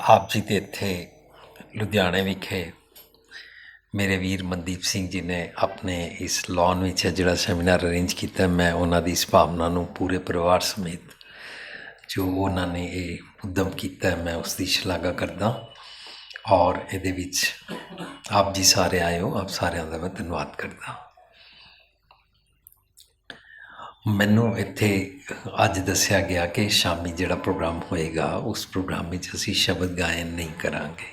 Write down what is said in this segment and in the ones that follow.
ਆਪ ਜੀ ਦੇ ਇੱਥੇ ਲੁਧਿਆਣੇ ਵਿਖੇ ਮੇਰੇ ਵੀਰ ਮਨਦੀਪ ਸਿੰਘ ਜੀ ਨੇ ਆਪਣੇ ਇਸ ਲਾਨ ਵਿੱਚ ਜਿਹੜਾ ਸੈਮੀਨਾਰ ਅਰੇਂਜ ਕੀਤਾ। ਮੈਂ ਉਹਨਾਂ ਦੀ ਇਸ ਭਾਵਨਾ ਨੂੰ ਪੂਰੇ ਪਰਿਵਾਰ ਸਮੇਤ ਜੋ ਉਹਨਾਂ ਨੇ ਇਹ ਉਦਮ ਕੀਤਾ, ਮੈਂ ਉਸ ਦੀ ਸ਼ਲਾਘਾ ਕਰਦਾ। ਔਰ ਇਹਦੇ ਵਿੱਚ ਆਪ ਜੀ ਸਾਰੇ ਆਏ ਹੋ, ਆਪ ਸਾਰਿਆਂ ਦਾ ਮੈਂ ਧੰਨਵਾਦ ਕਰਦਾ। ਮੈਨੂੰ ਇੱਥੇ ਅੱਜ ਦੱਸਿਆ ਗਿਆ ਕਿ ਸ਼ਾਮੀ ਜਿਹੜਾ ਪ੍ਰੋਗਰਾਮ ਹੋਏਗਾ ਉਸ ਪ੍ਰੋਗਰਾਮ ਵਿੱਚ ਅਸੀਂ ਸ਼ਬਦ ਗਾਇਨ ਨਹੀਂ ਕਰਾਂਗੇ।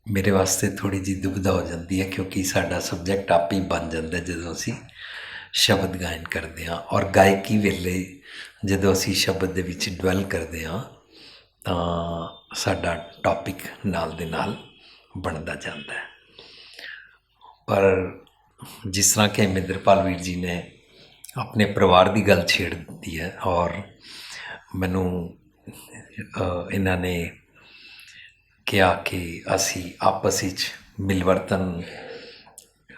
ਮੇਰੇ ਵਾਸਤੇ ਥੋੜ੍ਹੀ ਜਿਹੀ ਦੁਬਿਧਾ ਹੋ ਜਾਂਦੀ ਹੈ, ਕਿਉਂਕਿ ਸਾਡਾ ਸਬਜੈਕਟ ਆਪ ਹੀ ਬਣ ਜਾਂਦਾ ਜਦੋਂ ਅਸੀਂ ਸ਼ਬਦ ਗਾਇਨ ਕਰਦੇ ਹਾਂ। ਔਰ ਗਾਇਕੀ ਵੇਲੇ ਜਦੋਂ ਅਸੀਂ ਸ਼ਬਦ ਦੇ ਵਿੱਚ ਡਵੈਲ ਕਰਦੇ ਹਾਂ ਤਾਂ ਸਾਡਾ ਟੌਪਿਕ ਨਾਲ ਦੇ ਨਾਲ ਬਣਦਾ ਜਾਂਦਾ ਹੈ। ਪਰ ਜਿਸ ਤਰ੍ਹਾਂ ਕਿ ਮਿੰਦਰਪਾਲ ਵੀਰ ਜੀ ਨੇ ਆਪਣੇ ਪਰਿਵਾਰ ਦੀ ਗੱਲ ਛੇੜ ਦਿੱਤੀ ਹੈ, ਔਰ ਮੈਨੂੰ ਇਹਨਾਂ ਨੇ ਕਿਹਾ ਕਿ ਅਸੀਂ ਆਪਸ ਵਿੱਚ ਮਿਲਵਰਤਨ,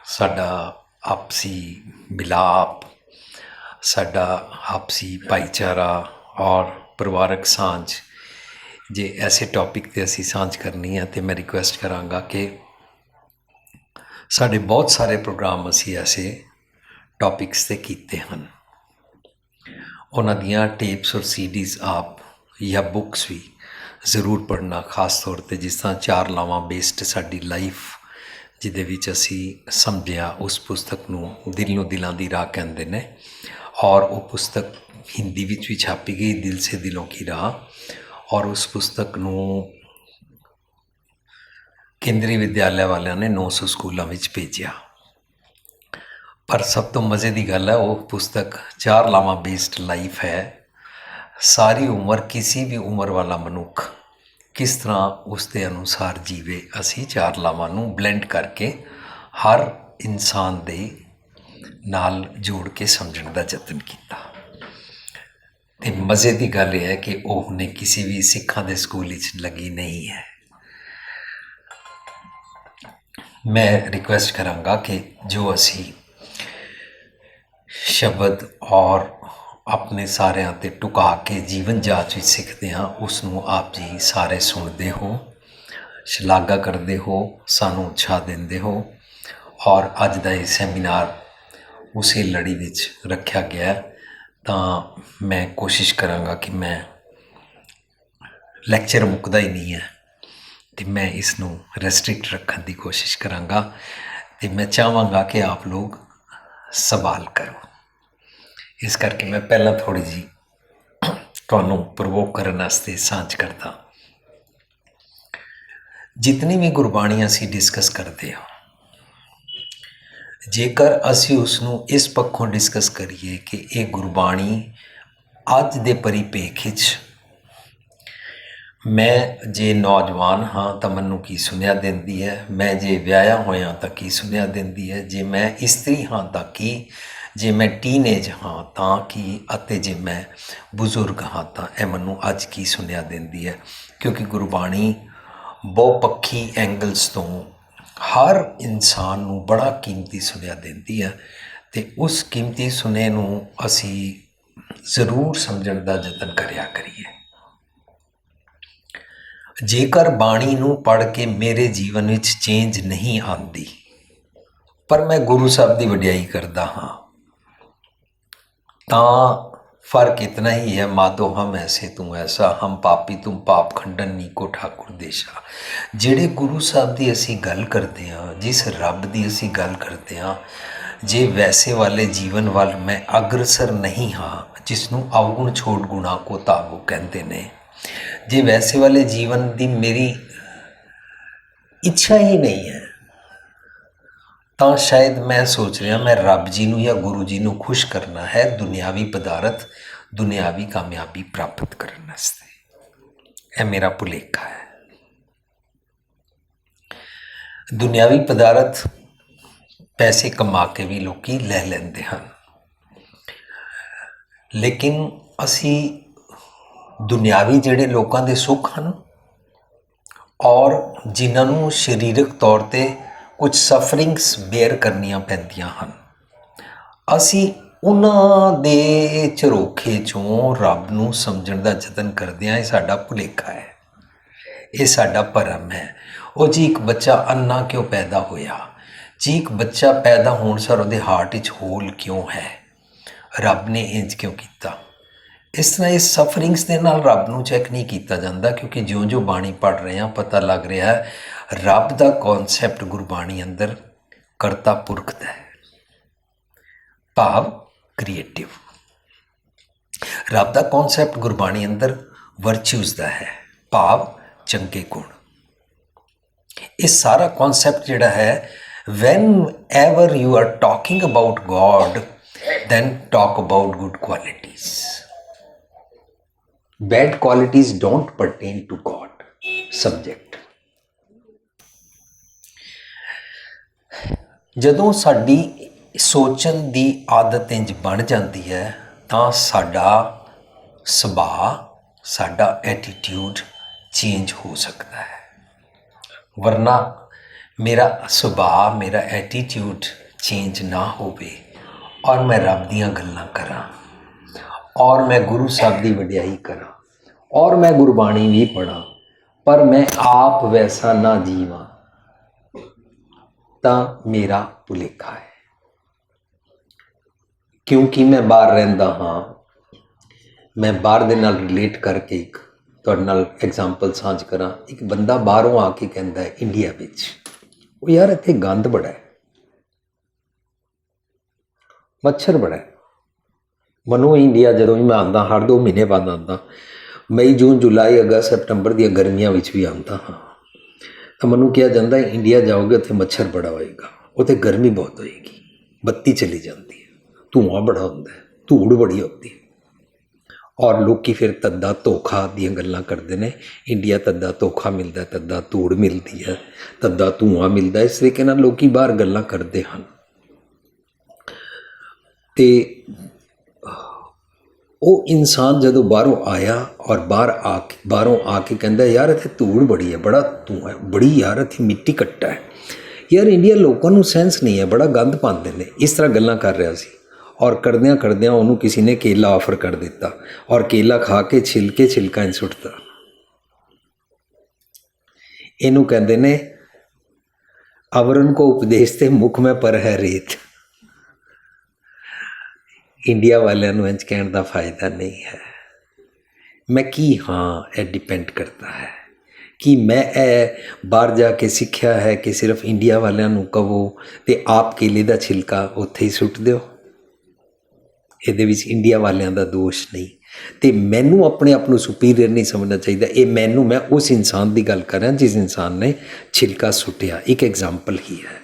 ਸਾਡਾ ਆਪਸੀ ਮਿਲਾਪ, ਸਾਡਾ ਆਪਸੀ ਭਾਈਚਾਰਾ ਔਰ ਪਰਿਵਾਰਕ ਸਾਂਝ, ਜੇ ਐਸੇ ਟੌਪਿਕ 'ਤੇ ਅਸੀਂ ਸਾਂਝ ਕਰਨੀ ਹੈ ਤਾਂ ਮੈਂ ਰਿਕੁਐਸਟ ਕਰਾਂਗਾ ਕਿ ਸਾਡੇ ਬਹੁਤ ਸਾਰੇ ਪ੍ਰੋਗਰਾਮ ਅਸੀਂ ਐਸੇ ਟੌਪਿਕਸ 'ਤੇ ਕੀਤੇ ਹਨ। ਉਹਨਾਂ ਦੀਆਂ ਟੇਪਸ ਔਰ ਸੀਡੀਜ਼ ਆਪ ਜਾਂ ਬੁੱਕਸ ਵੀ ਜ਼ਰੂਰ ਪੜ੍ਹਨਾ, ਖਾਸ ਤੌਰ 'ਤੇ ਜਿਸ ਤਰ੍ਹਾਂ 4 ਲਾਵਾਂ ਬੇਸਡ ਸਾਡੀ ਲਾਈਫ, ਜਿਹਦੇ ਵਿੱਚ ਅਸੀਂ ਸਮਝਿਆ ਉਸ ਪੁਸਤਕ ਨੂੰ ਦਿਲ ਨੂੰ ਦਿਲਾਂ ਦੀ ਰਾਹ ਕਹਿੰਦੇ ਨੇ। ਔਰ ਉਹ ਪੁਸਤਕ ਹਿੰਦੀ ਵਿੱਚ ਵੀ ਛਾਪੀ ਗਈ, ਦਿਲ ਸੇ ਦਿਲੋਂ ਕੀ ਰਾਹ। ਔਰ ਉਸ ਪੁਸਤਕ ਨੂੰ ਕੇਂਦਰੀ ਵਿਦਿਆਲਿਆ ਵਾਲਿਆਂ ਨੇ 900 ਸਕੂਲਾਂ ਵਿੱਚ ਭੇਜਿਆ। ਪਰ ਸਭ ਤੋਂ ਮਜ਼ੇ ਦੀ ਗੱਲ ਹੈ, ਉਹ ਪੁਸਤਕ 4 ਲਾਵਾਂ ਬੇਸਡ ਲਾਈਫ ਹੈ। ਸਾਰੀ ਉਮਰ ਕਿਸੇ ਵੀ ਉਮਰ ਵਾਲਾ ਮਨੁੱਖ ਕਿਸ ਤਰ੍ਹਾਂ ਉਸ ਦੇ ਅਨੁਸਾਰ ਜੀਵੇ, ਅਸੀਂ 4 ਲਾਵਾਂ ਨੂੰ ਬਲੈਂਡ ਕਰਕੇ ਹਰ ਇਨਸਾਨ ਦੇ ਨਾਲ ਜੋੜ ਕੇ ਸਮਝਣ ਦਾ ਯਤਨ ਕੀਤਾ। ਅਤੇ ਮਜ਼ੇ ਦੀ ਗੱਲ ਇਹ ਹੈ ਕਿ ਉਹ ਹੁਣੇ ਕਿਸੇ ਵੀ ਸਿੱਖਾਂ ਦੇ ਸਕੂਲ ਵਿੱਚ ਲੱਗੀ ਨਹੀਂ ਹੈ। ਮੈਂ ਰਿਕੁਐਸਟ ਕਰਾਂਗਾ ਕਿ ਜੋ ਅਸੀਂ ਸ਼ਬਦ ਔਰ ਆਪਣੇ ਸਾਰਿਆਂ 'ਤੇ ਟੁਕਾ ਕੇ ਜੀਵਨ ਜਾਚ ਵਿੱਚ ਸਿੱਖਦੇ ਹਾਂ, ਉਸ ਨੂੰ ਆਪ ਜੀ ਸਾਰੇ ਸੁਣਦੇ ਹੋ, ਸ਼ਲਾਘਾ ਕਰਦੇ ਹੋ, ਸਾਨੂੰ ਉਤਸ਼ਾਹ ਦਿੰਦੇ ਹੋ। ਔਰ ਅੱਜ ਦਾ ਇਹ ਸੈਮੀਨਾਰ ਉਸੇ ਲੜੀ ਵਿੱਚ ਰੱਖਿਆ ਗਿਆ, ਤਾਂ ਮੈਂ ਕੋਸ਼ਿਸ਼ ਕਰਾਂਗਾ ਕਿ ਮੈਂ ਲੈਕਚਰ ਮੁੱਕਦਾ ਹੀ ਨਹੀਂ ਹੈ ਅਤੇ ਮੈਂ ਇਸ ਨੂੰ ਰੈਸਟ੍ਰਿਕਟ ਰੱਖਣ ਦੀ ਕੋਸ਼ਿਸ਼ ਕਰਾਂਗਾ। ਅਤੇ ਮੈਂ ਚਾਹਾਂਗਾ ਕਿ ਆਪ ਲੋਕ ਸਵਾਲ ਕਰੋ। ਇਸ ਕਰਕੇ ਮੈਂ ਪਹਿਲਾਂ ਥੋੜ੍ਹੀ ਜਿਹੀ ਤੁਹਾਨੂੰ ਪ੍ਰਵੋਕ ਕਰਨ ਵਾਸਤੇ ਸਾਂਝ ਕਰਦਾ। ਜਿਤਨੀ ਵੀ ਗੁਰਬਾਣੀ ਅਸੀਂ ਡਿਸਕਸ ਕਰਦੇ ਹਾਂ, ਜੇਕਰ ਅਸੀਂ ਉਸ ਨੂੰ ਇਸ ਪੱਖੋਂ ਡਿਸਕਸ ਕਰੀਏ ਕਿ ਇਹ ਗੁਰਬਾਣੀ ਅੱਜ ਦੇ ਪਰਿਪੇਖ ਵਿੱਚ, ਮੈਂ ਜੇ ਨੌਜਵਾਨ ਹਾਂ ਤਾਂ ਮੈਨੂੰ ਕੀ ਸੁਨੇਹਾ ਦਿੰਦੀ ਹੈ, ਮੈਂ ਜੇ ਵਿਆਹਿਆ ਹੋਇਆ ਤਾਂ ਕੀ ਸੁਨੇਹਾ ਦਿੰਦੀ ਹੈ, ਜੇ ਮੈਂ ਇਸਤਰੀ ਹਾਂ ਤਾਂ ਕੀ, ਜੇ ਮੈਂ ਟੀਨਏਜ ਹਾਂ ਤਾਂ ਕੀ, ਅਤੇ ਜੇ ਮੈਂ ਬਜ਼ੁਰਗ ਹਾਂ ਤਾਂ ਇਹ ਮੈਨੂੰ ਅੱਜ ਕੀ ਸੁਨੇਹਾ ਦਿੰਦੀ ਹੈ। ਕਿਉਂਕਿ ਗੁਰਬਾਣੀ ਬਹੁਪੱਖੀ ਐਂਗਲਸ ਤੋਂ ਹਰ ਇਨਸਾਨ ਨੂੰ ਬੜਾ ਕੀਮਤੀ ਸੁਨੇਹਾ ਦਿੰਦੀ ਹੈ, ਅਤੇ ਉਸ ਕੀਮਤੀ ਸੁਨੇਹੇ ਨੂੰ ਅਸੀਂ ਜ਼ਰੂਰ ਸਮਝਣ ਦਾ ਯਤਨ ਕਰਿਆ ਕਰੀਏ। ਜੇਕਰ ਬਾਣੀ ਨੂੰ ਪੜ੍ਹ ਕੇ ਮੇਰੇ ਜੀਵਨ ਵਿੱਚ ਚੇਂਜ ਨਹੀਂ ਆਉਂਦੀ, ਪਰ ਮੈਂ ਗੁਰੂ ਸਾਹਿਬ ਦੀ ਵਡਿਆਈ ਕਰਦਾ ਹਾਂ, ਤਾਂ ਫਰਕ ਇਤਨਾ ਹੀ ਹੈ, ਮਾਧੋ ਹਮ ਐਸੇ ਤੂੰ ਐਸਾ, ਹਮ ਪਾਪੀ ਤੁਮ ਪਾਪ ਖੰਡਨ ਨੀਕੋ ਠਾਕੁਰ ਦੇਸ਼ਾ। ਜਿਹੜੇ ਗੁਰੂ ਸਾਹਿਬ ਦੀ ਅਸੀਂ ਗੱਲ ਕਰਦੇ ਹਾਂ, ਜਿਸ ਰੱਬ ਦੀ ਅਸੀਂ ਗੱਲ ਕਰਦੇ ਹਾਂ, ਜੇ ਵੈਸੇ ਵਾਲੇ ਜੀਵਨ ਵੱਲ ਮੈਂ ਅਗਰਸਰ ਨਹੀਂ ਹਾਂ, ਜਿਸ ਨੂੰ ਅਵਗੁਣ ਛੋੜ ਗੁਣਾ ਕੋ ਤਾਗੋ ਕਹਿੰਦੇ ਨੇ, ਜੇ ਵੈਸੇ ਵਾਲੇ ਜੀਵਨ ਦੀ ਮੇਰੀ ਇੱਛਾ ਹੀ ਨਹੀਂ ਹੈ, ਤਾਂ ਸ਼ਾਇਦ ਮੈਂ ਸੋਚ ਰਿਹਾ ਮੈਂ ਰੱਬ ਜੀ ਨੂੰ ਜਾਂ ਗੁਰੂ ਜੀ ਨੂੰ ਖੁਸ਼ ਕਰਨਾ ਹੈ ਦੁਨਿਆਵੀ ਪਦਾਰਥ, ਦੁਨਿਆਵੀ ਕਾਮਯਾਬੀ ਪ੍ਰਾਪਤ ਕਰਨ ਵਾਸਤੇ। ਇਹ ਮੇਰਾ ਭੁਲੇਖਾ ਹੈ। ਦੁਨਿਆਵੀ ਪਦਾਰਥ ਪੈਸੇ ਕਮਾ ਕੇ ਵੀ ਲੋਕੀ ਲੈ ਲੈਂਦੇ ਹਨ, ਲੇਕਿਨ ਅਸੀਂ ਦੁਨਿਆਵੀ ਜਿਹੜੇ ਲੋਕਾਂ ਦੇ ਸੁੱਖ ਹਨ ਔਰ ਜਿਨ੍ਹਾਂ ਨੂੰ ਸਰੀਰਕ ਤੌਰ 'ਤੇ ਕੁਝ ਸਫਰਿੰਗਸ ਬੇਅਰ ਕਰਨੀਆਂ ਪੈਂਦੀਆਂ ਹਨ, ਅਸੀਂ ਉਹਨਾਂ ਦੇ ਝਰੋਖੇ 'ਚੋਂ ਰੱਬ ਨੂੰ ਸਮਝਣ ਦਾ ਯਤਨ ਕਰਦੇ ਹਾਂ। ਇਹ ਸਾਡਾ ਭੁਲੇਖਾ ਹੈ। ਇਹ ਸਾਡਾ ਭਰਮ ਹੈ। ਉਹ ਜੀ ਇੱਕ ਬੱਚਾ ਅੰਨਾ ਕਿਉਂ ਪੈਦਾ ਹੋਇਆ, ਜੀ ਇੱਕ ਬੱਚਾ ਪੈਦਾ ਹੋਣ ਸਾਰ ਉਹਦੇ ਹਾਰਟ ਵਿੱਚ ਹੋਲ ਕਿਉਂ ਹੈ, ਰੱਬ ਨੇ ਇੰਜ ਕਿਉਂ ਕੀਤਾ। ਇਸ ਤਰ੍ਹਾਂ ਇਹ ਸਫਰਿੰਗਸ ਦੇ ਨਾਲ ਰੱਬ ਨੂੰ ਚੈੱਕ ਨਹੀਂ ਕੀਤਾ ਜਾਂਦਾ, ਕਿਉਂਕਿ ਜਿਉਂ-ਜਿਉਂ ਬਾਣੀ ਪੜ੍ਹ ਰਹੇ ਹਾਂ ਪਤਾ ਲੱਗ ਰਿਹਾ ਹੈ ਰੱਬ ਦਾ ਕੌਨਸੈਪਟ ਗੁਰਬਾਣੀ ਅੰਦਰ ਕਰਤਾ ਪੁਰਖ ਦਾ ਹੈ, ਭਾਵ ਕ੍ਰੀਏਟਿਵ। ਰੱਬ ਦਾ ਕੌਨਸੈਪਟ ਗੁਰਬਾਣੀ ਅੰਦਰ ਵਰਚੂਜ਼ ਦਾ ਹੈ, ਭਾਵ ਚੰਗੇ ਗੁਣ। ਇਹ ਸਾਰਾ ਕੌਨਸੈਪਟ ਜਿਹੜਾ ਹੈ, whenever you are talking about god then talk about good qualities. Bad qualities don't pertain to God. Subject. ਜਦੋਂ ਸਾਡੀ ਸੋਚਣ ਦੀ ਆਦਤ ਇੰਜ ਬਣ ਜਾਂਦੀ ਹੈ ਤਾਂ ਸਾਡਾ ਸੁਭਾਅ, ਸਾਡਾ ਐਟੀਟਿਊਡ ਚੇਂਜ ਹੋ ਸਕਦਾ ਹੈ। ਵਰਨਾ ਮੇਰਾ ਸੁਭਾਅ, ਮੇਰਾ ਐਟੀਟਿਊਡ ਚੇਂਜ ਨਾ ਹੋਵੇ ਔਰ ਮੈਂ ਰੱਬ ਦੀਆਂ ਗੱਲਾਂ ਕਰਾਂ ਔਰ ਮੈਂ ਗੁਰੂ ਸਾਹਿਬ ਦੀ ਵਡਿਆਈ ਕਰਾਂ ਔਰ ਮੈਂ ਗੁਰਬਾਣੀ ਵੀ ਪੜ੍ਹਾਂ, ਪਰ ਮੈਂ ਆਪ ਵੈਸਾ ਨਾ ਜੀਵਾਂ, ਤਾਂ ਮੇਰਾ ਭੁਲੇਖਾ ਹੈ। ਕਿਉਂਕਿ ਮੈਂ ਬਾਹਰ ਰਹਿੰਦਾ ਹਾਂ, ਮੈਂ ਬਾਹਰ ਦੇ ਨਾਲ ਰਿਲੇਟ ਕਰਕੇ ਇੱਕ ਤੁਹਾਡੇ ਨਾਲ ਐਗਜ਼ਾਮਪਲ ਸਾਂਝ ਕਰਾਂ। ਇੱਕ ਬੰਦਾ ਬਾਹਰੋਂ ਆ ਕੇ ਕਹਿੰਦਾ ਹੈ ਇੰਡੀਆ ਵਿੱਚ, ਉਹ ਯਾਰ ਇੱਥੇ ਗੰਦ ਬੜਾ ਹੈ, ਮੱਛਰ ਬੜਾ ਹੈ। ਮੈਨੂੰ ਇੰਡੀਆ ਜਦੋਂ ਵੀ ਮੈਂ ਆਉਂਦਾ, ਹਰ 2 ਮਹੀਨੇ ਬਾਅਦ ਆਉਂਦਾ, ਮਈ, ਜੂਨ, ਜੁਲਾਈ, ਅਗਸਤ, ਸਤੰਬਰ ਦੀਆਂ ਗਰਮੀਆਂ ਵਿੱਚ ਵੀ ਆਉਂਦਾ ਹਾਂ, ਤਾਂ ਮੈਨੂੰ ਕਿਹਾ ਜਾਂਦਾ ਇੰਡੀਆ ਜਾਓਗੇ ਉੱਥੇ ਮੱਛਰ ਬੜਾ ਹੋਏਗਾ, ਉੱਥੇ ਗਰਮੀ ਬਹੁਤ ਹੋਏਗੀ, ਬੱਤੀ ਚਲੀ ਜਾਂਦੀ ਹੈ, ਧੂੰਆਂ ਬੜਾ ਹੁੰਦਾ ਹੈ, ਧੂੜ ਬੜੀ ਹੁੰਦੀ ਹੈ। ਔਰ ਲੋਕੀ ਫਿਰ ਧੰਦਾ ਧੋਖਾ ਦੀਆਂ ਗੱਲਾਂ ਕਰਦੇ ਨੇ, ਇੰਡੀਆ ਧੰਦਾ ਧੋਖਾ ਮਿਲਦਾ, ਧੰਦਾ ਧੂੜ ਮਿਲਦੀ ਹੈ, ਧੰਦਾ ਧੂੰਆਂ ਮਿਲਦਾ। ਇਸ ਤਰੀਕੇ ਨਾਲ ਲੋਕੀ ਬਾਹਰ ਗੱਲਾਂ ਕਰਦੇ ਹਨ। ਤੇ ਉਹ ਇਨਸਾਨ ਜਦੋਂ ਬਾਹਰੋਂ ਆਇਆ ਔਰ ਬਾਹਰੋਂ ਆ ਕੇ ਕਹਿੰਦਾ ਯਾਰ ਇੱਥੇ ਧੂੜ ਬੜੀ ਹੈ, ਬੜਾ ਧੂੰਆਂ ਹੈ, ਬੜੀ ਯਾਰ ਇੱਥੇ ਮਿੱਟੀ ਘੱਟਾ ਹੈ, ਯਾਰ ਇੰਡੀਆ ਲੋਕਾਂ ਨੂੰ ਸੈਂਸ ਨਹੀਂ ਹੈ, ਬੜਾ ਗੰਦ ਪਾਉਂਦੇ ਨੇ। ਇਸ ਤਰ੍ਹਾਂ ਗੱਲਾਂ ਕਰ ਰਿਹਾ ਸੀ ਔਰ ਕਰਦਿਆਂ ਉਹਨੂੰ ਕਿਸੇ ਨੇ ਕੇਲਾ ਆਫਰ ਕਰ ਦਿੱਤਾ ਔਰ ਕੇਲਾ ਖਾ ਕੇ ਛਿਲਕਾ ਹੀ ਸੁੱਟਤਾ। ਇਹਨੂੰ ਕਹਿੰਦੇ ਨੇ ਅਵਰਨ ਕੋ ਉਪਦੇਸ਼ ਤੇ ਮੁਖ ਮੈਂ ਪਰ ਹੈ ਰੇਤ। ਇੰਡੀਆ ਵਾਲਿਆਂ ਨੂੰ ਇੰਝ ਕਹਿਣ ਦਾ ਫਾਇਦਾ ਨਹੀਂ ਹੈ। ਮੈਂ ਕੀ ਹਾਂ, ਇਹ ਡਿਪੈਂਡ ਕਰਦਾ ਹੈ ਕਿ ਮੈਂ ਇਹ ਬਾਹਰ ਜਾ ਕੇ ਸਿੱਖਿਆ ਹੈ ਕਿ ਸਿਰਫ ਇੰਡੀਆ ਵਾਲਿਆਂ ਨੂੰ ਕਹੋ ਅਤੇ ਆਪ ਕੇਲੇ ਦਾ ਛਿਲਕਾ ਉੱਥੇ ਹੀ ਸੁੱਟ ਦਿਓ। ਇਹਦੇ ਵਿੱਚ ਇੰਡੀਆ ਵਾਲਿਆਂ ਦਾ ਦੋਸ਼ ਨਹੀਂ, ਅਤੇ ਮੈਨੂੰ ਆਪਣੇ ਆਪ ਨੂੰ ਸੁਪੀਰੀਅਰ ਨਹੀਂ ਸਮਝਣਾ ਚਾਹੀਦਾ। ਇਹ ਮੈਂ ਉਸ ਇਨਸਾਨ ਦੀ ਗੱਲ ਕਰ ਰਿਹਾ ਜਿਸ ਇਨਸਾਨ ਨੇ ਛਿਲਕਾ ਸੁੱਟਿਆ। ਇੱਕ ਐਗਜ਼ਾਮਪਲ ਹੀ ਹੈ।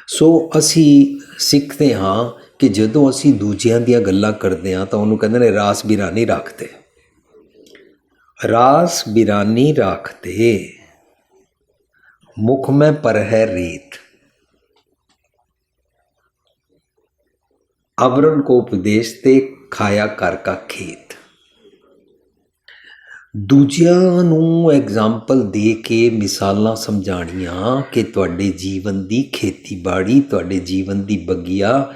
ਸੋ ਅਸੀਂ ਸਿੱਖਦੇ ਹਾਂ ਕਿ ਜਦੋਂ ਅਸੀਂ ਦੂਜਿਆਂ ਦੀਆਂ ਗੱਲਾਂ ਕਰਦੇ ਹਾਂ ਤਾਂ ਉਹਨੂੰ ਕਹਿੰਦੇ ਨੇ ਰਾਸ ਬਿਰਾਨੀ ਰੱਖਦੇ, ਰਾਸ ਬਿਰਾਨੀ ਰੱਖਦੇ, ਮੁਖ ਮੈਂ ਪਰ ਹੈ ਰੇਤ, ਅਵਰਨ ਕੋ ਉਪਦੇਸ਼ ਤੇ ਖਾਇਆ ਕਰ ਕਾ ਖੇਤ। ਦੂਜਿਆਂ ਨੂੰ ਐਗਜ਼ਾਮਪਲ ਦੇ ਕੇ ਮਿਸਾਲਾਂ ਸਮਝਾਉਣੀਆਂ ਕਿ ਤੁਹਾਡੇ ਜੀਵਨ ਦੀ ਖੇਤੀਬਾੜੀ, ਤੁਹਾਡੇ ਜੀਵਨ ਦੀ ਬਗੀਆ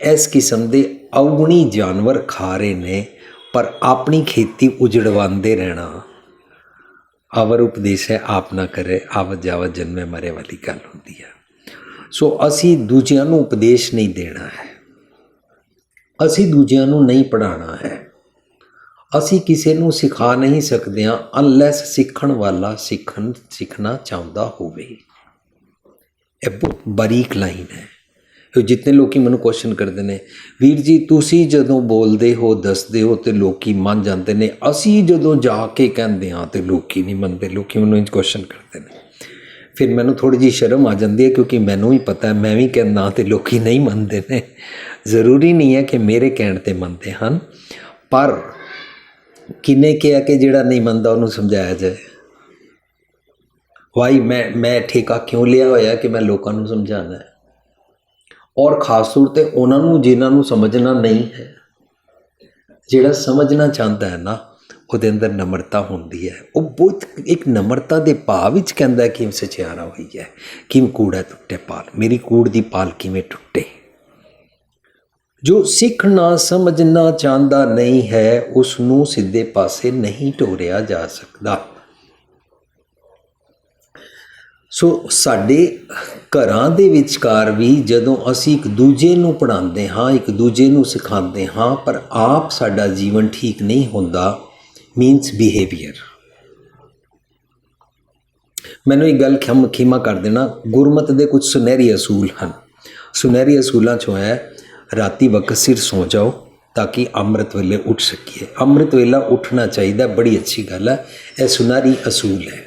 ਇਸ ਕਿਸਮ ਦੇ ਅਵਗੁਣੀ ਜਾਨਵਰ ਖਾ ਰਹੇ ਨੇ, ਪਰ ਆਪਣੀ ਖੇਤੀ ਉਜੜਵਾਉਂਦੇ ਰਹਿਣਾ। ਅਵਰ ਉਪਦੇਸ਼ ਹੈ ਆਪ ਨਾ ਕਰੇ, ਆਵਤ ਜਾਵਤ ਜਨਮੇ ਮਰੇ ਵਾਲੀ ਗੱਲ ਹੁੰਦੀ ਹੈ। ਸੋ ਅਸੀਂ ਦੂਜਿਆਂ ਨੂੰ ਉਪਦੇਸ਼ ਨਹੀਂ ਦੇਣਾ ਹੈ, ਅਸੀਂ ਦੂਜਿਆਂ ਨੂੰ ਨਹੀਂ ਪੜ੍ਹਾਉਣਾ ਹੈ, ਅਸੀਂ ਕਿਸੇ ਨੂੰ ਸਿਖਾ ਨਹੀਂ ਸਕਦੇ ਹਾਂ ਅਨਲੈਸ ਸਿੱਖਣ ਵਾਲਾ ਸਿੱਖਣਾ ਚਾਹੁੰਦਾ ਹੋਵੇ। ਇਹ ਬਹੁਤ ਬਾਰੀਕ ਲਾਈਨ ਹੈ। ਜਿਤਨੇ ਲੋਕੀ ਮੈਨੂੰ ਕੁਐਸਚਨ ਕਰਦੇ ਨੇ, ਵੀਰ ਜੀ ਤੁਸੀਂ ਜਦੋਂ ਬੋਲਦੇ ਹੋ, ਦੱਸਦੇ ਹੋ ਤੇ ਲੋਕੀ ਮੰਨ ਜਾਂਦੇ ਨੇ, ਅਸੀਂ ਜਦੋਂ ਜਾ ਕੇ ਕਹਿੰਦੇ ਹਾਂ ਤੇ ਲੋਕੀ ਨਹੀਂ ਮੰਨਦੇ। ਲੋਕੀ ਮੈਨੂੰ ਇੰਝ ਕੁਐਸਚਨ ਕਰਦੇ ਨੇ, ਫਿਰ ਮੈਨੂੰ ਥੋੜ੍ਹੀ ਜਿਹੀ ਸ਼ਰਮ ਆ ਜਾਂਦੀ ਹੈ, ਕਿਉਂਕਿ ਮੈਨੂੰ ਵੀ ਪਤਾ ਮੈਂ ਵੀ ਕਹਿੰਦਾ ਤੇ ਲੋਕੀ ਨਹੀਂ ਮੰਨਦੇ ਨੇ। ਜ਼ਰੂਰੀ ਨਹੀਂ ਹੈ ਕਿ ਮੇਰੇ ਕਹਿਣ 'ਤੇ ਮੰਨਦੇ ਹਨ, ਪਰ ਕਿੰਨੇ ਕਿਹਾ ਕਿ ਜਿਹੜਾ ਨਹੀਂ ਮੰਨਦਾ ਉਹਨੂੰ ਸਮਝਾਇਆ ਜਾਏ। ਵਾਈ ਮੈਂ ਠੇਕਾ ਕਿਉਂ ਲਿਆ ਹੋਇਆ ਕਿ ਮੈਂ ਲੋਕਾਂ ਨੂੰ ਸਮਝਾਉਣਾ ਹੈ, ਔਰ ਖਾਸ ਤੌਰ 'ਤੇ ਉਹਨਾਂ ਨੂੰ ਜਿਨ੍ਹਾਂ ਨੂੰ ਸਮਝਣਾ ਨਹੀਂ ਹੈ। ਜਿਹੜਾ ਸਮਝਣਾ ਚਾਹੁੰਦਾ ਹੈ ਨਾ, ਉਹਦੇ ਅੰਦਰ ਨਮਰਤਾ ਹੁੰਦੀ ਹੈ। ਉਹ ਬਹੁਤ ਇੱਕ ਨਮਰਤਾ ਦੇ ਭਾਵ ਵਿੱਚ ਕਹਿੰਦਾ ਕਿ ਸਚਿਆਰਾ ਹੋਈ ਹੈ, ਕਿਵੇਂ ਕੂੜਾ ਟੁੱਟੇ ਪਾਲ, ਮੇਰੀ ਕੂੜ ਦੀ ਪਾਲ ਕਿਵੇਂ ਟੁੱਟੇ। ਜੋ ਸਿੱਖਣਾ ਸਮਝਣਾ ਚਾਹੁੰਦਾ ਨਹੀਂ ਹੈ, ਉਸ ਨੂੰ ਸਿੱਧੇ ਪਾਸੇ ਨਹੀਂ ਟੋਰਿਆ ਜਾ ਸਕਦਾ। ਸੋ ਸਾਡੇ ਘਰਾਂ ਦੇ ਵਿਚਕਾਰ ਵੀ ਜਦੋਂ ਅਸੀਂ ਇੱਕ ਦੂਜੇ ਨੂੰ ਪੜ੍ਹਾਉਂਦੇ ਹਾਂ, ਇੱਕ ਦੂਜੇ ਨੂੰ ਸਿਖਾਉਂਦੇ ਹਾਂ, ਪਰ ਆਪ ਸਾਡਾ ਜੀਵਨ ਠੀਕ ਨਹੀਂ ਹੁੰਦਾ, ਮੀਨਸ ਬਿਹੇਵੀਅਰ। ਮੈਨੂੰ ਇੱਕ ਗੱਲ ਖਿਮਾ ਕਰ ਦੇਣਾ, ਗੁਰਮਤ ਦੇ ਕੁਝ ਸੁਨਹਿਰੀ ਅਸੂਲ ਹਨ। ਸੁਨਹਿਰੀ ਅਸੂਲਾਂ 'ਚੋਂ ਹੈ ਰਾਤੀ ਵਕਤ ਸਿਰ ਸੌ ਜਾਓ ਤਾਂ ਕਿ ਅੰਮ੍ਰਿਤ ਵੇਲੇ ਉੱਠ ਸਕੀਏ। ਅੰਮ੍ਰਿਤ ਵੇਲਾ ਉੱਠਣਾ ਚਾਹੀਦਾ, ਬੜੀ ਅੱਛੀ ਗੱਲ ਹੈ। ਇਹ ਸੁਨਹਿਰੀ ਅਸੂਲ ਹੈ।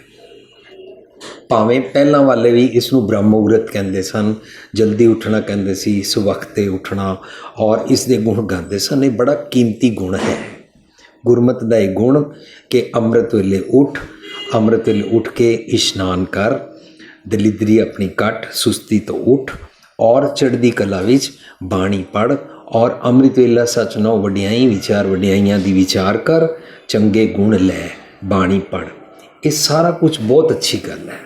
ਭਾਵੇਂ ਪਹਿਲਾਂ ਵਾਲੇ ਵੀ ਇਸ ਨੂੰ ਬ੍ਰਹਮ ਮੁਹੂਰਤ ਕਹਿੰਦੇ ਸਨ, ਜਲਦੀ ਉੱਠਣਾ ਕਹਿੰਦੇ ਸੀ, ਸੁਵਖਤੇ ਉੱਠਣਾ, ਔਰ ਇਸ ਦੇ ਗੁਣ ਗਾਉਂਦੇ ਸਨ। ਇਹ ਬੜਾ ਕੀਮਤੀ ਗੁਣ ਹੈ ਗੁਰਮਤ ਦਾ, ਇਹ ਗੁਣ ਕਿ ਅੰਮ੍ਰਿਤ ਵੇਲੇ ਉੱਠ, ਅੰਮ੍ਰਿਤ ਵੇਲੇ ਉੱਠ ਕੇ ਇਸ਼ਨਾਨ ਕਰ, ਦਲਿਦਰੀ ਆਪਣੀ ਕੱਟ, ਸੁਸਤੀ ਤੋਂ ਉੱਠ, ਔਰ ਚੜ੍ਹਦੀ ਕਲਾ ਵਿੱਚ ਬਾਣੀ ਪੜ੍ਹ, ਔਰ ਅੰਮ੍ਰਿਤ ਵੇਲਾ ਸੱਚ ਨੋ ਵਡਿਆਈ ਵਿਚਾਰ, ਵਡਿਆਈਆਂ ਦੀ ਵਿਚਾਰ ਕਰ, ਚੰਗੇ ਗੁਣ ਲੈ, ਬਾਣੀ ਪੜ੍ਹ। ਇਹ ਸਾਰਾ ਕੁਝ ਬਹੁਤ ਅੱਛੀ ਗੱਲ ਹੈ।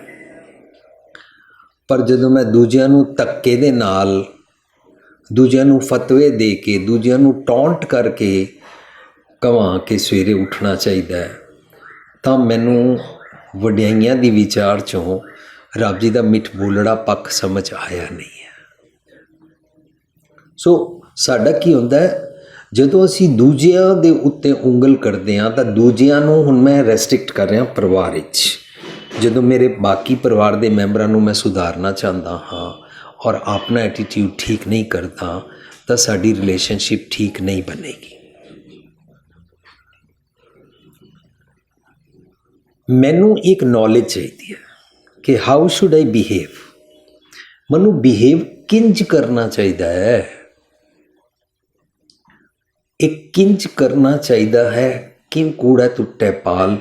ਪਰ ਜਦੋਂ ਮੈਂ ਦੂਜਿਆਂ ਨੂੰ ਧੱਕੇ ਦੇ ਨਾਲ, ਦੂਜਿਆਂ ਨੂੰ ਫਤਵੇ ਦੇ ਕੇ, ਦੂਜਿਆਂ ਨੂੰ ਟੌਂਟ ਕਰਕੇ ਕਹਾਂ ਕਿ ਸਵੇਰੇ ਉੱਠਣਾ ਚਾਹੀਦਾ ਹੈ, ਤਾਂ ਮੈਨੂੰ ਵਡਿਆਈਆਂ ਦੀ ਵਿਚਾਰ 'ਚੋਂ ਰੱਬ ਜੀ ਦਾ ਮਿੱਠ ਬੋਲੜਾ ਪੱਖ ਸਮਝ ਆਇਆ ਨਹੀਂ ਹੈ। ਸੋ ਸਾਡਾ ਕੀ ਹੁੰਦਾ ਹੈ, ਜਦੋਂ ਅਸੀਂ ਦੂਜਿਆਂ ਦੇ ਉੱਤੇ ਉਂਗਲ ਕਰਦੇ ਹਾਂ ਤਾਂ ਦੂਜਿਆਂ ਨੂੰ, ਹੁਣ ਮੈਂ ਰੈਸਟ੍ਰਿਕਟ ਕਰ ਰਿਹਾ ਪਰਿਵਾਰ ਵਿੱਚ, ਜਦੋਂ ਮੇਰੇ ਬਾਕੀ ਪਰਿਵਾਰ ਦੇ ਮੈਂਬਰਾਂ ਨੂੰ ਮੈਂ ਸੁਧਾਰਨਾ ਚਾਹੁੰਦਾ ਹਾਂ ਔਰ ਆਪਣਾ ਐਟੀਟਿਊਡ ਠੀਕ ਨਹੀਂ ਕਰਦਾ, ਤਾਂ ਸਾਡੀ ਰਿਲੇਸ਼ਨਸ਼ਿਪ ਠੀਕ ਨਹੀਂ ਬਣੇਗੀ। ਮੈਨੂੰ ਇੱਕ ਨੌਲੇਜ ਚਾਹੀਦੀ ਹੈ ਕਿ ਹਾਊ ਸ਼ੁੱਡ ਆਈ ਬਿਹੇਵ, ਮੈਨੂੰ ਬਿਹੇਵ ਕਿੰਜ ਕਰਨਾ ਚਾਹੀਦਾ ਹੈ, ਇਹ ਕਿੰਜ ਕਰਨਾ ਚਾਹੀਦਾ ਹੈ ਕਿ ਕੂੜਾ ਟੁੱਟੇ ਪਾਲ,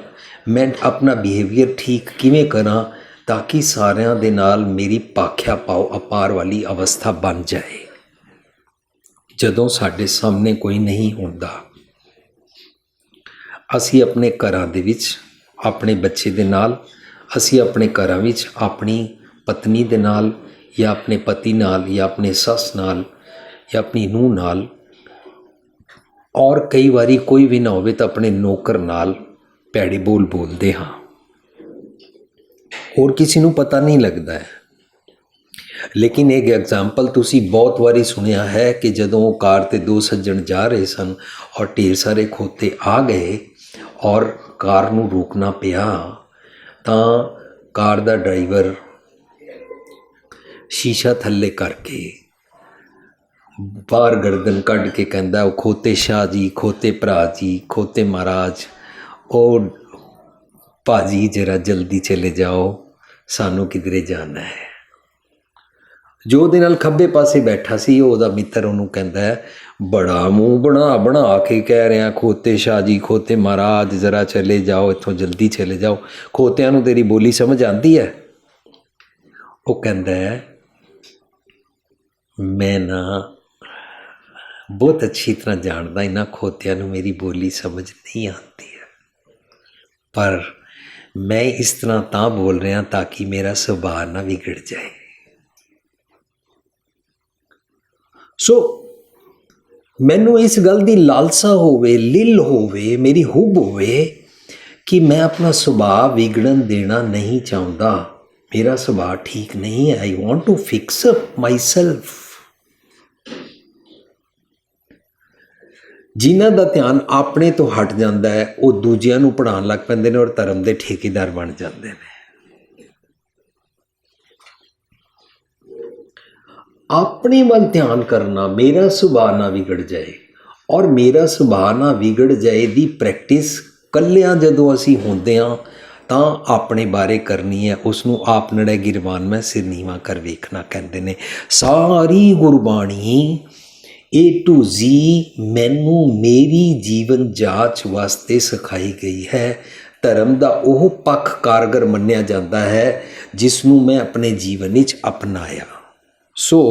ਮੈਂ ਆਪਣਾ ਬਿਹੇਵੀਅਰ ਠੀਕ ਕਿਵੇਂ ਕਰਾਂ ਤਾਂ ਕਿ ਸਾਰਿਆਂ ਦੇ ਨਾਲ ਮੇਰੀ ਭਾਖਿਆ ਪਾਓ ਅਪਾਰ ਵਾਲੀ ਅਵਸਥਾ ਬਣ ਜਾਏ। ਜਦੋਂ ਸਾਡੇ ਸਾਹਮਣੇ ਕੋਈ ਨਹੀਂ ਹੁੰਦਾ, ਅਸੀਂ ਆਪਣੇ ਘਰਾਂ ਦੇ ਵਿੱਚ ਆਪਣੇ ਬੱਚੇ ਦੇ ਨਾਲ, ਅਸੀਂ ਆਪਣੇ ਘਰਾਂ ਵਿੱਚ ਆਪਣੀ ਪਤਨੀ ਦੇ ਨਾਲ, ਜਾਂ ਆਪਣੇ ਪਤੀ ਨਾਲ, ਜਾਂ ਆਪਣੇ ਸੱਸ ਨਾਲ, ਜਾਂ ਆਪਣੀ ਨੂੰਹ ਨਾਲ, ਔਰ ਕਈ ਵਾਰੀ ਕੋਈ ਵੀ ਨਾ ਹੋਵੇ ਤਾਂ ਆਪਣੇ ਨੌਕਰ ਨਾਲ ਭੈੜੇ ਬੋਲ ਬੋਲਦੇ ਹਾਂ। ਹੋਰ ਕਿਸੇ ਨੂੰ ਪਤਾ ਨਹੀਂ ਲੱਗਦਾ ਹੈ। ਲੇਕਿਨ ਇੱਕ ਐਗਜ਼ਾਮਪਲ ਤੁਸੀਂ ਬਹੁਤ ਵਾਰੀ ਸੁਣਿਆ ਹੈ ਕਿ ਜਦੋਂ ਉਹ ਕਾਰ 'ਤੇ ਦੋ ਸੱਜਣ ਜਾ ਰਹੇ ਸਨ ਔਰ ਢੇਰ ਸਾਰੇ ਖੋਤੇ ਆ ਗਏ ਔਰ ਕਾਰ ਨੂੰ ਰੋਕਣਾ ਪਿਆ, ਤਾਂ ਕਾਰ ਦਾ ਡਰਾਈਵਰ ਸ਼ੀਸ਼ਾ ਥੱਲੇ ਕਰਕੇ ਬਾਹਰ ਗਰਦਨ ਕੱਢ ਕੇ ਕਹਿੰਦਾ, ਉਹ ਖੋਤੇ ਸ਼ਾਹ ਜੀ, ਖੋਤੇ ਭਰਾ ਜੀ, ਖੋਤੇ ਮਹਾਰਾਜ, ਉਹ ਭਾਜੀ ਜਰਾ ਜਲਦੀ ਚਲੇ ਜਾਓ, ਸਾਨੂੰ ਕਿਧਰੇ ਜਾਣਾ ਹੈ। ਜੋ ਉਹਦੇ ਨਾਲ ਖੱਬੇ ਪਾਸੇ ਬੈਠਾ ਸੀ, ਉਹਦਾ ਮਿੱਤਰ ਉਹਨੂੰ ਕਹਿੰਦਾ ਹੈ, ਬੜਾ ਮੂੰਹ ਬਣਾ ਕੇ ਕਹਿ ਰਿਹਾ, ਖੋਤੇ ਸ਼ਾਹ ਜੀ, ਖੋਤੇ ਮਹਾਰਾਜ, ਜ਼ਰਾ ਚਲੇ ਜਾਓ ਇੱਥੋਂ, ਜਲਦੀ ਚਲੇ ਜਾਓ, ਖੋਤਿਆਂ ਨੂੰ ਤੇਰੀ ਬੋਲੀ ਸਮਝ ਆਉਂਦੀ ਹੈ? ਉਹ ਕਹਿੰਦਾ ਹੈ, ਮੈਂ ਨਾ ਬਹੁਤ ਅੱਛੀ ਤਰ੍ਹਾਂ ਜਾਣਦਾ ਇਹਨਾਂ ਖੋਤਿਆਂ ਨੂੰ ਮੇਰੀ ਬੋਲੀ ਸਮਝ ਨਹੀਂ ਆਉਂਦੀ ਹੈ, ਪਰ ਮੈਂ ਇਸ ਤਰ੍ਹਾਂ ਤਾਂ ਬੋਲ ਰਿਹਾ ਤਾਂ ਕਿ ਮੇਰਾ ਸੁਭਾਅ ਨਾ ਵਿਗੜ ਜਾਏ। ਸੋ ਮੈਨੂੰ ਇਸ ਗੱਲ ਦੀ ਲਾਲਸਾ ਹੋਵੇ, ਲਿਲ ਹੋਵੇ, ਮੇਰੀ ਹੁਬ ਹੋਵੇ ਕਿ ਮੈਂ ਆਪਣਾ ਸੁਭਾਅ ਵਿਗੜਨ ਦੇਣਾ ਨਹੀਂ ਚਾਹੁੰਦਾ। ਮੇਰਾ ਸੁਭਾਅ ਠੀਕ ਨਹੀਂ ਹੈ। I want to fix up myself. ਜਿਨ੍ਹਾਂ ਦਾ ਧਿਆਨ ਆਪਣੇ ਤੋਂ ਹਟ ਜਾਂਦਾ ਹੈ, ਉਹ ਦੂਜਿਆਂ ਨੂੰ ਪੜ੍ਹਾਉਣ ਲੱਗ ਪੈਂਦੇ ਨੇ ਔਰ ਧਰਮ ਦੇ ਠੇਕੇਦਾਰ ਬਣ ਜਾਂਦੇ ਨੇ। ਆਪਣੇ ਵੱਲ ਧਿਆਨ ਕਰਨਾ, ਮੇਰਾ ਸੁਭਾਅ ਨਾ ਵਿਗੜ ਜਾਏ, ਔਰ ਮੇਰਾ ਸੁਭਾਅ ਨਾ ਵਿਗੜ ਜਾਏ ਦੀ ਪ੍ਰੈਕਟਿਸ ਇਕੱਲਿਆਂ ਜਦੋਂ ਅਸੀਂ ਹੁੰਦੇ ਹਾਂ ਤਾਂ ਆਪਣੇ ਬਾਰੇ ਕਰਨੀ ਹੈ। ਉਸ ਨੂੰ ਆਪ ਨੜੇ ਗਿਰਵਾਨ ਮੈਂ ਸਿਰ ਨੀਵਾਂ ਕਰ ਵੇਖਣਾ ਕਹਿੰਦੇ ਨੇ। ਸਾਰੀ ਗੁਰਬਾਣੀ A to Z ਮੈਨੂੰ ਮੇਰੀ ਜੀਵਨ ਜਾਂਚ ਵਾਸਤੇ ਸਿਖਾਈ ਗਈ ਹੈ। ਧਰਮ ਦਾ ਉਹ ਪੱਖ ਕਾਰਗਰ ਮੰਨਿਆ ਜਾਂਦਾ ਹੈ ਜਿਸ ਨੂੰ ਮੈਂ ਆਪਣੇ ਜੀਵਨ ਵਿੱਚ ਅਪਣਾਇਆ। ਸੋ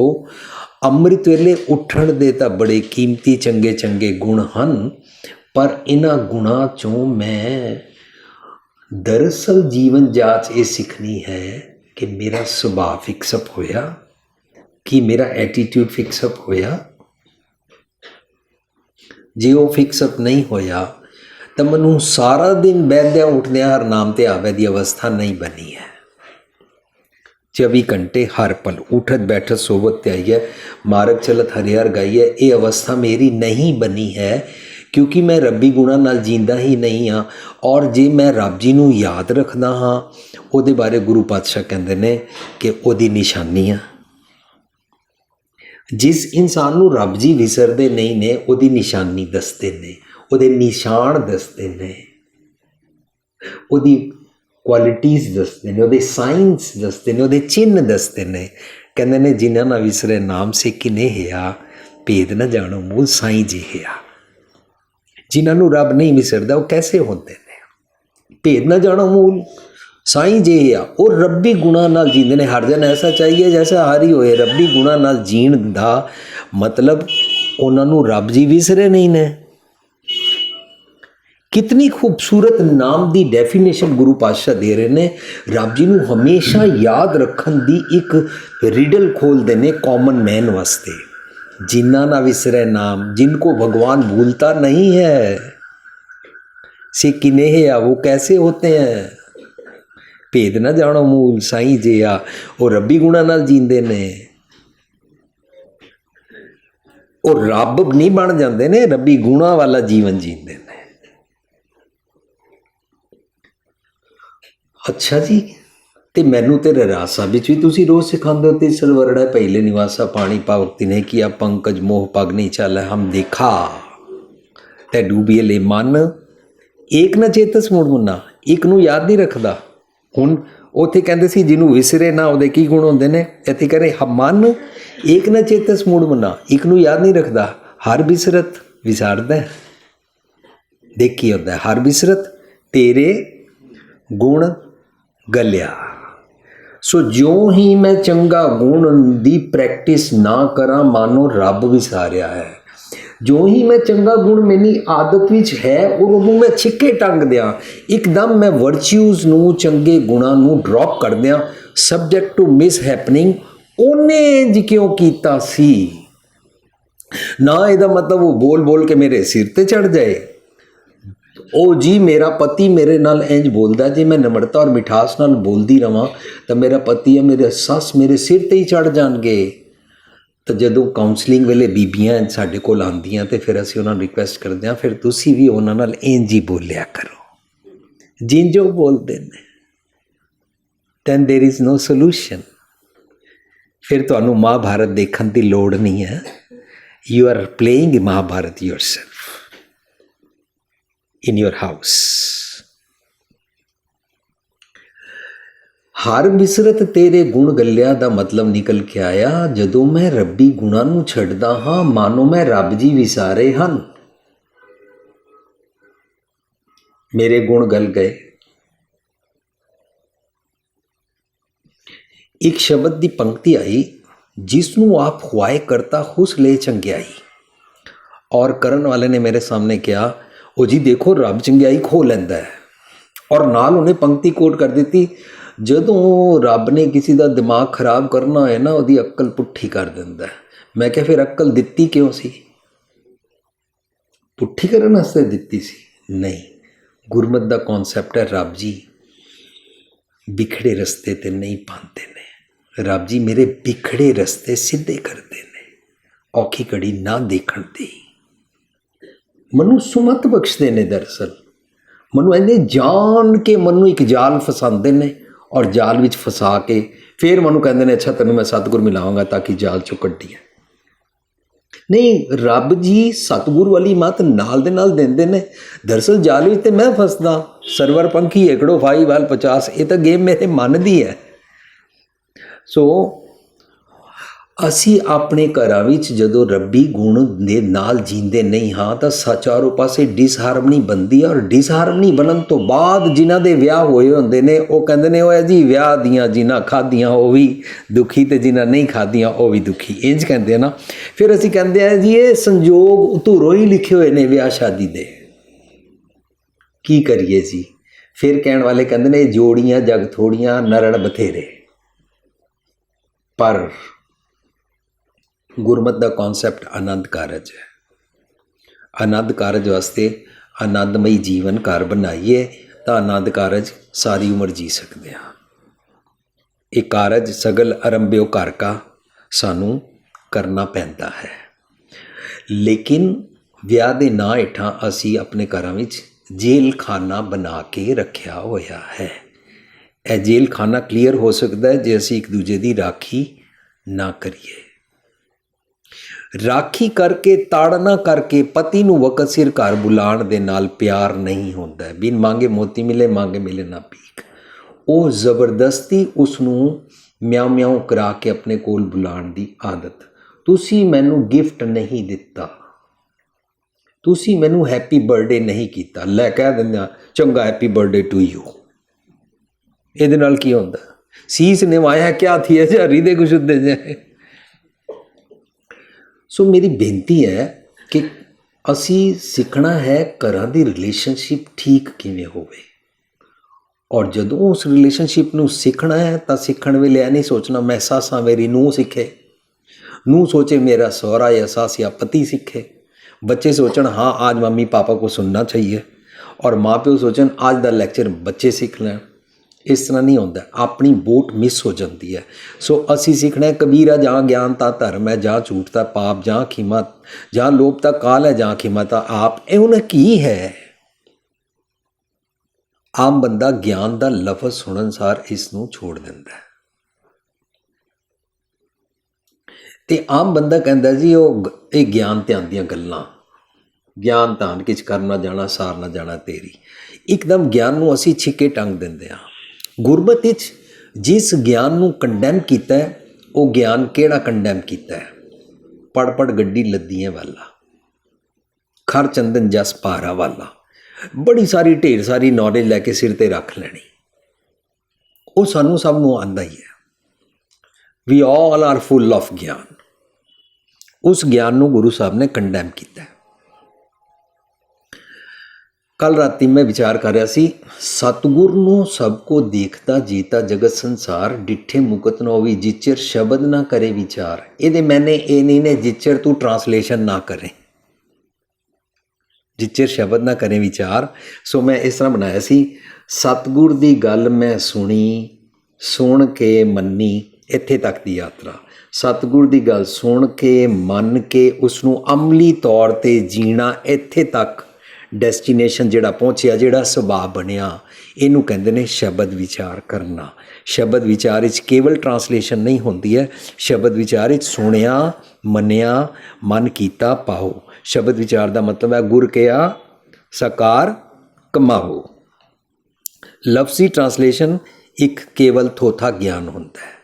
ਅੰਮ੍ਰਿਤ ਵੇਲੇ ਉੱਠਣ ਦੇ ਤਾਂ ਬੜੇ ਕੀਮਤੀ ਚੰਗੇ ਚੰਗੇ ਗੁਣ ਹਨ, ਪਰ ਇਹਨਾਂ ਗੁਣਾਂ 'ਚੋਂ ਮੈਂ ਦਰਅਸਲ ਜੀਵਨ ਜਾਂਚ ਇਹ ਸਿੱਖਣੀ ਹੈ ਕਿ ਮੇਰਾ ਸੁਭਾਅ ਫਿਕਸਅਪ ਹੋਇਆ, ਕਿ ਮੇਰਾ ਐਟੀਟਿਊਡ ਫਿਕਸਅਪ ਹੋਇਆ। ਜੇ ਉਹ ਫਿਕਸਅਪ ਨਹੀਂ ਹੋਇਆ ਤਾਂ ਮੈਨੂੰ ਸਾਰਾ ਦਿਨ ਬਹਿੰਦਿਆਂ ਉੱਠਦਿਆਂ ਹਰ ਨਾਮ ਤੇ ਆਵੇ ਦੀ ਅਵਸਥਾ ਨਹੀਂ ਬਣੀ ਹੈ। 24 घंटे हर पल उठत बैठत सोवत त्याइए मारग चलत हरियर गाइए। ये अवस्था मेरी नहीं बनी है क्योंकि मैं रब्बी गुणा नाल जींदा ही नहीं हाँ। और जे मैं रब जी नूं याद रखदा हाँ उहदे बारे गुरु पातशाह कहंदे ने कि उहदी निशानी आ। जिस इंसान नूं रब जी विसरदे नहीं ने उहदी निशानी दसदे ने, उहदे निशान दसदे ने, उहदी क्वालिटीज़ दसते ने, उहदे साइंस दसते ने, उहदे चिन्ह दसते ने। कहते ने जिन्हां ना विसरे नाम से किने हिया भेद न जानो मूल साईं जी हिया। जिन्होंने रब नहीं विसरदा वो कैसे होते ने, भेद न जानो मूल साईं जी हिया। और रब्बी गुणा नाल जींदे ने। हर जन ऐसा चाहिए जैसा हारी होए। रब्बी गुणा नाल जीण दा मतलब उन्होंने रब जी विसरे नहीं ने। कितनी खूबसूरत नाम की डेफिनेशन गुरु पातशाह दे रहे ने। रब जी नूं हमेशा याद रखन दी एक रिडल खोलते ने कॉमन मैन वास्ते। जिन्ना ना विसरे नाम, जिनको भगवान भूलता नहीं है, से किने है वो कैसे होते हैं, भेद ना जानो मूल साईं जी आ। वो रब्बी गुणा नाल जींदे ने और रब नहीं बन जाते ने, रब्बी गुणा वाला जीवन जींदे ने। अच्छा जी, ਤੇ ਮੈਨੂੰ ਤੇ ਰਾਸਾ ਵਿੱਚ ਵੀ ਤੁਸੀਂ ਰੋਜ਼ ਸਿਖਾਉਂਦੇ ਹੋ। ਤੀਸਰ ਵਰੜਾ ਪਹਿਲੇ ਨਿਵਾਸਾ ਪਾਣੀ ਪਾਵਕਤੀ ਨੇ ਕੀਆ ਪੰਕਜ ਮੋਹ ਪਗ ਨਹੀਂ ਚੱਲ ਹਮ ਦੇਖਾ ਤੇ ਡੂਬੀਏ ਲੈ ਮਨ ਏਕ ਨਾ ਚੇਤਸ ਮੁੜ ਮੁੰਨਾ। ਇੱਕ ਨੂੰ ਯਾਦ ਨਹੀਂ ਰੱਖਦਾ। ਹੁਣ ਉੱਥੇ ਕਹਿੰਦੇ ਸੀ ਜਿਹਨੂੰ ਵਿਸਰੇ ਨਾ ਉਹਦੇ ਕੀ ਗੁਣ ਹੁੰਦੇ ਨੇ, ਇੱਥੇ ਕਹਿੰਦੇ ਮਨ ਏਕ ਨਾ ਚੇਤਸ ਮੁੜ ਮੁੰਨਾ। ਇੱਕ ਨੂੰ ਯਾਦ ਨਹੀਂ ਰੱਖਦਾ, ਹਰ ਬਿਸਰਤ ਵਿਸਾਰਦਾ। ਦੇਖ ਕੀ ਹੁੰਦਾ ਹਰ ਬਿਸਰਤ ਤੇਰੇ ਗੁਣ गलिया। सो जो ही मैं चंगा गुण दी प्रैक्टिस ना करा मानो रब विसारिया है। जो ही मैं चंगा गुण मेरी आदत विच है और उन्होंने मैं छिक्के टंग दिया, एकदम मैं वर्च्यूज़ नूं चंगे गुणा नूं ड्रॉप कर दिया सबजैक्ट टू मिस हैपनिंग। उन्हें जी क्यों कीता सी ना, इहदा मतलब वो बोल बोल के मेरे सिर ते चढ़ जाए। ओ जी मेरा पति मेरे नाल इंज बोलदा, जे मैं नम्रता और मिठास नाल बोलदी रवां तो मेरा पति या मेरे सस मेरे सिर ते ही चढ़ जाणगे। तो जदों काउंसलिंग वेले बीबियां साडे कोल आंदियां तो फिर असीं उन्हां नूं रिक्वेस्ट करदे हां फिर तुसीं भी उन्हां नाल इंज ही बोलिया करो जिंजो बोलदे ने। Then there is no solution. फिर तुहानूं महाभारत देखण दी लोड़ नहीं है। You are playing Mahabharata yourself in your house। हर बिसरत तेरे गुण गलिया दा मतलब निकल के आया जदों मैं रब्बी गुणा नूं छड्डदा हां मानो मैं रब जी विसारे हन। मेरे गुण गल गए। एक शब्द दी पंक्ति आई जिसनूं आप खुआए करता हुस ले चंगियाई। और करण वाले ने मेरे सामने कहा ओ जी देखो रब चंगियाई खो लैंदा है। और नाल उन्हें पंक्ति कोट कर दी जदों रब ने किसी का दिमाग खराब करना है ना उसकी अक्ल पुट्ठी कर दिंदा है। मैं क्या फिर अक्ल दिती क्यों सी, पुट्ठी करने वास्ते दिती सी? नहीं, गुरमत का कॉन्सैप्ट है रब जी बिखड़े रस्ते ते नहीं पाते ने। रब जी मेरे बिखड़े रस्ते सीधे करते ने, औखी घड़ी ना देखण दी मनु सुमत बख्शते ने। दरअसल मनु इन्हें जान के मनु एक जाल फसाते ने और जाल विच फसा के फिर मनु कहते हैं अच्छा तेन मैं सतगुर मिलावांगा ताकि जाल चो कड्डी है। नहीं, रब जी सतगुर वाली मत नाल दे नाल देंदे ने। दरअसल जाल विच ते मैं फसदा, सरवर पंखी एकड़ो फाई वाल 50, ये तो गेम मेरे मन दी है। सो ਅਸੀਂ ਆਪਣੇ ਘਰਾਂ ਵਿੱਚ ਜਦੋਂ ਰੱਬੀ ਗੁਣ ਦੇ ਨਾਲ ਜੀਂਦੇ ਨਹੀਂ ਹਾਂ ਤਾਂ ਚਾਰੋਂ ਪਾਸੇ ਡਿਸਹਾਰਮਨੀ ਬਣਦੀ ਹੈ। ਔਰ ਡਿਸਹਾਰਮਨੀ ਬਣਨ ਤੋਂ ਬਾਅਦ ਜਿਨ੍ਹਾਂ ਦੇ ਵਿਆਹ ਹੋਏ ਹੁੰਦੇ ਨੇ ਉਹ ਕਹਿੰਦੇ ਨੇ ਉਹ ਜੀ ਵਿਆਹ ਦੀਆਂ ਜਿਨ੍ਹਾਂ ਖਾਧੀਆਂ ਉਹ ਵੀ ਦੁਖੀ ਤੇ ਜਿਨ੍ਹਾਂ ਨਹੀਂ ਖਾਧੀਆਂ ਉਹ ਵੀ ਦੁਖੀ, ਇੰਜ ਕਹਿੰਦੇ ਆ ਨਾ। ਫਿਰ ਅਸੀਂ ਕਹਿੰਦੇ ਆ ਜੀ ਇਹ ਸੰਜੋਗ ਉਤੋਂ ਹੀ ਲਿਖੇ ਹੋਏ ਨੇ ਵਿਆਹ ਸ਼ਾਦੀ ਦੇ, ਕੀ ਕਰੀਏ ਜੀ। ਫਿਰ ਕਹਿਣ ਵਾਲੇ ਕਹਿੰਦੇ ਨੇ ਜੋੜੀਆਂ ਜਗ ਥੋੜੀਆਂ ਨਰੜ ਬਥੇਰੇ। ਪਰ गुरमत का कॉन्सैप्ट आनंद कारज है। आनंद कारज वास्ते आनंदमई जीवन घर बनाइए तो आनंद कारज सारी उम्र जी सकते हैं। ਇਹ ਕਾਰਜ ਸਗਲ ਅਰੰਭਿਓ ਘਰ ਕਾ ਸਾਨੂੰ ਕਰਨਾ ਪੈਂਦਾ ਹੈ। ਲੇਕਿਨ ਵਿਆਹ ਦੇ ਨਾਂ ਹੇਠਾਂ ਅਸੀਂ ਆਪਣੇ ਘਰਾਂ ਵਿੱਚ ਜੇਲ੍ਹ ਖਾਨਾ ਬਣਾ ਕੇ ਰੱਖਿਆ ਹੋਇਆ ਹੈ। ਇਹ ਜੇਲ੍ਹ ਖਾਨਾ ਕਲੀਅਰ ਹੋ ਸਕਦਾ ਹੈ ਜੇ ਅਸੀਂ ਇੱਕ ਦੂਜੇ ਦੀ ਰਾਖੀ ਨਾ ਕਰੀਏ। ਰਾਖੀ ਕਰਕੇ, ਤਾੜਨਾ ਕਰਕੇ ਪਤੀ ਨੂੰ ਵਕਤ ਸਿਰ ਘਰ ਬੁਲਾਉਣ ਦੇ ਨਾਲ ਪਿਆਰ ਨਹੀਂ ਹੁੰਦਾ। ਬਿਨ ਮੰਗੇ ਮੋਤੀ ਮਿਲੇ, ਮੰਗੇ ਮਿਲੇ ਨਾ ਭੀਖ। ਉਹ ਜ਼ਬਰਦਸਤੀ ਉਸ ਨੂੰ ਮਿਆਉ ਮਿਆਉ ਕਰਾ ਕੇ ਆਪਣੇ ਕੋਲ ਬੁਲਾਉਣ ਦੀ ਆਦਤ। ਤੁਸੀਂ ਮੈਨੂੰ ਗਿਫਟ ਨਹੀਂ ਦਿੱਤਾ, ਤੁਸੀਂ ਮੈਨੂੰ ਹੈਪੀ ਬਰਥਡੇ ਨਹੀਂ ਕੀਤਾ, ਲੈ ਕਹਿ ਦਿੰਦੇ ਚੰਗਾ ਹੈਪੀ ਬਰਥਡੇ ਟੂ ਯੂ। ਇਹਦੇ ਨਾਲ ਕੀ ਹੁੰਦਾ? ਸੀਸ ਨਿਵਾਇਆ ਕਿਆ ਥੀ ਹੈ ਹਿਰਦੇ ਕੁਛ ਉੱਦੇ ਜਾਏ। ਸੋ ਮੇਰੀ ਬੇਨਤੀ ਹੈ ਕਿ ਅਸੀਂ ਸਿੱਖਣਾ ਹੈ ਘਰਾਂ ਦੀ ਰਿਲੇਸ਼ਨਸ਼ਿਪ ਠੀਕ ਕਿਵੇਂ ਹੋਵੇ। ਔਰ ਜਦੋਂ ਉਸ ਰਿਲੇਸ਼ਨਸ਼ਿਪ ਨੂੰ ਸਿੱਖਣਾ ਹੈ ਤਾਂ ਸਿੱਖਣ ਵੇਲੇ ਇਹ ਨਹੀਂ ਸੋਚਣਾ ਮੈਂ ਸਾਸਾਂ ਮੇਰੀ ਨੂੰਹ ਸਿੱਖੇ, ਨੂੰਹ ਸੋਚੇ ਮੇਰਾ ਸਹੁਰਾ या सास या पति सीखे, बच्चे सोचन हाँ आज मम्मी पापा को सुनना चाहिए, और माँ प्यो सोचन आज दा लैक्चर बच्चे सीख लैन। इस तरह नहीं होता, अपनी बोट मिस हो जाती है। सो असी सीखना कबीरा जहाँ ज्ञान ता धर्म है, जहाँ झूठ ता पाप, जहाँ खीमा, जहाँ लोभ ता काल है, जहाँ खीमा ता आप। ये उन्हें की है। आम बंदा ज्ञान दा लफज सुनन सार इसनूं छोड़ दिंदा है ते आम बंदा कहता जी वो ये ज्ञान ध्यान दियां गल्लां, ज्ञान धान किच कर ना जाना, सार ना जाना तेरी। एकदम ज्ञान नूं असीं छिके टंग दिंदे हां। गुरबत विच जिस ज्ञान नूं कंडैम कीता है वो ज्ञान किहड़ा कंडैम कीता है? पढ़ पढ़ गड्डी लद्दियां वाला, खर चंदन जस पारा वाला, बड़ी सारी ढेर सारी नॉलेज लैके सिर ते रख लैनी। वो सानू सब नूं आंदा ही है। We all are full of gyan. उस ज्ञान नूं गुरु साहब ने कंडैम किया है। कल राती मैं विचार कर रहा सी, सतगुर नूं सबको देखता जीता जगत संसार, डिठे मुकत न होवी जिचर शब्द ना करे विचार। ये मैंने ये नहीं ने जिचर तू ट्रांसलेशन ना करे, जिचर शब्द ना करे विचार। सो मैं इस तरह बनाया सी, सतगुर दी गल मैं सुनी, सुन के मन्नी, इत्थे तक दी यात्रा। सतगुर दी गल सुन के मन के उसनूं अमली तौर ते जीना, इत्थे तक डेस्टिनेशन जिहड़ा पहुँचिया, जिहड़ा सुभाव बनिया, इनू कहते ने शब्द विचार करना। शब्द विचार विच केवल ट्रांसलेशन नहीं होती है, शब्द विचार विच सुनिया, मनिया, मन कीता पाओ। शब्द विचार का मतलब है गुर कहा साकार कमाओ। लफ्जी ट्रांसलेशन एक केवल थोथा ज्ञान होता है।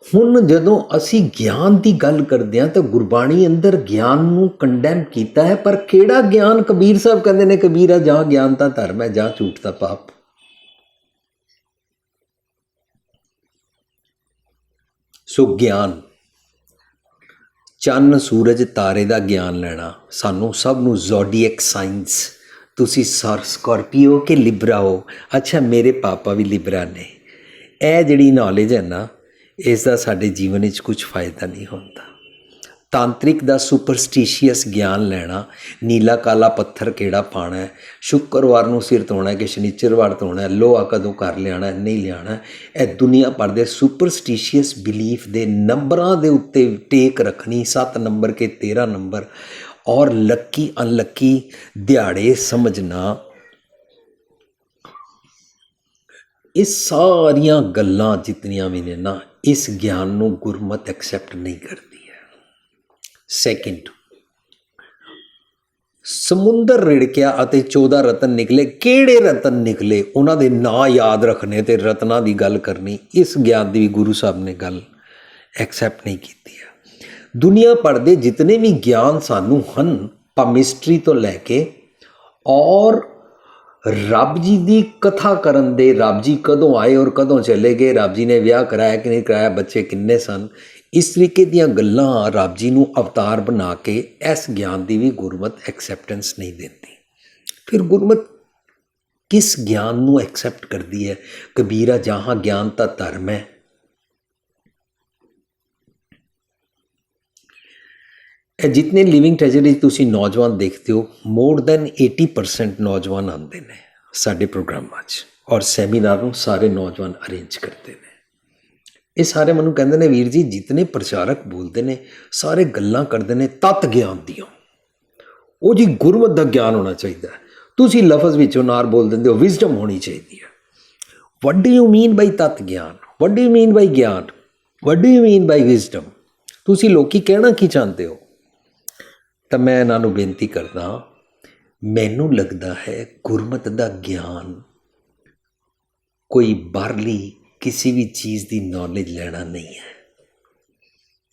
हुण जदों असी ज्ञान की गल करते हैं तो गुरबाणी अंदर ज्ञान नूं कंडैम किया है, पर किहड़ा ज्ञान? कबीर साहब कहते हैं कबीरा जहाँ ज्ञान ता धर्म है, जहाँ झूठ ता पाप। सो ज्ञान, चन्न सूरज तारे का ज्ञान लेना, सानू सब नूं ज़ोडिएक साइंस, तुसी स्कॉर्पियो के लिब्रा हो। अच्छा मेरे पापा भी लिब्रा ने। यह जिहड़ी नॉलेज है ना, इसका साडे जीवन में कुछ फायदा नहीं होता। तांत्रिक दा सुपरस्टिशियस ज्ञान लेना, नीला काला पत्थर केड़ा पाना है, शुक्रवार नूं सिर धोना है कि शनिचरवार धोना है, लोहा कदों कर लिया नहीं लिया, यह दुनिया भर दे सुपरस्टिशियस बिलीफ दे नंबरां दे उत्ते टेक रखनी, 7 नंबर के 13 नंबर, और लक्की अनलक्की दिहाड़े समझना। ये सारियां गल्लां जितनियां भी ने ना, इस ज्ञान नूं गुरमत एक्सैप्ट नहीं करती है। सैकेंड, समुंदर रिड़किया अते 14 रतन निकले। किहड़े रतन निकले? उन्हां दे नां याद रखने ते रत्नां दी गल करनी, इस ज्ञान दी भी गुरु साहब ने गल एक्सैप्ट नहीं की है। दुनिया भर दे जितने भी ज्ञान सानू हन, पामिस्ट्री तो लैके और रब जी की कथा करन दे, रब जी कदों आए और कदों चले गए, रब जी ने विआह कराया कि नहीं कराया, बच्चे किन्ने सन, इस तरीके दियां गल्लां रब जी नूं अवतार बना के इस ज्ञान की भी गुरमत एक्सैप्टेंस नहीं देती। फिर गुरमत किस ज्ञान नूं एक्सैप्ट करती है? कबीरा जहाँ ज्ञान ता धर्म है। जितने लिविंग ट्रेजरी तुसी नौजवान देखते हो, मोर दैन 80% नौजवान आते हैं साडे प्रोग्रामां 'च, ਔਰ ਸੈਮੀਨਾਰ ਨੂੰ ਸਾਰੇ ਨੌਜਵਾਨ ਅਰੇਂਜ ਕਰਦੇ ਨੇ। ਇਹ ਸਾਰੇ ਮੈਨੂੰ ਕਹਿੰਦੇ ਨੇ ਵੀਰ ਜੀ ਜਿਤਨੇ ਪ੍ਰਚਾਰਕ ਬੋਲਦੇ ਨੇ ਸਾਰੇ ਗੱਲਾਂ ਕਰਦੇ ਨੇ ਤਤ ਗਿਆਨ ਦੀਆਂ, ਉਹ ਜੀ ਗੁਰਮਤਿ ਦਾ ਗਿਆਨ ਹੋਣਾ ਚਾਹੀਦਾ। ਤੁਸੀਂ ਲਫ਼ਜ਼ ਵਿੱਚੋਂ ਨਾਰ ਬੋਲ ਦਿੰਦੇ ਹੋ, ਵਿਜ਼ਡਮ ਹੋਣੀ ਚਾਹੀਦੀ ਹੈ। ਵਟ ਡੂ ਯੂ ਮੀਨ ਬਾਈ ਤਤ ਗਿਆਨ? What do you mean by gyan? What do you mean by wisdom? ਤੁਸੀਂ ਲੋਕੀ ਕਹਿਣਾ ਕੀ ਚਾਹੁੰਦੇ ਹੋ? ਤਾਂ ਮੈਂ ਇਹਨਾਂ ਨੂੰ ਬੇਨਤੀ ਕਰਦਾ, ਮੈਨੂੰ ਲੱਗਦਾ ਹੈ ਗੁਰਮਤਿ ਦਾ ਗਿਆਨ ਕੋਈ ਬਾਹਰਲੀ ਕਿਸੇ ਵੀ ਚੀਜ਼ ਦੀ ਨੌਲੇਜ ਲੈਣਾ ਨਹੀਂ ਹੈ।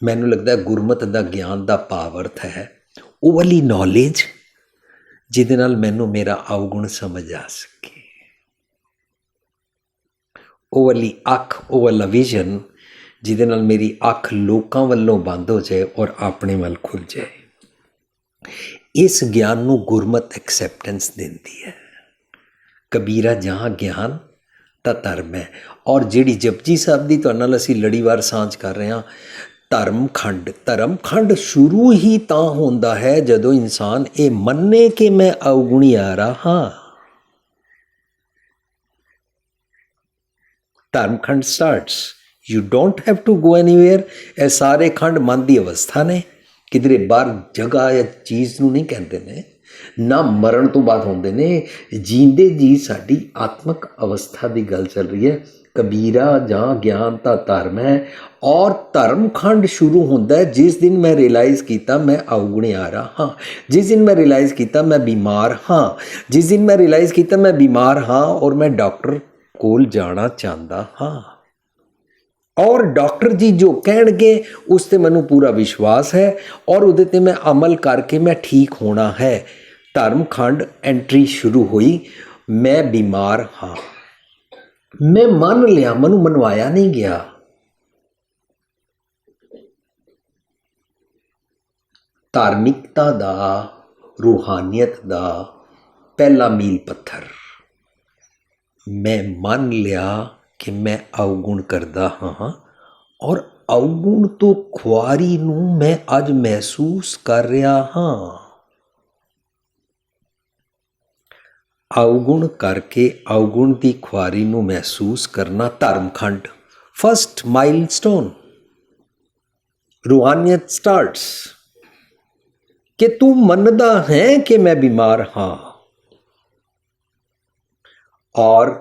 ਮੈਨੂੰ ਲੱਗਦਾ ਗੁਰਮਤਿ ਦਾ ਗਿਆਨ ਦਾ ਭਾਵ ਅਰਥ ਹੈ ਉਹ ਵਾਲੀ ਨੌਲੇਜ ਜਿਹਦੇ ਨਾਲ ਮੈਨੂੰ ਮੇਰਾ ਅਵਗੁਣ ਸਮਝ ਆ ਸਕੇ, ਉਹ ਵਾਲੀ ਅੱਖ, ਉਹ ਵਾਲਾ ਵਿਜ਼ਨ ਜਿਹਦੇ ਨਾਲ ਮੇਰੀ ਅੱਖ ਲੋਕਾਂ ਵੱਲੋਂ ਬੰਦ ਹੋ ਜਾਏ ਔਰ ਆਪਣੇ ਵੱਲ ਖੁੱਲ੍ਹ ਜਾਏ। ਇਸ ਗਿਆਨ ਨੂੰ ਗੁਰਮਤਿ ਐਕਸੈਪਟੈਂਸ ਦਿੰਦੀ ਹੈ। ਕਬੀਰਾ ਜਹਾਂ ਗਿਆਨ ਤਾਂ ਧਰਮ ਹੈ। ਔਰ ਜਿਹੜੀ ਜਪਜੀ ਸਾਹਿਬ ਦੀ ਤੁਹਾਡੇ ਨਾਲ ਅਸੀਂ ਲੜੀਵਾਰ ਸਾਂਝ ਕਰ ਰਹੇ ਹਾਂ, ਧਰਮਖੰਡ ਸ਼ੁਰੂ ਹੀ ਤਾਂ ਹੁੰਦਾ ਹੈ ਜਦੋਂ ਇਨਸਾਨ ਇਹ ਮੰਨੇ ਕਿ ਮੈਂ ਅਵਗੁਣਿਆਰਾ ਹਾਂ। Dharam Khand starts, you don't have to go anywhere. ਇਹ ਸਾਰੇ ਖੰਡ ਮਨ ਦੀ ਅਵਸਥਾ ਨੇ, ਕਿਧਰੇ ਬਾਹਰ ਜਗ੍ਹਾ ਜਾਂ ਚੀਜ਼ ਨੂੰ ਨਹੀਂ ਕਹਿੰਦੇ ਨੇ, ਨਾ ਮਰਨ ਤੋਂ ਬਾਅਦ ਹੁੰਦੇ ਨੇ। ਜੀਂਦੇ ਜੀ ਸਾਡੀ ਆਤਮਿਕ ਅਵਸਥਾ ਦੀ ਗੱਲ ਚੱਲ ਰਹੀ ਹੈ। ਕਬੀਰਾ ਜਾਂ ਗਿਆਨ ਤਾਂ ਧਰਮ ਹੈ। ਔਰ ਧਰਮਖੰਡ ਸ਼ੁਰੂ ਹੁੰਦਾ ਹੈ ਜਿਸ ਦਿਨ ਮੈਂ ਰਿਅਲਾਈਜ਼ ਕੀਤਾ ਮੈਂ ਅਵਗੁਣਿਆਰਾ ਹਾਂ, ਜਿਸ ਦਿਨ ਮੈਂ ਰਿਅਲਾਈਜ਼ ਕੀਤਾ ਮੈਂ ਬਿਮਾਰ ਹਾਂ, ਜਿਸ ਦਿਨ ਮੈਂ ਰਿਅਲਾਈਜ਼ ਕੀਤਾ ਮੈਂ ਬਿਮਾਰ ਹਾਂ ਔਰ ਮੈਂ ਡਾਕਟਰ ਕੋਲ ਜਾਣਾ ਚਾਹੁੰਦਾ ਹਾਂ। ਔਰ ਡਾਕਟਰ ਜੀ ਜੋ ਕਹਿਣਗੇ ਉਸ 'ਤੇ ਮੈਨੂੰ ਪੂਰਾ ਵਿਸ਼ਵਾਸ ਹੈ ਔਰ ਉਹਦੇ 'ਤੇ ਮੈਂ ਅਮਲ ਕਰਕੇ ਮੈਂ ਠੀਕ ਹੋਣਾ ਹੈ। ਧਰਮਖੰਡ ਐਂਟਰੀ ਸ਼ੁਰੂ ਹੋਈ। ਮੈਂ ਬਿਮਾਰ ਹਾਂ, ਮੈਂ ਮੰਨ ਲਿਆ, ਮੈਨੂੰ ਮਨਵਾਇਆ ਨਹੀਂ ਗਿਆ। ਧਾਰਮਿਕਤਾ ਦਾ, ਰੂਹਾਨੀਅਤ ਦਾ ਪਹਿਲਾ ਮੀਲ ਪੱਥਰ, ਮੈਂ ਮੰਨ ਲਿਆ ਕਿ ਮੈਂ ਅਵਗੁਣ ਕਰਦਾ ਹਾਂ ਔਰ ਅਵਗੁਣ ਤੋਂ ਖੁਆਰੀ ਨੂੰ ਮੈਂ ਅੱਜ ਮਹਿਸੂਸ ਕਰ ਰਿਹਾ ਹਾਂ। ਅਵਗੁਣ ਕਰਕੇ ਅਵਗੁਣ ਦੀ ਖੁਆਰੀ ਨੂੰ ਮਹਿਸੂਸ ਕਰਨਾ ਧਰਮਖੰਡ, ਫਸਟ ਮਾਈਲਸਟੋਨ। ਰੂਹਾਨੀਅਤ ਸਟਾਰਟਸ ਕਿ ਤੂੰ ਮੰਨਦਾ ਹੈ ਕਿ ਮੈਂ ਬਿਮਾਰ ਹਾਂ। ਔਰ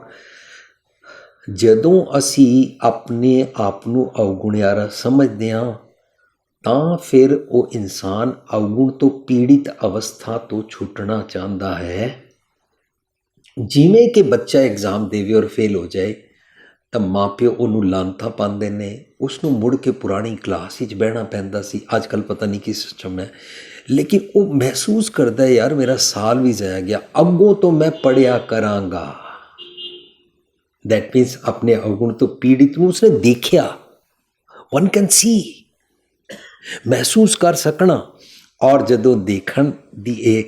ਜਦੋਂ ਅਸੀਂ ਆਪਣੇ ਆਪ ਨੂੰ ਅਵਗੁਣਿਆਰਾ ਸਮਝਦੇ ਹਾਂ ਤਾਂ ਫਿਰ ਉਹ ਇਨਸਾਨ ਅਵਗੁਣ ਤੋਂ ਪੀੜਿਤ ਅਵਸਥਾ ਤੋਂ ਛੁੱਟਣਾ ਚਾਹੁੰਦਾ ਹੈ। ਜਿਵੇਂ ਕਿ ਬੱਚਾ ਐਗਜ਼ਾਮ ਦੇਵੇ ਔਰ ਫੇਲ ਹੋ ਜਾਏ ਤਾਂ ਮਾਂ ਪਿਓ ਉਹਨੂੰ ਲਾਂਤਾਂ ਪਾਉਂਦੇ ਨੇ, ਉਸ ਨੂੰ ਮੁੜ ਕੇ ਪੁਰਾਣੀ ਕਲਾਸ ਵਿੱਚ ਬਹਿਣਾ ਪੈਂਦਾ ਸੀ। ਅੱਜ ਕੱਲ੍ਹ ਪਤਾ ਨਹੀਂ ਕੀ ਸਿਸਟਮ ਹੈ, ਲੇਕਿਨ ਉਹ ਮਹਿਸੂਸ ਕਰਦਾ ਯਾਰ ਮੇਰਾ ਸਾਲ ਵੀ ਜਾਇਆ ਗਿਆ, ਅੱਗੋਂ ਤੋਂ ਮੈਂ ਪੜ੍ਹਿਆ ਕਰਾਂਗਾ। ਦੈਟ ਮੀਨਸ ਆਪਣੇ ਅਵਗੁਣ ਤੋਂ ਪੀੜਿਤ ਨੂੰ ਉਸਨੇ ਦੇਖਿਆ। ਵਨ ਕੈਨ ਸੀ, ਮਹਿਸੂਸ ਕਰ ਸਕਣਾ। ਔਰ ਜਦੋਂ ਦੇਖਣ ਦੀ ਇਹ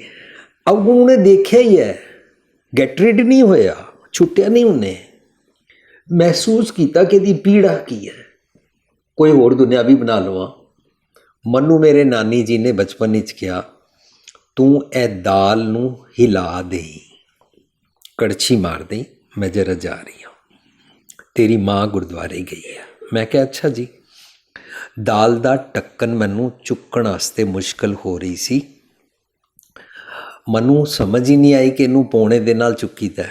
ਅਵਗੁਣ ਨੇ ਦੇਖਿਆ ਹੀ ਹੈ, ਗੈਟ ਰਿਡ ਨਹੀਂ ਹੋਇਆ, ਛੁੱਟਿਆ ਨਹੀਂ ਉਹਨੇ, ਮਹਿਸੂਸ ਕੀਤਾ ਕਿ ਇਹਦੀ ਪੀੜਾ ਕੀ ਹੈ। ਕੋਈ ਹੋਰ ਦੁਨਿਆਵੀ ਬਣਾ ਲਵਾਂ। ਮੈਨੂੰ ਮੇਰੇ ਨਾਨੀ ਜੀ ਨੇ ਬਚਪਨ ਵਿੱਚ ਕਿਹਾ, ਤੂੰ ਇਹ ਦਾਲ ਨੂੰ ਹਿਲਾ ਦੇਈ, ਕੜਛੀ ਮਾਰ ਦੇਈ, ਮੈਂ ਜਰਾ ਜਾ ਰਹੀ ਹਾਂ, ਤੇਰੀ ਮਾਂ ਗੁਰਦੁਆਰੇ ਗਈ ਹੈ। ਮੈਂ ਕਿਹਾ ਅੱਛਾ ਜੀ। ਦਾਲ ਦਾ ਢੱਕਣ ਮੈਨੂੰ ਚੁੱਕਣ ਵਾਸਤੇ ਮੁਸ਼ਕਲ ਹੋ ਰਹੀ ਸੀ। ਮੈਨੂੰ ਸਮਝ ਹੀ ਨਹੀਂ ਆਈ ਕਿ ਇਹਨੂੰ ਪੌਣੇ ਦੇ ਨਾਲ ਚੁੱਕੀਦਾ।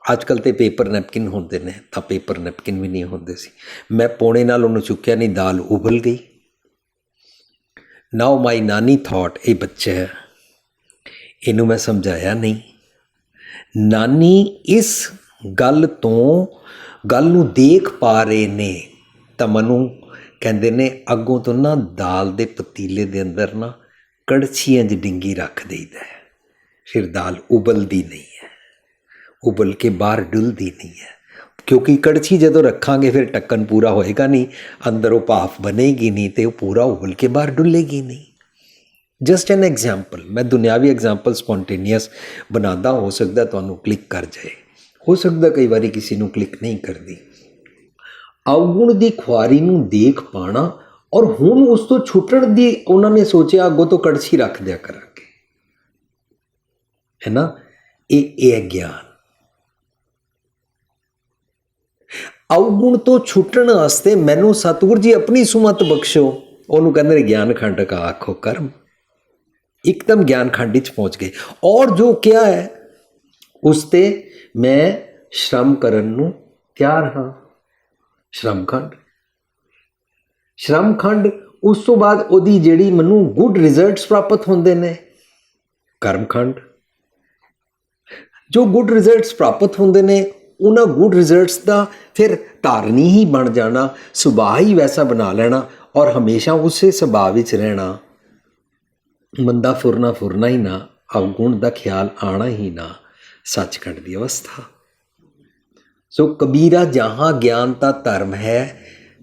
ਅੱਜ ਕੱਲ੍ਹ ਤਾਂ ਪੇਪਰ ਨੈਪਕਿਨ ਹੁੰਦੇ ਨੇ, ਤਾਂ ਪੇਪਰ ਨੈਪਕਿਨ ਵੀ ਨਹੀਂ ਹੁੰਦੇ ਸੀ। ਮੈਂ ਪੌਣੇ ਨਾਲ ਉਹਨੂੰ ਚੁੱਕਿਆ ਨਹੀਂ, ਦਾਲ ਉਬਲ ਗਈ। ਨਾਓ ਮਾਈ ਨਾਨੀ ਥੋਟ ਇਹ ਬੱਚਾ ਹੈ, ਇਹਨੂੰ ਮੈਂ ਸਮਝਾਇਆ ਨਹੀਂ। ਨਾਨੀ ਇਸ ਗੱਲ ਨੂੰ ਦੇਖ ਪਾ ਰਹੇ ਨੇ ਤਾਂ ਮੈਨੂੰ ਕਹਿੰਦੇ ਨੇ ਅੱਗੋਂ ਤੋਂ ਨਾ ਦਾਲ ਦੇ ਪਤੀਲੇ ਦੇ ਅੰਦਰ ਨਾ ਕੜਛੀਆਂ 'ਚ ਡਿੰਗੀ ਰੱਖ ਦੇਈਦਾ, ਫਿਰ ਦਾਲ ਉਬਲਦੀ ਨਹੀਂ ਹੈ, ਉਬਲ ਕੇ ਬਾਹਰ ਡੁੱਲਦੀ ਨਹੀਂ ਹੈ। ਕਿਉਂਕਿ ਕੜਛੀ ਜਦੋਂ ਰੱਖਾਂਗੇ ਫਿਰ ਢੱਕਣ ਪੂਰਾ ਹੋਏਗਾ ਨਹੀਂ, ਅੰਦਰ ਉਹ ਭਾਫ ਬਣੇਗੀ ਨਹੀਂ ਅਤੇ ਉਹ ਪੂਰਾ ਉਬਲ ਕੇ ਬਾਹਰ ਡੁੱਲੇਗੀ ਨਹੀਂ। ਜਸਟ ਐਨ ਐਗਜ਼ਾਮਪਲ, ਮੈਂ ਦੁਨਿਆਵੀ ਐਗਜ਼ਾਮਪਲ ਸਪੌਂਟੇਨੀਅਸ ਬਣਾਉਂਦਾ, ਹੋ ਸਕਦਾ ਤੁਹਾਨੂੰ ਕਲਿੱਕ ਕਰ ਜਾਏ, ਹੋ ਸਕਦਾ ਕਈ ਵਾਰੀ ਕਿਸੇ ਨੂੰ ਕਲਿੱਕ ਨਹੀਂ ਕਰਦੀ। ਅਵਗੁਣ ਦੀ ਖੁਆਰੀ ਨੂੰ ਦੇਖ ਪਾਉਣਾ ਔਰ ਹੁਣ ਉਸ ਤੋਂ ਛੁੱਟਣ ਦੀ ਉਹਨਾਂ ਨੇ ਸੋਚਿਆ ਅੱਗੋਂ ਤੋਂ ਕੜਛੀ ਰੱਖ ਦਿਆ ਕਰਾਂਗੇ, ਹੈ ਨਾ। ਇਹ ਹੈ ਗਿਆਨ। ਅਵਗੁਣ ਤੋਂ ਛੁੱਟਣ ਵਾਸਤੇ ਮੈਨੂੰ ਸਤਿਗੁਰ ਜੀ ਆਪਣੀ ਸੁਮਤ ਬਖਸ਼ੋ। ਉਹਨੂੰ ਕਹਿੰਦੇ ਨੇ ਗਿਆਨ ਖੰਡ ਕਾ ਆਖੋ ਕਰਮ। ਇੱਕਦਮ ਗਿਆਨ ਖੰਡ ਵਿੱਚ ਪਹੁੰਚ ਗਏ। ਔਰ ਜੋ ਕਿਹਾ ਹੈ ਉਸ ਤੇ ਮੈਂ ਸ਼ਰਮ ਕਰਨ ਨੂੰ ਤਿਆਰ ਹਾਂ। ਸ਼ਰਮ ਖੰਡ ਉਸ ਤੋਂ ਬਾਅਦ ਉਹਦੀ ਜਿਹੜੀ ਮੈਨੂੰ ਗੁੱਡ ਰਿਜ਼ਲਟਸ ਪ੍ਰਾਪਤ ਹੁੰਦੇ ਨੇ ਕਰਮ ਖੰਡ। ਜੋ ਗੁੱਡ ਰਿਜ਼ਲਟਸ ਪ੍ਰਾਪਤ ਹੁੰਦੇ ਨੇ ਉਹਨਾਂ ਗੁੱਡ ਰਿਜ਼ਲਟਸ ਦਾ ਫਿਰ ਧਾਰਨੀ ਹੀ ਬਣ ਜਾਣਾ, ਸੁਭਾਅ ਹੀ ਵੈਸਾ ਬਣਾ ਲੈਣਾ ਔਰ ਹਮੇਸ਼ਾ ਉਸੇ ਸੁਭਾਅ ਵਿੱਚ ਰਹਿਣਾ। ਮੰਦਾ ਫੁਰਨਾ ਹੀ ਨਾ, ਅਵਗੁਣ ਦਾ ਖਿਆਲ ਆਉਣਾ ਹੀ ਨਾ, ਸੱਚਖੰਡ ਦੀ ਅਵਸਥਾ। ਸੋ ਕਬੀਰਾ ਜਹਾਂ ਗਿਆਨ ਦਾ ਧਰਮ ਹੈ,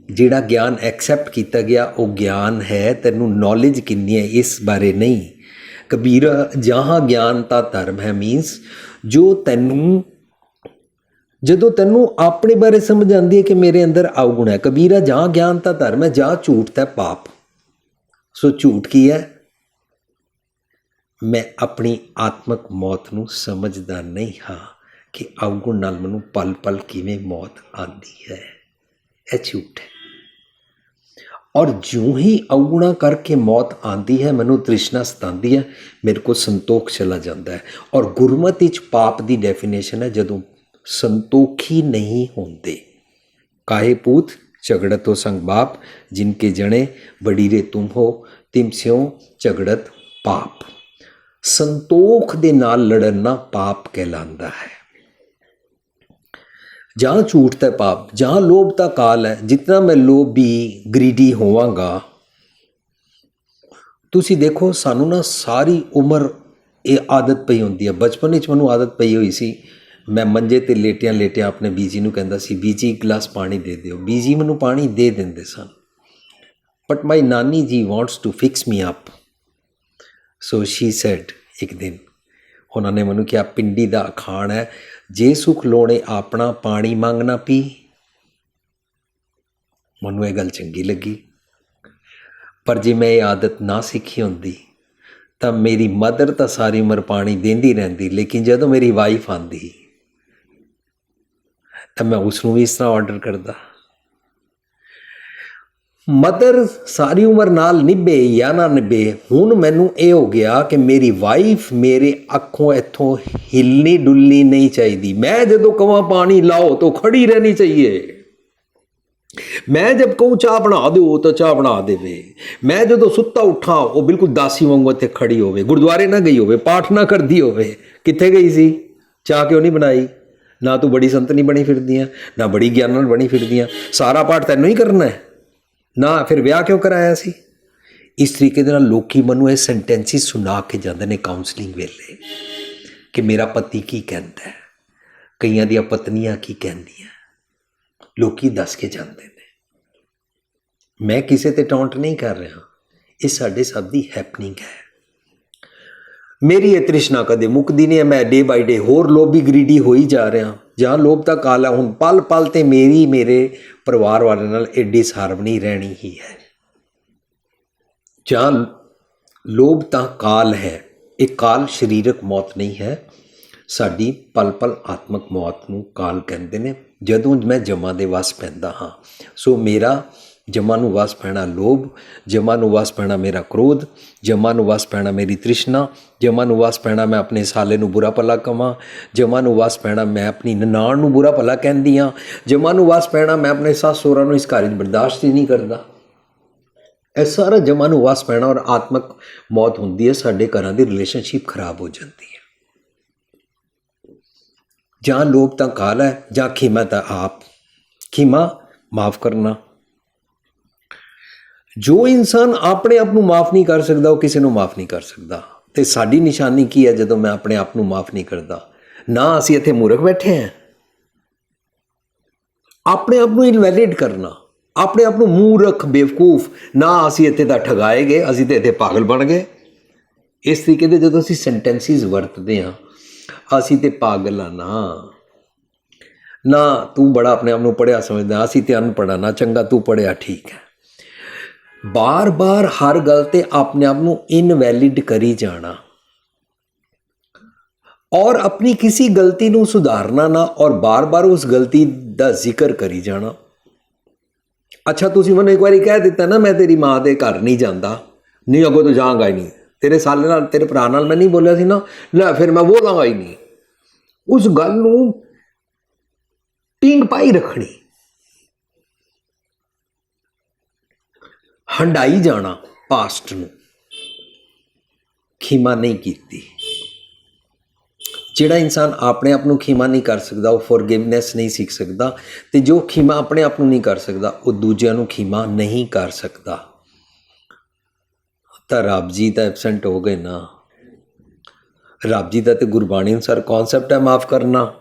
ਜਿਹੜਾ ਗਿਆਨ ਐਕਸੈਪਟ ਕੀਤਾ ਗਿਆ ਉਹ ਗਿਆਨ ਹੈ। ਤੈਨੂੰ ਨੌਲੇਜ ਕਿੰਨੀ ਹੈ ਇਸ ਬਾਰੇ ਨਹੀਂ। ਕਬੀਰਾ ਜਹਾਂ ਗਿਆਨ ਦਾ ਧਰਮ ਹੈ ਮੀਨਸ ਜੋ ਤੈਨੂੰ, ਜਦੋਂ ਤੈਨੂੰ ਆਪਣੇ ਬਾਰੇ ਸਮਝ ਆਉਂਦੀ ਹੈ ਕਿ ਮੇਰੇ ਅੰਦਰ ਅਵਗੁਣ ਹੈ। ਕਬੀਰਾ ਜਹਾਂ ਗਿਆਨ ਦਾ ਧਰਮ ਹੈ, ਜਾਂ ਝੂਠ ਤਾਂ ਪਾਪ। ਸੋ ਝੂਠ ਕੀ ਹੈ? ਮੈਂ ਆਪਣੀ ਆਤਮਕ ਮੌਤ ਨੂੰ ਸਮਝਦਾ ਨਹੀਂ ਹਾਂ ਕਿ ਅਵਗੁਣ ਨਾਲ ਮੈਨੂੰ ਪਲ ਪਲ ਕਿਵੇਂ ਮੌਤ ਆਉਂਦੀ ਹੈ। ਇਹ ਝੂਠ ਹੈ। ਔਰ ਜਿਉਂ ਹੀ ਅਵਗੁਣਾ ਕਰਕੇ ਮੌਤ ਆਉਂਦੀ ਹੈ, ਮੈਨੂੰ ਤ੍ਰਿਸ਼ਨਾ ਸਤਾਉਂਦੀ ਹੈ, ਮੇਰੇ ਕੋਲ ਸੰਤੋਖ ਚਲਾ ਜਾਂਦਾ ਹੈ। ਔਰ ਗੁਰਮਤਿ ਵਿੱਚ ਪਾਪ ਦੀ ਡੈਫੀਨੇਸ਼ਨ ਹੈ ਜਦੋਂ ਸੰਤੋਖੀ ਨਹੀਂ ਹੁੰਦੇ। ਕਾਹੇ ਪੂਤ ਝਗੜਤੋ ਸੰਗ ਬਾਪ, ਜਿਨਕੇ ਜਣੇ ਬੜੀ ਰੇ ਤੁਮ ਹੋ, ਤਿਮ ਸਿਉ ਝਗੜਤ ਪਾਪ। ਸੰਤੋਖ ਦੇ ਨਾਲ ਲੜਨਾ ਪਾਪ ਕਹਿਲਾਂਦਾ ਹੈ। ਜਾਂ ਝੂਠ ਤਾਂ ਪਾਪ, ਜਾਂ ਲੋਭ ਤਾਂ ਕਾਲ ਹੈ। ਜਿਤਨਾ ਮੈਂ ਲੋਭੀ ਗਰੀਡੀ ਹੋਵਾਂਗਾ, ਤੁਸੀਂ ਦੇਖੋ ਸਾਨੂੰ ਨਾ ਸਾਰੀ ਉਮਰ ਇਹ ਆਦਤ ਪਈ ਹੁੰਦੀ ਹੈ। ਬਚਪਨ ਵਿੱਚ ਮੈਨੂੰ ਆਦਤ ਪਈ ਹੋਈ ਸੀ, ਮੈਂ ਮੰਜੇ 'ਤੇ ਲੇਟਿਆਂ ਆਪਣੇ ਬੀਜੀ ਨੂੰ ਕਹਿੰਦਾ ਸੀ, ਬੀਜੀ ਇੱਕ ਗਲਾਸ ਪਾਣੀ ਦੇ ਦਿਓ। ਬੀਜੀ ਮੈਨੂੰ ਪਾਣੀ ਦੇ ਦਿੰਦੇ ਸਨ, but my nani ji wants to fix me up. So she said, ਇੱਕ ਦਿਨ ਉਹਨਾਂ ਨੇ ਮੈਨੂੰ ਕਿਹਾ, ਪਿੰਡੀ ਦਾ ਅਖਾਣ ਹੈ, ਜੇ ਸੁਖ ਲੋਣੇ ਆਪਣਾ, ਪਾਣੀ ਮੰਗ ਨਾ ਪੀ। ਮੈਨੂੰ ਇਹ ਗੱਲ ਚੰਗੀ ਲੱਗੀ, ਪਰ ਜੇ ਮੈਂ ਇਹ ਆਦਤ ਨਾ ਸਿੱਖੀ ਹੁੰਦੀ ਤਾਂ ਮੇਰੀ ਮਦਰ ਤਾਂ ਸਾਰੀ ਉਮਰ ਪਾਣੀ ਦਿੰਦੀ ਰਹਿੰਦੀ, ਲੇਕਿਨ ਜਦੋਂ ਮੇਰੀ ਵਾਈਫ ਆਉਂਦੀ ਤਾਂ ਮੈਂ ਉਸ ਨੂੰ ਵੀ ਇਸ ਤਰ੍ਹਾਂ ਆਰਡਰ ਕਰਦਾ। ਮਦਰ ਸਾਰੀ ਉਮਰ ਨਾਲ ਨਿਭੇ ਜਾਂ ਨਾ ਨਿਭੇ, ਹੁਣ ਮੈਨੂੰ ਇਹ ਹੋ ਗਿਆ ਕਿ ਮੇਰੀ ਵਾਈਫ ਮੇਰੇ ਅੱਖੋਂ ਇੱਥੋਂ ਹਿਲਣੀ ਡੁੱਲਣੀ ਨਹੀਂ ਚਾਹੀਦੀ। ਮੈਂ ਜਦੋਂ ਕਹਾਂ ਪਾਣੀ ਲਾਓ ਤਾਂ ਖੜੀ ਰਹਿਣੀ ਚਾਹੀਏ। ਮੈਂ ਜਦ ਕਹੂੰ ਚਾਹ ਬਣਾ ਦਿਓ ਤਾਂ ਚਾਹ ਬਣਾ ਦੇਵੇ। ਮੈਂ ਜਦੋਂ ਸੁੱਤਾ ਉੱਠਾਂ ਉਹ ਬਿਲਕੁਲ ਦਾਸੀ ਵਾਂਗੂ ਇੱਥੇ ਖੜੀ ਹੋਵੇ, ਗੁਰਦੁਆਰੇ ਨਾ ਗਈ ਹੋਵੇ, ਪਾਠ ਨਾ ਕਰਦੀ ਹੋਵੇ। ਕਿੱਥੇ ਗਈ ਸੀ? ਚਾਹ ਕਿਉਂ ਨਹੀਂ ਬਣਾਈ? ਨਾ ਤੂੰ ਬੜੀ ਸੰਤ ਨਹੀਂ ਬਣੀ ਫਿਰਦੀਆਂ, ਨਾ ਬੜੀ ਗਿਆਨਣ ਬਣੀ ਫਿਰਦੀਆਂ, ਸਾਰਾ ਪਾਠ ਤੈਨੂੰ ਹੀ ਕਰਨਾ ਹੈ ਨਾ, ਫਿਰ ਵਿਆਹ ਕਿਉਂ ਕਰਾਇਆ ਸੀ? ਇਸ ਤਰੀਕੇ ਦੇ ਨਾਲ ਲੋਕੀ ਮੈਨੂੰ ਇਹ ਸੈਂਟੈਂਸਿਸ ਸੁਣਾ ਕੇ ਜਾਂਦੇ ਨੇ ਕਾਉਂਸਲਿੰਗ ਵੇਲੇ ਕਿ ਮੇਰਾ ਪਤੀ ਕੀ ਕਹਿੰਦਾ ਹੈ, ਕਈਆਂ ਦੀਆਂ ਪਤਨੀਆਂ ਕੀ ਕਹਿੰਦੀਆਂ, ਲੋਕੀ ਦੱਸ ਕੇ ਜਾਂਦੇ ਨੇ। ਮੈਂ ਕਿਸੇ ਤੇ ਟੌਂਟ ਨਹੀਂ ਕਰ ਰਿਹਾ, ਇਹ ਸਾਡੇ ਸਭ ਦੀ ਹੈਪਨਿੰਗ ਹੈ। ਮੇਰੀ ਇਹ ਤ੍ਰਿਸ਼ਨਾ ਕਦੇ ਮੁੱਕਦੀ ਨਹੀਂ ਹੈ। ਮੈਂ ਡੇ ਬਾਈ ਡੇ ਹੋਰ ਲੋਭੀ ਗਰੀਡੀ ਹੋਈ ਜਾ ਰਿਹਾ। ਜਾਂ ਲੋਭ ਦਾ ਕਾਲ ਹੈ, ਹੁਣ ਪਲ ਪਲ ਤੇ ਮੇਰੇ ਪਰਿਵਾਰ ਵਾਲਿਆਂ ਨਾਲ ਐਡੀ ਹਾਰਮਨੀ ਰਹਿਣੀ ਹੀ ਹੈ। ਜਾਂ ਲੋਭ ਤਾਂ ਕਾਲ ਹੈ, ਇਹ ਕਾਲ ਸਰੀਰਕ ਮੌਤ ਨਹੀਂ ਹੈ, ਸਾਡੀ ਪਲ ਪਲ ਆਤਮਕ ਮੌਤ ਨੂੰ ਕਾਲ ਕਹਿੰਦੇ ਨੇ। ਜਦੋਂ ਮੈਂ ਜਮਾਂ ਦੇ ਵਸ ਪੈਂਦਾ ਹਾਂ, ਸੋ ਮੇਰਾ ਜਮਾਂ ਨੂੰ ਵਸ ਪੈਣਾ ਲੋਭ, ਜਮਾਂ ਨੂੰ ਵਸ ਪੈਣਾ ਮੇਰਾ ਕ੍ਰੋਧ, ਜਮਾਂ ਨੂੰ ਵਸ ਪੈਣਾ ਮੇਰੀ ਤ੍ਰਿਸ਼ਨਾ, ਜਮਾਂ ਨੂੰ ਵਸ ਪੈਣਾ ਮੈਂ ਆਪਣੇ ਸਾਲੇ ਨੂੰ ਬੁਰਾ ਭਲਾ ਕਵਾਂ, ਜਮਾਂ ਨੂੰ ਵਸ ਪੈਣਾ ਮੈਂ ਆਪਣੀ ਨਨਾਣ ਨੂੰ ਬੁਰਾ ਭਲਾ ਕਹਿੰਦੀ ਹਾਂ, ਜਮਾਂ ਨੂੰ ਵਸ ਪੈਣਾ ਮੈਂ ਆਪਣੇ ਸੱਸ ਸਹੁਰਾ ਨੂੰ ਇਸ ਘਰ ਵਿੱਚ ਬਰਦਾਸ਼ਤ ਹੀ ਨਹੀਂ ਕਰਦਾ। ਇਹ ਸਾਰਾ ਜਮਾਂ ਨੂੰ ਵਸ ਪੈਣਾ ਔਰ ਆਤਮਕ ਮੌਤ ਹੁੰਦੀ ਹੈ। ਸਾਡੇ ਘਰਾਂ ਦੀ ਰਿਲੇਸ਼ਨਸ਼ਿਪ ਖਰਾਬ ਹੋ ਜਾਂਦੀ ਹੈ। ਜਾਂ ਲੋਭ ਤਾਂ ਕਾਲ ਹੈ, ਜਾਂ ਖੀਮਾ ਤਾਂ ਆਪ। ਖੀਮਾ ਮਾਫ ਕਰਨਾ। ਜੋ ਇਨਸਾਨ ਆਪਣੇ ਆਪ ਨੂੰ ਮਾਫ ਨਹੀਂ ਕਰ ਸਕਦਾ ਉਹ ਕਿਸੇ ਨੂੰ ਮਾਫ ਨਹੀਂ ਕਰ ਸਕਦਾ। ਤੇ ਸਾਡੀ ਨਿਸ਼ਾਨੀ ਕੀ ਹੈ ਜਦੋਂ ਮੈਂ ਆਪਣੇ ਆਪ ਨੂੰ ਮਾਫ ਨਹੀਂ ਕਰਦਾ? ਨਾ ਅਸੀਂ ਇੱਥੇ ਮੂਰਖ ਬੈਠੇ ਹਾਂ, ਆਪਣੇ ਆਪ ਨੂੰ ਇਨਵੈਲਿਡ ਕਰਨਾ, ਆਪਣੇ ਆਪ ਨੂੰ ਮੂਰਖ ਬੇਵਕੂਫ, ਨਾ ਅਸੀਂ ਇੱਥੇ ਤਾਂ ਠਗਾਏ ਗਏ, ਅਸੀਂ ਤਾਂ ਇੱਥੇ ਪਾਗਲ ਬਣ ਗਏ। ਇਸ ਤਰੀਕੇ ਦੇ ਜਦੋਂ ਅਸੀਂ ਸੈਂਟੈਂਸਿਸ ਵਰਤਦੇ ਹਾਂ, ਅਸੀਂ ਤੇ ਪਾਗਲ ਆ ਨਾ ਤੂੰ ਬੜਾ ਆਪਣੇ ਆਪ ਨੂੰ ਪੜ੍ਹਿਆ ਸਮਝਦਾ, ਅਸੀਂ ਤੇ ਅਨਪੜ੍ਹਾ, ਨਾ ਚੰਗਾ ਤੂੰ ਪੜ੍ਹਿਆ ਠੀਕ ਹੈ। ਬਾਰ ਬਾਰ ਹਰ ਗੱਲ ਤੇ ਆਪਣੇ ਆਪ ਨੂੰ ਇਨਵੈਲਿਡ ਕਰੀ ਜਾਣਾ ਔਰ ਆਪਣੀ ਕਿਸੇ ਗਲਤੀ ਨੂੰ ਸੁਧਾਰਨਾ ਨਾ, ਔਰ ਬਾਰ ਬਾਰ ਉਸ ਗਲਤੀ ਦਾ ਜ਼ਿਕਰ ਕਰੀ ਜਾਣਾ। ਅੱਛਾ ਤੁਸੀਂ ਮੈਨੂੰ ਇੱਕ ਵਾਰੀ ਕਹਿ ਦਿੱਤਾ ਨਾ ਮੈਂ ਤੇਰੀ ਮਾਂ ਦੇ ਘਰ ਨਹੀਂ ਜਾਂਦਾ, ਨਹੀਂ ਅੱਗੋਂ ਤੋਂ ਜਾਵਾਂਗਾ ਹੀ ਨਹੀਂ। ਤੇਰੇ ਸਾਲੇ ਨਾਲ ਤੇਰੇ ਭਰਾ ਨਾਲ ਮੈਂ ਨਹੀਂ ਬੋਲਿਆ ਸੀ ਨਾ, ਲੈ ਫਿਰ ਮੈਂ ਬੋਲਾਂਗਾ ਹੀ ਨਹੀਂ। ਉਸ ਗੱਲ ਨੂੰ ਟਿੰਗ ਪਾਈ ਰੱਖਣੀ, ਹੰਡਾਈ ਜਾਣਾ ਪਾਸਟ ਨੂੰ, ਖੀਮਾ ਨਹੀਂ ਕੀਤੀ। ਜਿਹੜਾ ਇਨਸਾਨ ਆਪਣੇ ਆਪ ਨੂੰ ਖੀਮਾ ਨਹੀਂ ਕਰ ਸਕਦਾ ਉਹ ਫੋਰਗਿਵਨੈਸ ਨਹੀਂ ਸਿੱਖ ਸਕਦਾ, ਤੇ ਜੋ ਖੀਮਾ ਆਪਣੇ ਆਪ ਨੂੰ ਨਹੀਂ ਕਰ ਸਕਦਾ ਉਹ ਦੂਜਿਆਂ ਨੂੰ ਖੀਮਾ ਨਹੀਂ ਕਰ ਸਕਦਾ। ਤਾਂ ਰੱਬ ਜੀ ਤਾਂ ਐਬਸੈਂਟ ਹੋ ਗਏ ਨਾ। ਰੱਬ ਜੀ ਦਾ ਤੇ ਗੁਰਬਾਣੀ ਅਨੁਸਾਰ ਕੌਨਸੈਪਟ ਹੈ ਮਾਫ ਕਰਨਾ।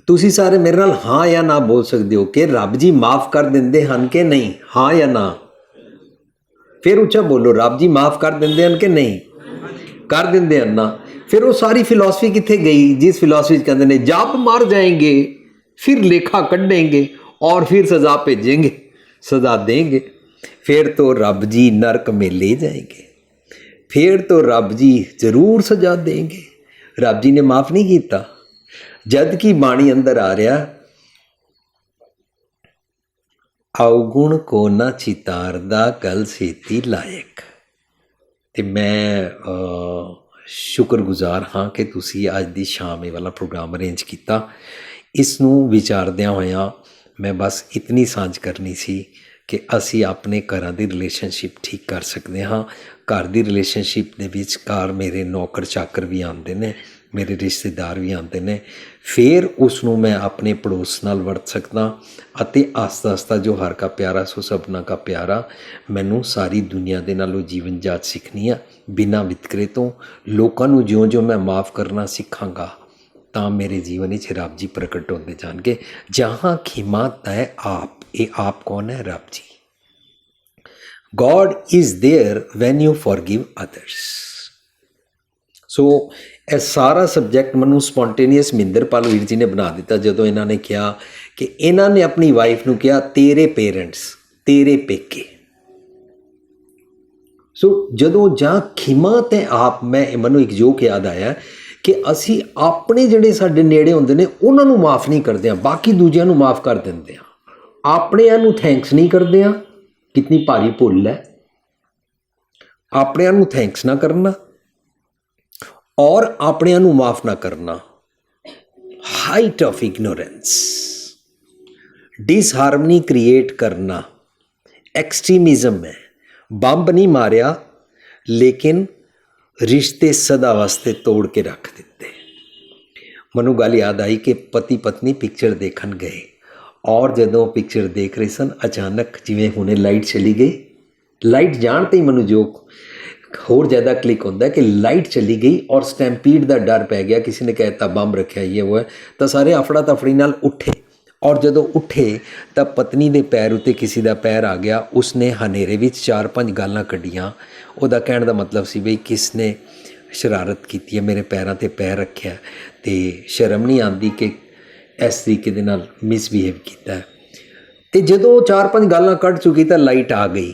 ਤੁਸੀਂ ਸਾਰੇ ਮੇਰੇ ਨਾਲ ਹਾਂ ਜਾਂ ਨਾ ਬੋਲ ਸਕਦੇ ਹੋ ਕਿ ਰੱਬ ਜੀ ਮਾਫ ਕਰ ਦਿੰਦੇ ਹਨ ਕਿ ਨਹੀਂ, ਹਾਂ ਜਾਂ ਨਾ। ਫਿਰ ਉੱਚਾ ਬੋਲੋ, ਰੱਬ ਜੀ ਮਾਫ ਕਰ ਦਿੰਦੇ ਹਨ ਕਿ ਨਹੀਂ, ਕਰ ਦਿੰਦੇ ਹਨ ਨਾ। ਫਿਰ ਉਹ ਸਾਰੀ ਫਿਲਾਸਫੀ ਕਿੱਥੇ ਗਈ ਜਿਸ ਫਿਲਾਸਫੀ 'ਚ ਕਹਿੰਦੇ ਨੇ ਜਬ ਮਰ ਜਾएंगे फिर लेखा कटेंगे और फिर सजा भेजेंगे, सजा देंगे। फिर तो रब जी नरक में ले जाएंगे, फिर तो रब जी जरूर सजा देंगे। रब जी ने माफ़ नहीं किया। जद कि बाणी अंदर आ रहा अवगुण को ना चितारदा गल छेती लायक। तो मैं शुक्रगुजार हाँ कि तुसी अज दी शाम ये वाला प्रोग्राम अरेंज किया। इस नूं विचारदियां होया मैं बस इतनी सांझ करनी सी कि असी अपने घरां दी रिलेशनशिप ठीक कर सकते हाँ। घर दी रिलेशनशिप दे विचकार मेरे नौकर चाकर भी आते हैं, मेरे रिश्तेदार भी आते हैं। फिर उसनूं मैं अपने पड़ोस नाल वरत सकदा अते आस्ता आस्ता जो हर का प्यारा सो सबना का प्यारा। मैनू सारी दुनिया दे नालों जीवन जाच सीखनी है बिना वितकरे तो। लोकां नूं ज्यों ज्यों मैं माफ़ करना सीखांगा ਤਾਂ ਮੇਰੇ ਜੀਵਨ ਵਿੱਚ ਰੱਬ ਜੀ ਪ੍ਰਗਟ ਹੁੰਦੇ ਜਾਣਗੇ। ਜਹਾਂ ਖਿਮਾ ਤੈ ਆਪ, ਇਹ ਆਪ ਕੌਣ ਹੈ? ਰੱਬ ਜੀ। God is there when you forgive others। ਸੋ ਇਹ ਸਾਰਾ ਸਬਜੈਕਟ ਮੈਨੂੰ ਸਪੌਂਟੇਨੀਅਸ ਮਹਿੰਦਰਪਾਲ ਵੀਰ ਜੀ ਨੇ ਬਣਾ ਦਿੱਤਾ ਜਦੋਂ ਇਹਨਾਂ ਨੇ ਕਿਹਾ ਕਿ ਇਹਨਾਂ ਨੇ ਆਪਣੀ ਵਾਈਫ ਨੂੰ ਕਿਹਾ ਤੇਰੇ ਪੇਰੈਂਟਸ, ਤੇਰੇ ਪੇਕੇ। ਸੋ ਜਦੋਂ ਜਾਂ ਖਿਮਾ ਤੇ ਆਪ, ਮੈਂ ਮੈਨੂੰ ਇੱਕ ਜੋਕ ਯਾਦ ਆਇਆ ਕਿ ਅਸੀਂ ਆਪਣੇ ਜਿਹੜੇ ਸਾਡੇ ਨੇੜੇ ਹੁੰਦੇ ਨੇ ਉਹਨਾਂ ਨੂੰ ਮਾफ़ ਨਹੀਂ ਕਰਦੇ ਹਾਂ, ਬਾਕੀ ਦੂਜਿਆਂ ਨੂੰ ਮਾफ़ ਕਰ ਦਿੰਦੇ ਹਾਂ, ਆਪਣਿਆਂ ਨੂੰ ਥੈਂਕਸ ਨਹੀਂ ਕਰਦੇ ਹਾਂ। ਕਿਤਨੀ ਭਾਰੀ ਭੁੱਲ ਹੈ। ਆਪਣਿਆਂ ਨੂੰ ਥੈਂਕਸ ਨਾ ਕਰਨਾ ਔਰ ਆਪਣਿਆਂ ਨੂੰ ਮਾफ़ ਨਾ ਕਰਨਾ, height of ignorance. Disharmony create करना एक्सट्रीमिज़म है। बंब नहीं मारिया लेकिन रिश्ते सदा वास्ते तोड़ के रख दिते। मनु गल याद आई कि पति पत्नी पिक्चर देखन गए और जदों पिक्चर देख रहे सन अचानक जिवें हुणे लाइट चली गई। लाइट जान ते ही मनु जो होर ज़्यादा क्लिक होता है कि लाइट चली गई और स्टैंपीड का डर पै गया। किसी ने कहता बंब रखा ये वो है, तो सारे अफड़ा तफड़ी नाल उठे और जदों उठे तो पत्नी के पैर उत्ते किसी का पैर आ गया। उसने हनेरे विच 4-5 गालां कढ़ियां। उहदा कहण दा मतलब सी बई किसने शरारत की है, मेरे पैरों ते पैर रखिया तो शर्म नहीं आती कि इस तरीके दे नाल मिसबिहेव किया। तो जदों 4-5 गालां कढ़ चुकी तो लाइट आ गई।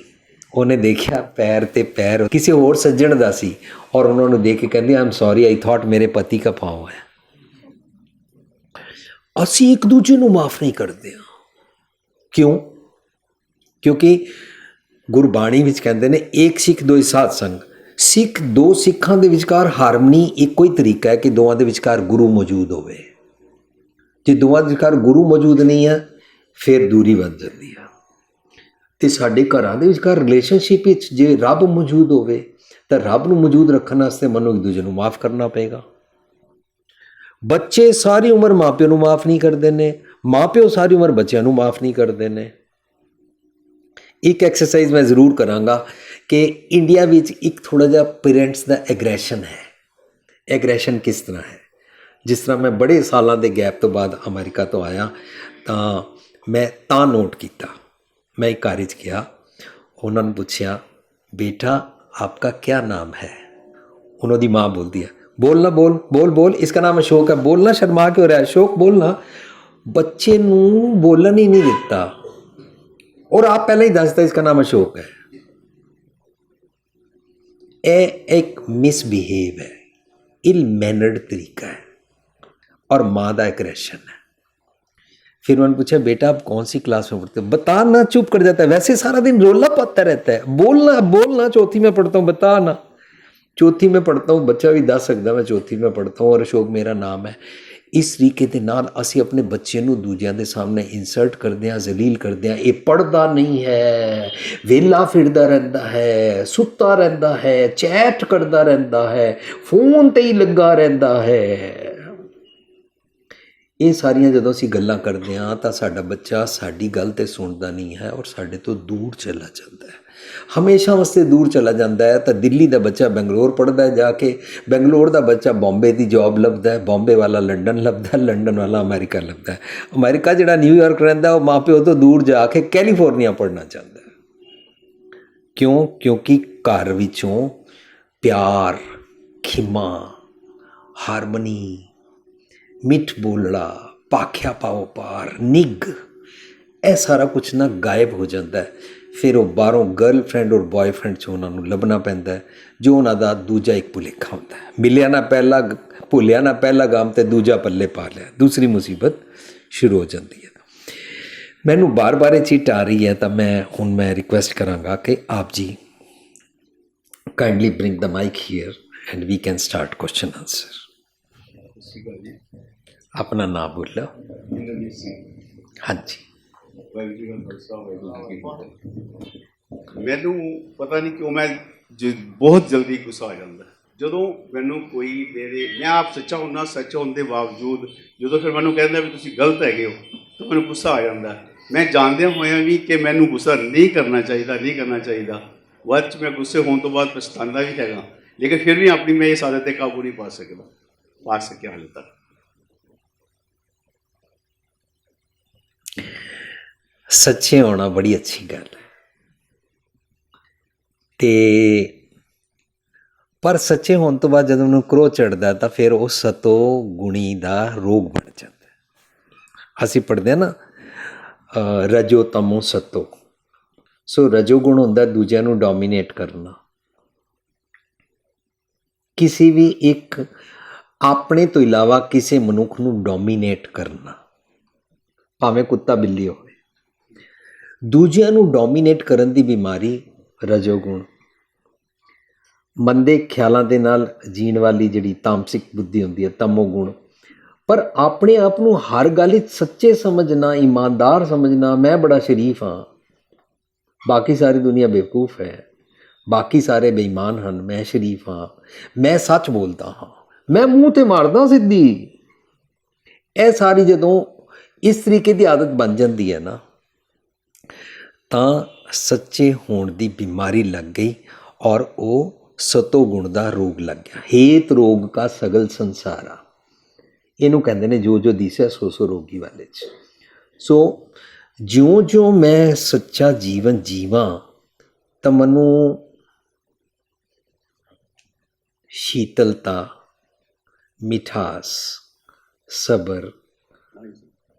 उन्हें देखा पैर ते पैर किसी होर सज्जण दा सी और उन्होंने देख के कहंदी I am sorry I thought मेरे पति का पाँव है। असी एक दूजे को माफ़ नहीं करते। क्यों? क्योंकि गुरबाणी विच कहते हैं एक सिख दो साध संग। सिख दो सिखां दे विचकार हारमनी एको ही तरीका है कि दोवां दे विचकार गुरु मौजूद होवे। जे दोवां दे विचकार गुरु मौजूद नहीं है फिर दूरी बन जाती है। तो साडे घरां दे विचकार रिलेशनशिप विच जे रब मौजूद होवे तो रब नूं मौजूद रखण वास्ते मनूं एक दूजे नूं माफ़ करना पेगा। बच्चे सारी उम्र माँ प्यो नूं माफ़ नहीं करते हैं, माँ प्यो सारी उम्र बच्चों नूं माफ़ नहीं करते हैं। एक एक्सरसाइज मैं जरूर करांगा कि इंडिया विच एक थोड़ा जिहा पेरेंट्स का एग्रैशन है। एग्रैशन किस तरह है? जिस तरह मैं बड़े सालों के गैप तो बाद अमेरिका तो आया तो मैं नोट किया। मैं एक घर गया, उन्होंने पूछा बेटा आपका क्या नाम है? उन्होंने माँ बोलती है बोलना बोल बोल बोल इसका नाम अशोक है। बोलना शर्मा क्यों रहा है अशोक बोलना। बच्चे नूं बोलन ही नहीं देता और आप पहले ही दसता इसका नाम अशोक है। यह एक मिसबिहेव है, इल मैनर्ड तरीका है। और माँ का एग्रेशन है। फिर उन्होंने पूछा बेटा आप कौन सी क्लास में पढ़ते हो, बता ना, चुप कर जाता है, वैसे सारा दिन रोला पाता रहता है, बोलना बोलना, चौथी में पढ़ता हूँ, बता ना, चौथी में पढ़ता हूँ। बच्चा भी दस सकता मैं चौथी में पढ़ता हूँ और अशोक मेरा नाम है। इस तरीके ਦੇ ਨਾਲ ਅਸੀਂ ਆਪਣੇ ਬੱਚੇ ਨੂੰ ਦੂਜਿਆਂ ਦੇ ਸਾਹਮਣੇ ਇਨਸਰਟ ਕਰਦੇ ਹਾਂ, ਜ਼ਲੀਲ ਕਰਦੇ ਹਾਂ। ਇਹ ਪੜ੍ਹਦਾ ਨਹੀਂ ਹੈ, ਵਿਹਲਾ ਫਿਰਦਾ ਰਹਿੰਦਾ ਹੈ, ਸੁੱਤਾ ਰਹਿੰਦਾ ਹੈ, ਚੈਟ ਕਰਦਾ ਰਹਿੰਦਾ ਹੈ, ਫੋਨ ਤੇ ਹੀ ਲੱਗਾ ਰਹਿੰਦਾ ਹੈ। ਇਹ ਸਾਰੀਆਂ ਜਦੋਂ ਅਸੀਂ ਗੱਲਾਂ ਕਰਦੇ ਹਾਂ ਤਾਂ ਸਾਡਾ ਬੱਚਾ ਸਾਡੀ ਗੱਲ ਤੇ ਸੁਣਦਾ ਨਹੀਂ ਹੈ ਔਰ ਸਾਡੇ ਤੋਂ ਦੂਰ ਚਲਾ ਜਾਂਦਾ ਹੈ, ਹਮੇਸ਼ਾ ਵਾਸਤੇ ਦੂਰ ਚਲਾ ਜਾਂਦਾ ਹੈ। ਤਾਂ ਦਿੱਲੀ ਦਾ ਬੱਚਾ ਬੈਂਗਲੋਰ ਪੜ੍ਹਦਾ ਹੈ ਜਾ ਕੇ, ਬੈਂਗਲੋਰ ਦਾ ਬੱਚਾ ਬੰਬੇ ਦੀ ਜੌਬ ਲੱਭਦਾ ਹੈ, ਬੰਬੇ ਵਾਲਾ ਲੰਡਨ ਲੱਭਦਾ, ਲੰਡਨ ਵਾਲਾ ਅਮਰੀਕਾ ਲੱਭਦਾ ਹੈ, ਅਮਰੀਕਾ ਜਿਹੜਾ ਨਿਊਯਾਰਕ ਰਹਿੰਦਾ ਉਹ ਮਾਂ ਪਿਓ ਤੋਂ ਦੂਰ ਜਾ ਕੇ ਕੈਲੀਫੋਰਨੀਆ ਪੜ੍ਹਨਾ ਚਾਹੁੰਦਾ ਹੈ। ਕਿਉਂ? ਕਿਉਂਕਿ ਘਰ ਵਿੱਚੋਂ ਪਿਆਰ, ਖਿਮਾ, ਹਾਰਮਨੀ, ਮਿੱਠ ਬੋਲੜਾ, ਭਾਖਿਆ ਪਾਓ ਪਾਰ, ਨਿੱਘ, ਇਹ ਸਾਰਾ ਕੁਛ ਨਾ ਗਾਇਬ ਹੋ ਜਾਂਦਾ ਹੈ। ਫਿਰ ਉਹ ਬਾਹਰੋਂ ਗਰਲਫ੍ਰੈਂਡ ਔਰ ਬॉयਫ੍ਰੈਂਡ 'ਚ ਉਹਨਾਂ ਨੂੰ ਲੱਭਣਾ ਪੈਂਦਾ ਹੈ, ਜੋ ਉਹਨਾਂ ਦਾ ਦੂਜਾ ਇੱਕ ਭੁਲੇਖਾ ਹੁੰਦਾ ਹੈ। ਮਿਲਿਆ ਨਾ ਪਹਿਲਾ, ਭੁੱਲਿਆ ਨਾ ਪਹਿਲਾ ਗਮ ਤੇ ਦੂਜਾ ਪੱਲੇ ਪਾ ਲਿਆ, ਦੂਸਰੀ ਮੁਸੀਬਤ ਸ਼ੁਰੂ ਹੋ ਜਾਂਦੀ ਹੈ। ਮੈਨੂੰ ਬਾਰ-ਬਾਰ ਇਹ ਚੀਜ਼ ਆ ਰਹੀ ਹੈ ਤਾਂ ਮੈਂ ਰਿਕੁਐਸਟ ਕਰਾਂਗਾ ਕਿ ਆਪ ਜੀ kindly bring the mic here and we can start question answer. अपना नाम बोलो। हाँ जी। ਮੈਨੂੰ ਪਤਾ ਨਹੀਂ ਕਿਉਂ ਮੈਂ ਬਹੁਤ ਜਲਦੀ ਗੁੱਸਾ ਆ ਜਾਂਦਾ ਜਦੋਂ ਮੈਨੂੰ ਕੋਈ ਮੇਰੇ, ਮੈਂ ਆਪ ਸੱਚਾ ਹੁੰਦਾ, ਸੱਚ ਹੋਣ ਦੇ ਬਾਵਜੂਦ ਜਦੋਂ ਫਿਰ ਮੈਨੂੰ ਕਹਿੰਦਾ ਵੀ ਤੁਸੀਂ ਗਲਤ ਹੈਗੇ ਹੋ ਤਾਂ ਮੈਨੂੰ ਗੁੱਸਾ ਆ ਜਾਂਦਾ। ਮੈਂ ਜਾਣਦਿਆਂ ਹੋਇਆਂ ਵੀ ਕਿ ਮੈਨੂੰ ਗੁੱਸਾ ਨਹੀਂ ਕਰਨਾ ਚਾਹੀਦਾ। ਬਾਅਦ 'ਚ ਮੈਂ ਗੁੱਸੇ ਹੋਣ ਤੋਂ ਬਾਅਦ ਪਛਤਾਉਂਦਾ ਵੀ ਹੈਗਾ, ਲੇਕਿਨ ਫਿਰ ਵੀ ਆਪਣੀ ਮੈਂ ਇਸ ਆਦਤ 'ਤੇ ਕਾਬੂ ਨਹੀਂ ਪਾ ਸਕਿਆ ਹਾਲੇ ਤੱਕ। ਸੱਚੇ ਹੋਣਾ ਬੜੀ ਅੱਛੀ ਗੱਲ ਹੈ ਤੇ ਪਰ ਸੱਚੇ ਹੋਣ ਤੋਂ ਬਾਅਦ ਜਦੋਂ ਉਹਨੂੰ ਕ੍ਰੋਧ ਚੜ੍ਹਦਾ ਤਾਂ ਫਿਰ ਉਹ ਸਤੋ ਗੁਣੀ ਦਾ ਰੋਗ ਬਣ ਜਾਂਦਾ। ਅਸੀਂ ਪੜ੍ਹਦੇ ਹਾਂ ਨਾ ਰਜੋ ਤਮੋ ਸਤੋ। ਸੋ ਰਜੋ ਗੁਣ ਹੁੰਦਾ ਦੂਜਿਆਂ ਨੂੰ ਡੋਮੀਨੇਟ ਕਰਨਾ, ਕਿਸੇ ਵੀ ਇੱਕ ਆਪਣੇ ਤੋਂ ਇਲਾਵਾ ਕਿਸੇ ਮਨੁੱਖ ਨੂੰ ਡੋਮੀਨੇਟ ਕਰਨਾ, ਭਾਵੇਂ ਕੁੱਤਾ ਬਿੱਲੀ ਹੋਵੇ। ਦੂਜਿਆਂ ਨੂੰ ਡੋਮੀਨੇਟ ਕਰਨ ਦੀ ਬਿਮਾਰੀ ਰਜੋਗੁਣ, ਮੰਦੇ ਖਿਆਲਾਂ ਦੇ ਨਾਲ ਜੀਣ ਵਾਲੀ ਜਿਹੜੀ ਤਾਮਸਿਕ ਬੁੱਧੀ ਹੁੰਦੀ ਹੈ ਤਮੋਗੁਣ। ਪਰ ਆਪਣੇ ਆਪ ਨੂੰ ਹਰ ਗੱਲ ਵਿੱਚ ਸੱਚੇ ਸਮਝਣਾ, ਇਮਾਨਦਾਰ ਸਮਝਣਾ, ਮੈਂ ਬੜਾ ਸ਼ਰੀਫ ਹਾਂ, ਬਾਕੀ ਸਾਰੀ ਦੁਨੀਆ ਬੇਵਕੂਫ ਹੈ, ਬਾਕੀ ਸਾਰੇ ਬੇਈਮਾਨ ਹਨ, ਮੈਂ ਸ਼ਰੀਫ ਹਾਂ, ਮੈਂ ਸੱਚ ਬੋਲਦਾ ਹਾਂ, ਮੈਂ ਮੂੰਹ ਤੇ ਮਾਰਦਾ ਸਿੱਧੀ। ਇਹ ਸਾਰੀ ਜਦੋਂ ਇਸ ਤਰੀਕੇ ਦੀ ਆਦਤ ਬਣ ਜਾਂਦੀ ਹੈ ਨਾ ਤਾਂ ਸੱਚੇ ਹੋਣ ਦੀ ਬਿਮਾਰੀ ਲੱਗ ਗਈ ਔਰ ਉਹ ਸਤੋ ਗੁਣ ਦਾ ਰੋਗ ਲੱਗ ਗਿਆ। ਹੇਤ ਰੋਗ ਕਾ ਸਗਲ ਸੰਸਾਰਾ, ਇਹਨੂੰ ਕਹਿੰਦੇ ਨੇ ਜੋ ਜੋ ਦਿਸੈ ਸੋ ਸੋ ਰੋਗੀ ਵਾਲੇ 'ਚ। ਸੋ ਜਿਉਂ ਮੈਂ ਸੱਚਾ ਜੀਵਨ ਜੀਵਾਂ ਤਾਂ ਮੈਨੂੰ ਸ਼ੀਤਲਤਾ, ਮਿਠਾਸ, ਸਬਰ,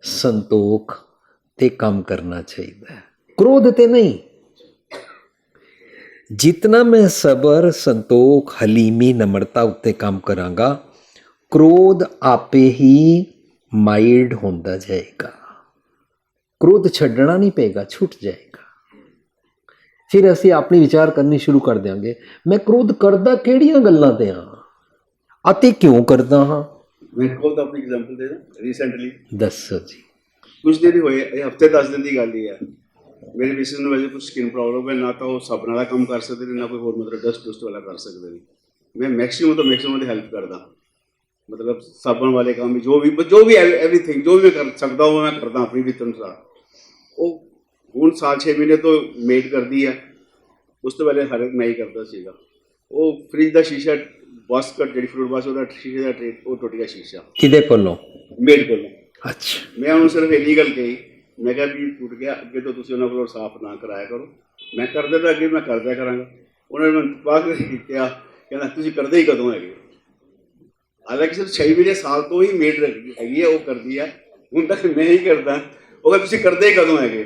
ਸੰਤੋਖ ਤੇ ਕੰਮ ਕਰਨਾ ਚਾਹੀਦਾ ਹੈ, क्रोध ते नहीं। जितना मैं सबर, संतोख, हलीमी, नम्रता उत्ते काम करांगा, क्रोध आपे ही माइल्ड होंदा जाएगा। क्रोध छड्डना नहीं पेगा, छुट जाएगा। फिर असी अपनी विचार करनी शुरू कर देंगे, मैं क्रोध करदा किहड़ियां गल्लां ते हां अते क्यों करदा हां। मैं खुद अपनी एग्जांपल दे ਦਾਂ। ਰੀਸੈਂਟਲੀ दसो जी। ਕੁਝ ਦਿਨ ਹੀ ਹੋਏ, ਇਹ ਹਫਤੇ 10 ਦਿਨ ਦੀ ਗੱਲ ਹੀ ਹੈ। ਮੇਰੇ ਮਿਸਿਸ ਨੂੰ ਵੈਸੇ ਕੁਝ ਸਕਿਨ ਪ੍ਰੋਬਲਮ ਹੈ, ਨਾ ਤਾਂ ਉਹ ਸਾਬਣ ਵਾਲਾ ਕੰਮ ਕਰ ਸਕਦੇ ਨੇ, ਨਾ ਕੋਈ ਹੋਰ ਮਤਲਬ ਡਸਟ ਵਾਲਾ ਕਰ ਸਕਦੇ ਨੇ। ਮੈਂ ਮੈਕਸਿਮਮ ਤੋਂ ਮੈਕਸਿਮਮ ਦੀ ਹੈਲਪ ਕਰਦਾ, ਮਤਲਬ ਸਾਬਣ ਵਾਲੇ ਕੰਮ ਜੋ ਵੀ ਐਵਰੀਥਿੰਗ ਜੋ ਵੀ ਮੈਂ ਕਰ ਸਕਦਾ ਉਹ ਮੈਂ ਕਰਦਾ ਆਪਣੀ ਵਿੱਤ ਅਨੁਸਾਰ। ਉਹ ਹੁਣ ਸਾਲ 6 ਮਹੀਨੇ ਤੋਂ ਮੇਡ ਕਰਦੀ ਹੈ, ਉਸ ਤੋਂ ਪਹਿਲੇ ਹਰ ਮੈਂ ਹੀ ਕਰਦਾ ਸੀਗਾ। ਉਹ ਫ੍ਰਿਜ ਦਾ ਸ਼ੀਸ਼ਾ ਬਾਸਕਟ ਜਿਹੜੀ ਫਰੂਟ ਬਾਸਕਟ ਉਹਦਾ ਸ਼ੀਸ਼ੇ ਦਾ ਟ੍ਰੇ ਉਹ ਟੁੱਟ ਗਿਆ ਸ਼ੀਸ਼ਾ। ਕਿਹਦੇ ਕੋਲੋਂ? ਮੇਡ ਕੋਲੋਂ। ਅੱਛਾ। ਮੈਂ ਉਹਨੂੰ ਸਿਰਫ ਇੰਨੀ ਗੱਲ ਕਹੀ, ਮੈਂ ਕਿਹਾ ਵੀ ਟੁੱਟ ਗਿਆ, ਅੱਗੇ ਤੋਂ ਤੁਸੀਂ ਉਹਨਾਂ ਕੋਲੋਂ ਸਾਫ਼ ਨਾ ਕਰਾਇਆ ਕਰੋ। ਮੈਂ ਕਰਦੇ ਤਾਂ ਅੱਗੇ ਮੈਂ ਕਰਦਾ ਕਰਾਂਗਾ। ਉਹਨਾਂ ਨੇ ਮੈਨੂੰ ਬਾਅਦ ਕਿਹਾ, ਕਹਿੰਦਾ ਤੁਸੀਂ ਕਰਦੇ ਹੀ ਕਦੋਂ ਹੈਗੇ। ਹਾਲਾਂਕਿ ਸਿਰਫ 6 ਮਹੀਨੇ ਸਾਲ ਤੋਂ ਹੀ ਮੇਡ ਹੈਗੀ ਹੈ, ਉਹ ਕਰਦੀ ਹੈ, ਹੁਣ ਤੱਕ ਮੈਂ ਹੀ ਕਰਦਾ। ਉਹ ਕਹਿੰਦਾ ਤੁਸੀਂ ਕਰਦੇ ਹੀ ਕਦੋਂ ਹੈਗੇ।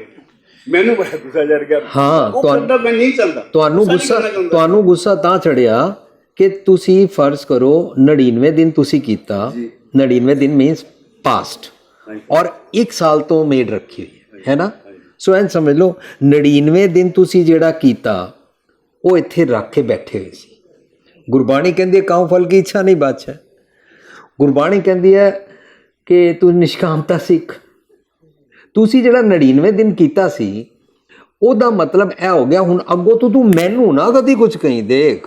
ਮੈਨੂੰ ਬੜਾ ਗੁੱਸਾ ਚੜ ਗਿਆ। ਹਾਂ, ਮੈਂ ਨਹੀਂ ਚਾਹੁੰਦਾ ਤੁਹਾਨੂੰ ਗੁੱਸਾ ਤਾਂ ਚੜਿਆ ਕਿ ਤੁਸੀਂ ਫਰਜ਼ ਕਰੋ 99 ਦਿਨ ਤੁਸੀਂ ਕੀਤਾ। 99 ਦਿਨ ਮੀਨਸ ਪਾਸਟ ਔਰ 1 ਸਾਲ ਤੋਂ ਮੇਡ ਰੱਖੀ ਹੋਈ ਹੈ ਨਾ। ਸੋ ਐਂ ਸਮਝ ਲਓ 99 ਦਿਨ ਤੁਸੀਂ ਜਿਹੜਾ ਕੀਤਾ ਉਹ ਇੱਥੇ ਰੱਖ ਕੇ ਬੈਠੇ ਹੋਏ ਸੀ। ਗੁਰਬਾਣੀ ਕਹਿੰਦੀ ਹੈ ਕਾਉ ਫਲ ਕੀ ਇੱਛਾ ਨਹੀਂ ਬਾਦਸ਼ਾਹ। ਗੁਰਬਾਣੀ ਕਹਿੰਦੀ ਹੈ ਕਿ ਤੂੰ ਨਿਸ਼ਕਾਮਤਾ ਸਿੱਖ। ਤੁਸੀਂ ਜਿਹੜਾ 99 ਦਿਨ ਕੀਤਾ ਸੀ ਉਹਦਾ ਮਤਲਬ ਇਹ ਹੋ ਗਿਆ ਹੁਣ ਅੱਗੋਂ ਤੋਂ ਤੂੰ ਮੈਨੂੰ ਨਾ ਕਦੀ ਕੁਝ ਕਹੀਂ ਦੇਖ।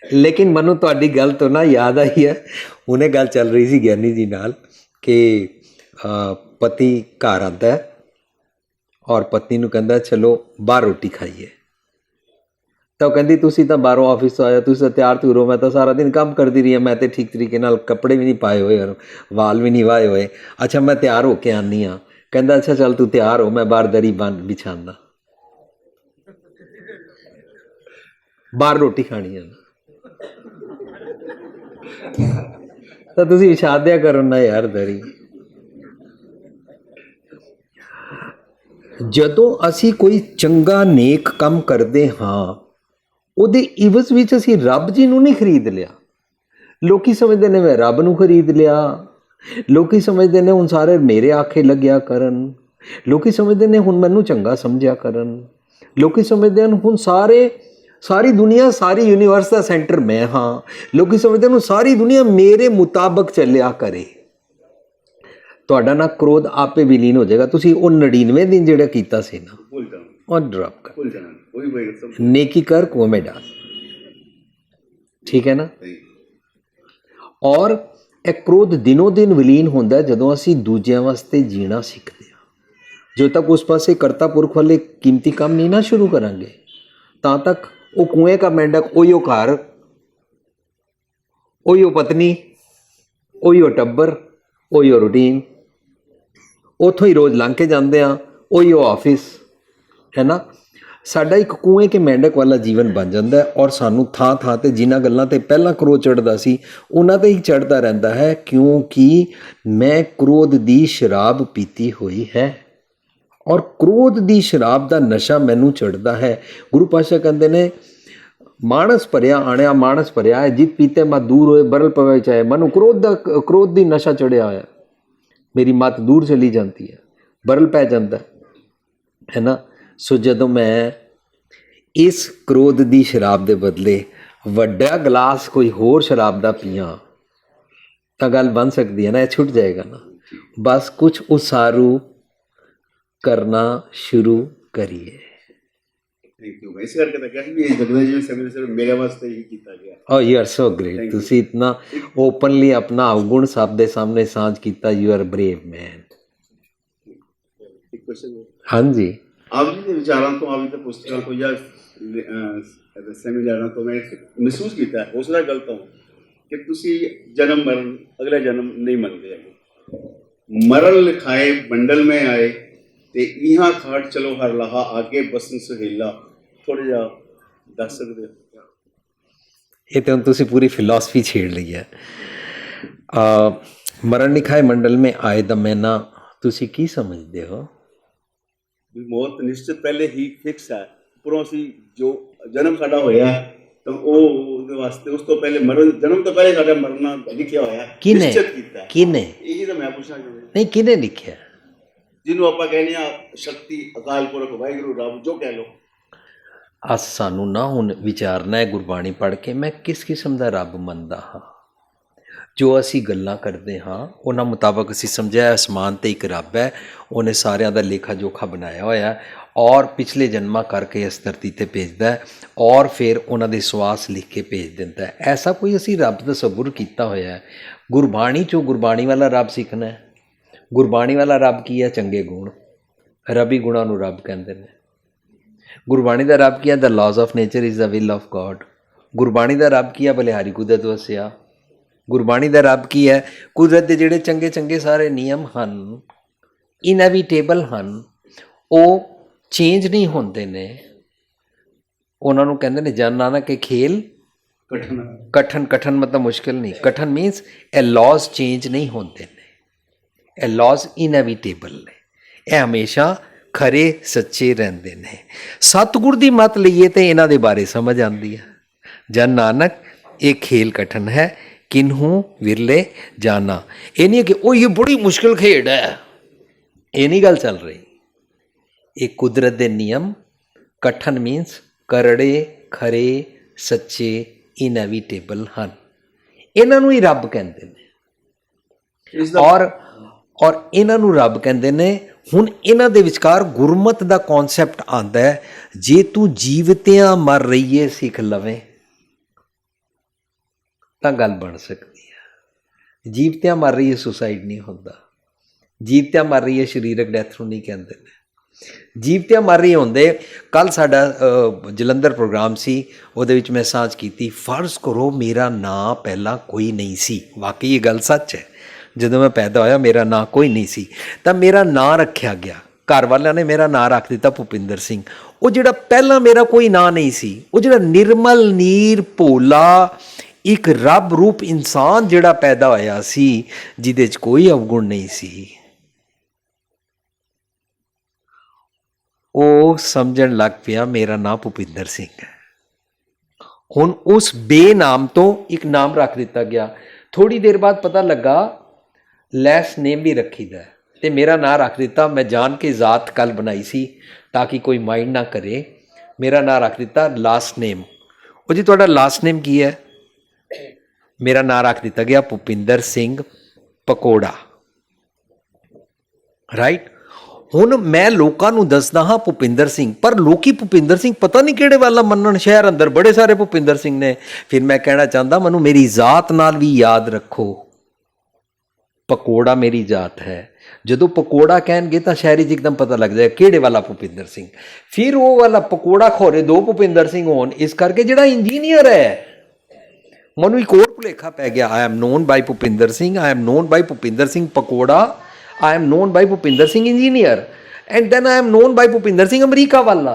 ਲੇਕਿਨ ਮੈਨੂੰ ਤੁਹਾਡੀ ਗੱਲ ਤੋਂ ਨਾ ਯਾਦ ਆਈ ਹੈ, ਹੁਣੇ ਗੱਲ ਚੱਲ ਰਹੀ ਸੀ ਗਿਆਨੀ ਜੀ ਨਾਲ ਕਿ ਪਤੀ ਘਰ ਆਉਂਦਾ ਹੈ ਔਰ ਪਤਨੀ ਨੂੰ ਕਹਿੰਦਾ ਚਲੋ ਬਾਹਰ ਰੋਟੀ ਖਾਈਏ। ਤਾਂ ਉਹ ਕਹਿੰਦੀ ਤੁਸੀਂ ਤਾਂ ਬਾਹਰੋਂ ਆਫਿਸ ਤੋਂ ਆਇਆ, ਤੁਸੀਂ ਤਾਂ ਤਿਆਰ ਤੁਰ ਹੋ, ਮੈਂ ਤਾਂ ਸਾਰਾ ਦਿਨ ਕੰਮ ਕਰਦੀ ਰਹੀ ਹਾਂ, ਮੈਂ ਤਾਂ ਠੀਕ ਤਰੀਕੇ ਨਾਲ ਕੱਪੜੇ ਵੀ ਨਹੀਂ ਪਾਏ ਹੋਏ ਔਰ ਵਾਲ ਵੀ ਨਹੀਂ ਵਾਏ ਹੋਏ। ਅੱਛਾ ਮੈਂ ਤਿਆਰ ਹੋ ਕੇ ਆਉਂਦੀ ਹਾਂ। ਕਹਿੰਦਾ ਅੱਛਾ ਚੱਲ ਤੂੰ ਤਿਆਰ ਹੋ, ਮੈਂ ਬਾਹਰ ਦਰੀ ਵਿਛਾਉਂਦਾ, ਬਾਹਰ ਰੋਟੀ ਖਾਣੀ ਹੈ। ਤਾਂ ਤੁਸੀਂ ਵਿਛਾ ਦਿਆ ਕਰੋ ਨਾ ਯਾਰ ਦਰੀ। ਜਦੋਂ ਅਸੀਂ ਕੋਈ ਚੰਗਾ ਨੇਕ ਕੰਮ ਕਰਦੇ ਹਾਂ ਉਹਦੇ ਇਵਜ਼ ਵਿੱਚ ਅਸੀਂ ਰੱਬ ਜੀ ਨੂੰ ਨਹੀਂ ਖਰੀਦ ਲਿਆ। ਲੋਕੀ ਸਮਝਦੇ ਨੇ ਮੈਂ ਰੱਬ ਨੂੰ ਖਰੀਦ ਲਿਆ, ਲੋਕੀ ਸਮਝਦੇ ਨੇ ਹੁਣ ਸਾਰੇ ਮੇਰੇ ਆਖੇ ਲੱਗਿਆ ਕਰਨ, ਲੋਕੀ ਸਮਝਦੇ ਨੇ ਹੁਣ ਮੈਨੂੰ ਚੰਗਾ ਸਮਝਿਆ ਕਰਨ, ਲੋਕੀ ਸਮਝਦੇ ਹਨ ਹੁਣ ਸਾਰੀ ਦੁਨੀਆ ਸਾਰੀ ਯੂਨੀਵਰਸ ਦਾ ਸੈਂਟਰ ਮੈਂ ਹਾਂ, ਲੋਕੀ ਸਮਝਦੇ ਹਨ ਸਾਰੀ ਦੁਨੀਆ ਮੇਰੇ ਮੁਤਾਬਕ ਚੱਲਿਆ ਕਰੇ। ਤੁਹਾਡਾ ਨਾ ਕ੍ਰੋਧ ਆਪੇ ਵਿਲੀਨ ਹੋ ਜਾਏਗਾ। ਤੁਸੀਂ ਉਹ 99 ਦਿਨ ਜਿਹੜਾ ਕੀਤਾ ਸੀ ਨਾ ਉਹ ਡ੍ਰੌਪ ਕਰ, ਨੇਕੀ ਕਰ ਕੁएं में डाल, ਠੀਕ ਹੈ ਨਾ। ਔਰ ਇਹ ਕ੍ਰੋਧ ਦਿਨੋਂ ਦਿਨ ਵਿਲੀਨ ਹੁੰਦਾ ਜਦੋਂ ਅਸੀਂ ਦੂਜਿਆਂ ਵਾਸਤੇ ਜੀਣਾ ਸਿੱਖਦੇ ਹਾਂ। ਜਦੋਂ ਤੱਕ ਉਸ ਪਾਸੇ ਕਰਤਾ ਪੁਰਖ ਵਾਲੇ ਕੀਮਤੀ ਕੰਮ ਨਹੀਂ ਨਾ ਸ਼ੁਰੂ ਕਰਾਂਗੇ ਤਾਂ ਤੱਕ ਉਹ ਕੁएं का मेंढक, ਉਹੀਓ ਘਰ, ਉਹੀਓ ਪਤਨੀ, ਉਹੀਓ ਟੱਬਰ, ਉਹੀਓ ਰੂਟੀਨ, ਉੱਥੋਂ ਹੀ ਰੋਜ਼ ਲੰਘ ਕੇ ਜਾਂਦੇ ਹਾਂ, ਉਹੀਓ ਆਫਿਸ, ਹੈ ਨਾ। ਸਾਡਾ ਇੱਕ ਕੁएं ਕੇ मेंढक ਵਾਲਾ ਜੀਵਨ ਬਣ ਜਾਂਦਾ ਔਰ ਸਾਨੂੰ ਥਾਂ ਥਾਂ 'ਤੇ ਜਿਨ੍ਹਾਂ ਗੱਲਾਂ 'ਤੇ ਪਹਿਲਾਂ ਕ੍ਰੋਧ ਚੜ੍ਹਦਾ ਸੀ ਉਹਨਾਂ 'ਤੇ ਹੀ ਚੜ੍ਹਦਾ ਰਹਿੰਦਾ ਹੈ, ਕਿਉਂਕਿ ਮੈਂ ਕ੍ਰੋਧ ਦੀ ਸ਼ਰਾਬ ਪੀਤੀ ਹੋਈ ਹੈ ਔਰ ਕ੍ਰੋਧ ਦੀ ਸ਼ਰਾਬ ਦਾ ਨਸ਼ਾ ਮੈਨੂੰ ਚੜ੍ਹਦਾ ਹੈ। ਗੁਰੂ ਪਾਤਸ਼ਾਹ ਕਹਿੰਦੇ ਨੇ ਮਾਨਸ ਭਰਿਆ ਆਣਿਆ ਮਾਨਸ ਭਰਿਆ ਹੈ, ਜਿਤ ਪੀਤੇ ਮਤ ਦੂਰ ਹੋਏ ਬਰਲ ਪਵੇ ਚਾਹੇ। ਮੈਨੂੰ ਕ੍ਰੋਧ ਦੀ ਨਸ਼ਾ ਚੜ੍ਹਿਆ ਹੋਇਆ, ਮੇਰੀ ਮੱਤ ਦੂਰ ਚਲੀ ਜਾਂਦੀ ਹੈ, ਬਰਲ ਪੈ ਜਾਂਦਾ ਹੈ ਨਾ। ਸੋ ਜਦੋਂ ਮੈਂ ਇਸ ਕ੍ਰੋਧ ਦੀ ਸ਼ਰਾਬ ਦੇ ਬਦਲੇ ਵੱਡਾ ਗਲਾਸ ਕੋਈ ਹੋਰ ਸ਼ਰਾਬ ਦਾ ਪੀਆਂ ਤਾਂ ਗੱਲ ਬਣ ਸਕਦੀ ਹੈ ਨਾ, ਇਹ ਛੁੱਟ ਜਾਏਗਾ ਨਾ। ਬਸ ਕੁਝ ਉਸਾਰੂ ਕਰਨਾ ਸ਼ੁਰੂ ਕਰੀਏ। Thank you. ਇਸ ਕਰਕੇ ਤਾਂ ਕਿਹਾ ਸੀ ਵੀ ਇਹ ਜਗਦਾ ਜੀ ਸਮੇਂ ਸਿਰ ਮੇਰੇ ਵਾਸਤੇ ਹੀ ਕੀਤਾ ਗਿਆ। ਓ ਯੂ ਆਰ ਸੋ ਗ੍ਰੇਟ। ਤੁਸੀਂ ਇਤਨਾ ਓਪਨਲੀ ਆਪਣਾ ਅਵਗੁਣ ਸਭ ਦੇ ਸਾਹਮਣੇ ਸਾਂਝ ਕੀਤਾ। ਯੂ ਆਰ ਬਰੇਵ ਮੈਨ। ਇੱਕ ਕੁਐਸਚਨ ਹਾਂਜੀ। ਆਪ ਜੀ ਦੇ ਵਿਚਾਰਾਂ ਤੋਂ, ਆਪ ਜੀ ਦੇ ਪੁਸਤਕਾਂ ਤੋਂ ਜਾਂ ਸੈਮੀਨਾਰਾਂ ਤੋਂ ਮੈਂ ਮਹਿਸੂਸ ਕੀਤਾ, ਹੋ ਸਕਦਾ ਗਲਤ ਹਾਂ, ਕਿ ਤੁਸੀਂ ਜਨਮ ਮਰਨ ਅਗਲਾ ਜਨਮ ਨਹੀਂ ਮੰਨਦੇ ਹੈਗੇ। ਮਰਨ ਲਿਖਾਏ ਬੰਡਲ में आए ਤੇ ਇਹਾਂ ਖਾਟ ਚਲੋ ਹਰ ਲਹਾ ਆਗੇ ਬਸਨ ਸੁਹੇਲਾ। ਥੋੜ੍ਹਾ ਜਿਹਾ ਦੱਸ ਸਕਦੇ ਹੋ? ਇਹ ਤਾਂ ਹੁਣ ਤੁਸੀਂ ਪੂਰੀ ਫਿਲਾਸਫੀ ਛੇੜ ਲਈ ਹੈ। ਮਰਨ ਲਿਖਾਏ ਮੰਡਲ में आए ਦਾ ਮੈਨਾ ਤੁਸੀਂ ਕੀ ਸਮਝਦੇ ਹੋ? ਵੀ ਮੌਤ ਨਿਸ਼ਚਿਤ ਪਹਿਲੇ ਹੀ ਫਿਕਸ ਹੈ। ਉੱਪਰੋਂ ਅਸੀਂ ਜੋ ਜਨਮ ਸਾਡਾ ਹੋਇਆ ਤਾਂ ਉਹ ਉਹਦੇ ਵਾਸਤੇ ਉਸ ਤੋਂ ਪਹਿਲੇ ਮਰਨ, ਜਨਮ ਤੋਂ ਪਹਿਲੇ ਸਾਡਾ ਮਰਨਾ ਲਿਖਿਆ ਹੋਇਆ, ਨਿਸ਼ਚਿਤ ਕੀਤਾ। ਕਿਹਨੇ? ਇਹੀ ਤਾਂ ਮੈਂ ਪੁੱਛਣਾ ਚਾਹੁੰਦਾ। ਨਹੀਂ, ਕਿਹਨੇ ਲਿਖਿਆ? ਜਿਹਨੂੰ ਆਪਾਂ ਕਹਿੰਦੇ ਆ ਸ਼ਕਤੀ, ਅਕਾਲ ਪੁਰਖ, ਵਾਹਿਗੁਰੂ, ਰੱਬ, ਜੋ ਕਹਿ ਲਓ। ਸਾਨੂੰ ਨਾ ਹੁਣ ਵਿਚਾਰਨਾ ਹੈ ਗੁਰਬਾਣੀ ਪੜ੍ਹ ਕੇ ਮੈਂ ਕਿਸ ਕਿਸਮ ਦਾ ਰੱਬ ਮੰਨਦਾ ਹਾਂ। ਜੋ ਅਸੀਂ ਗੱਲਾਂ ਕਰਦੇ ਹਾਂ ਉਹਨਾਂ ਮੁਤਾਬਕ ਅਸੀਂ ਸਮਝਿਆ ਅਸਮਾਨ 'ਤੇ ਇੱਕ ਰੱਬ ਹੈ, ਉਹਨੇ ਸਾਰਿਆਂ ਦਾ ਲੇਖਾ ਜੋਖਾ ਬਣਾਇਆ ਹੋਇਆ ਔਰ ਪਿਛਲੇ ਜਨਮਾਂ ਕਰਕੇ ਇਸ ਧਰਤੀ 'ਤੇ ਭੇਜਦਾ ਔਰ ਫਿਰ ਉਹਨਾਂ ਦੇ ਸਵਾਸ ਲਿਖ ਕੇ ਭੇਜ ਦਿੰਦਾ। ਐਸਾ ਕੋਈ ਅਸੀਂ ਰੱਬ ਤਸੱਵੁਰ ਕੀਤਾ ਹੋਇਆ। ਗੁਰਬਾਣੀ 'ਚੋਂ ਗੁਰਬਾਣੀ ਵਾਲਾ ਰੱਬ ਸਿੱਖਣਾ ਹੈ। ਗੁਰਬਾਣੀ ਵਾਲਾ ਰੱਬ ਕੀ ਹੈ? ਚੰਗੇ ਗੁਣ, ਰੱਬੀ ਗੁਣਾਂ ਨੂੰ ਰੱਬ ਕਹਿੰਦੇ ਨੇ। ਗੁਰਬਾਣੀ ਦਾ ਰੱਬ ਕੀ ਹੈ? The laws of nature is the will of God. Gurbani ਦਾ ਰੱਬ ਕੀ ਹੈ? ਬਲਿਹਾਰੀ ਕੁਦਰਤ ਵਸਿਆ। ਗੁਰਬਾਣੀ ਦਾ ਰੱਬ ਕੀ ਹੈ? ਕੁਦਰਤ ਦੇ ਜਿਹੜੇ ਚੰਗੇ ਚੰਗੇ ਸਾਰੇ ਨਿਯਮ ਹਨ, ਇਨਐਵੀਟੇਬਲ ਹਨ, ਉਹ ਚੇਂਜ ਨਹੀਂ ਹੁੰਦੇ ਨੇ। ਉਹਨਾਂ ਨੂੰ ਕਹਿੰਦੇ ਨੇ ਜਨ ਨਾਨਕ ਕੇ ਖੇਲ ਕਠਨ। ਕਠਨ ਮਤਲਬ ਮੁਸ਼ਕਿਲ ਨਹੀਂ, ਕਠਨ ਮੀਨਸ ਇਹ ਲਾਜ਼ ਚੇਂਜ ਨਹੀਂ ਹੁੰਦੇ ਨੇ, ਇਹ ਲਾਜ਼ ਇਨਐਵੀਟੇਬਲ ਨੇ, ਇਹ ਹਮੇਸ਼ਾ ਖਰੇ ਸੱਚੇ ਰਹਿੰਦੇ ਨੇ। ਸਤਿਗੁਰ ਦੀ ਮੱਤ ਲਈਏ ਤਾਂ ਇਹਨਾਂ ਦੇ ਬਾਰੇ ਸਮਝ ਆਉਂਦੀ ਹੈ। ਜਨ ਨਾਨਕ ਇਹ ਖੇਲ ਕਠਨ ਹੈ ਕਿਨਹੂ ਵਿਰਲੇ ਜਾਣਾ। ਇਹ ਨਹੀਂ ਕਿ ਉਹ ਇਹ ਬੜੀ ਮੁਸ਼ਕਿਲ ਖੇਡ ਹੈ, ਇਹ ਨਹੀਂ ਗੱਲ ਚੱਲ ਰਹੀ। ਇਹ ਕੁਦਰਤ ਦੇ ਨਿਯਮ, ਕਠਨ ਮੀਨਸ ਕਰੜੇ, ਖਰੇ, ਸੱਚੇ, ਇਨਐਵੀਟੇਬਲ ਹਨ। ਇਹਨਾਂ ਨੂੰ ਹੀ ਰੱਬ ਕਹਿੰਦੇ ਨੇ। ਔਰ ਇਹਨਾਂ ਨੂੰ ਰੱਬ ਕਹਿੰਦੇ ਨੇ। ਹੁਣ ਇਹਨਾਂ ਦੇ ਵਿਚਕਾਰ ਗੁਰਮਤ ਦਾ ਕਨਸੈਪਟ ਆਉਂਦਾ ਹੈ, ਜੇ ਤੂੰ ਜੀਵਤਿਆਂ ਮਰ ਰਹੀਏ ਸਿੱਖ ਲਵੇਂ ਤਾਂ ਗੱਲ ਬਣ ਸਕਦੀ ਹੈ। ਜੀਵਤਿਆਂ ਮਰ ਰਹੀਏ ਸੁਸਾਈਡ ਨਹੀਂ ਹੁੰਦਾ, ਜੀਵਤਿਆਂ ਮਰ ਰਹੀਏ ਸਰੀਰਕ ਡੈਥ ਨੂੰ ਨਹੀਂ ਕਹਿੰਦੇ ਨੇ। ਜੀਵਤਿਆਂ ਮਰ ਰਹੀ ਹੁੰਦੇ। ਕੱਲ੍ਹ ਸਾਡਾ ਜਲੰਧਰ ਪ੍ਰੋਗਰਾਮ ਸੀ, ਉਹਦੇ ਵਿੱਚ ਮੈਂ ਸਾਂਝ ਕੀਤੀ, ਫਰਜ਼ ਕਰੋ ਮੇਰਾ ਨਾਂ ਪਹਿਲਾਂ ਕੋਈ ਨਹੀਂ ਸੀ। ਵਾਕਈ ਇਹ ਗੱਲ ਸੱਚ ਹੈ। ਜਦੋਂ ਮੈਂ ਪੈਦਾ ਹੋਇਆ ਮੇਰਾ ਨਾਂ ਕੋਈ ਨਹੀਂ ਸੀ, ਤਾਂ ਮੇਰਾ ਨਾਂ ਰੱਖਿਆ ਗਿਆ। ਘਰ ਵਾਲਿਆਂ ਨੇ ਮੇਰਾ ਨਾਂ ਰੱਖ ਦਿੱਤਾ ਭੁਪਿੰਦਰ ਸਿੰਘ। ਉਹ ਜਿਹੜਾ ਪਹਿਲਾਂ ਮੇਰਾ ਕੋਈ ਨਾਂ ਨਹੀਂ ਸੀ, ਉਹ ਜਿਹੜਾ ਨਿਰਮਲ ਨੀਰ ਭੋਲਾ ਇੱਕ ਰੱਬ ਰੂਪ ਇਨਸਾਨ ਜਿਹੜਾ ਪੈਦਾ ਹੋਇਆ ਸੀ, ਜਿਹਦੇ 'ਚ ਕੋਈ ਅਵਗੁਣ ਨਹੀਂ ਸੀ, ਉਹ ਸਮਝਣ ਲੱਗ ਪਿਆ ਮੇਰਾ ਨਾਮ ਭੁਪਿੰਦਰ ਸਿੰਘ ਹੈ। ਹੁਣ ਉਸ ਬੇਨਾਮ ਤੋਂ ਇੱਕ ਨਾਮ ਰੱਖ ਦਿੱਤਾ ਗਿਆ। ਥੋੜੀ ਦੇਰ ਬਾਅਦ ਪਤਾ ਲੱਗਾ ਲੈਸ ਨੇਮ ਵੀ ਰੱਖੀਦਾ, ਤੇ ਮੇਰਾ ਨਾਂ ਰੱਖ ਦਿੱਤਾ। ਮੈਂ ਜਾਣ ਕੇ ਜ਼ਾਤ ਕੱਲ ਬਣਾਈ ਸੀ ਤਾਂ ਕਿ ਕੋਈ ਮਾਈਂਡ ਨਾ ਕਰੇ। ਮੇਰਾ ਨਾਂ ਰੱਖ ਦਿੱਤਾ ਲਾਸਟ ਨੇਮ। ਉਹ ਜੀ ਤੁਹਾਡਾ ਲਾਸਟ ਨੇਮ ਕੀ ਹੈ? ਮੇਰਾ ਨਾਂ ਰੱਖ ਦਿੱਤਾ ਗਿਆ ਭੁਪਿੰਦਰ ਸਿੰਘ ਪਕੌੜਾ। ਰਾਈਟ। ਹੁਣ ਮੈਂ ਲੋਕਾਂ ਨੂੰ ਦੱਸਦਾ ਹਾਂ ਭੁਪਿੰਦਰ ਸਿੰਘ, ਪਰ ਲੋਕੀ ਭੁਪਿੰਦਰ ਸਿੰਘ ਪਤਾ ਨਹੀਂ ਕਿਹੜੇ ਵਾਲਾ ਮੰਨਣ। ਸ਼ਹਿਰ ਅੰਦਰ ਬੜੇ ਸਾਰੇ ਭੁਪਿੰਦਰ ਸਿੰਘ ਨੇ। ਫਿਰ ਮੈਂ ਕਹਿਣਾ ਚਾਹੁੰਦਾ, ਮੈਨੂੰ ਮੇਰੀ ਜ਼ਾਤ ਨਾਲ ਵੀ ਯਾਦ ਰੱਖੋ, ਪਕੌੜਾ ਮੇਰੀ ਜ਼ਾਤ ਹੈ। ਜਦੋਂ ਪਕੌੜਾ ਕਹਿਣਗੇ ਤਾਂ ਸ਼ਹਿਰੀ 'ਚ ਇੱਕਦਮ ਪਤਾ ਲੱਗ ਜਾਏ ਕਿਹੜੇ ਵਾਲਾ ਭੁਪਿੰਦਰ ਸਿੰਘ। ਫਿਰ ਉਹ ਵਾਲਾ ਪਕੌੜਾ ਖੋਰੇ ਦੋ ਭੁਪਿੰਦਰ ਸਿੰਘ ਹੋਣ। ਇਸ ਕਰਕੇ ਜਿਹੜਾ ਇੰਜੀਨੀਅਰ ਹੈ, ਮੈਨੂੰ ਇੱਕ ਹੋਰ ਭੁਲੇਖਾ ਪੈ ਗਿਆ। I am known by Bhupinder Singh, I am known by Bhupinder Singh Pakora, I am known by Bhupinder Singh engineer, and then I am known by Bhupinder Singh America ਵਾਲਾ।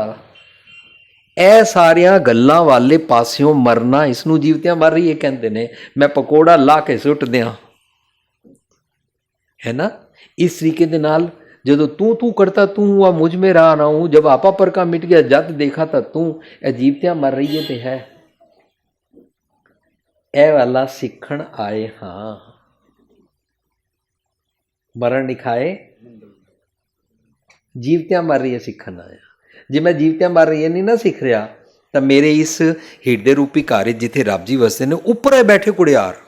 ਇਹ ਸਾਰੀਆਂ ਗੱਲਾਂ ਵਾਲੇ ਪਾਸਿਓਂ ਮਰਨਾ, ਇਸ ਨੂੰ ਜੀਵਤਿਆਂ ਮਰ ਰਹੀ ਹੈ ਕਹਿੰਦੇ ਨੇ। ਮੈਂ ਪਕੌੜਾ ਲਾ ਕੇ ਸੁੱਟ ਦਿਆਂ, है ना। इस तरीके के नाल जदों तू तू करता तू हुआ मुझ में रहा ना हूँ, जब आपा पर का मिट गया जद देखा था तू। ए जीवत्या मर रही है ते है ए वाला सीखण आए हाँ, मरण लिखाए जीवत्या मर रही है सीखण आया। जे मैं जीवत्या मर रही है नहीं ना सीख रहा, तो मेरे इस हिरदे रूपी घर जिथे रब जी वसते ने उपर बैठे कुड़ियार,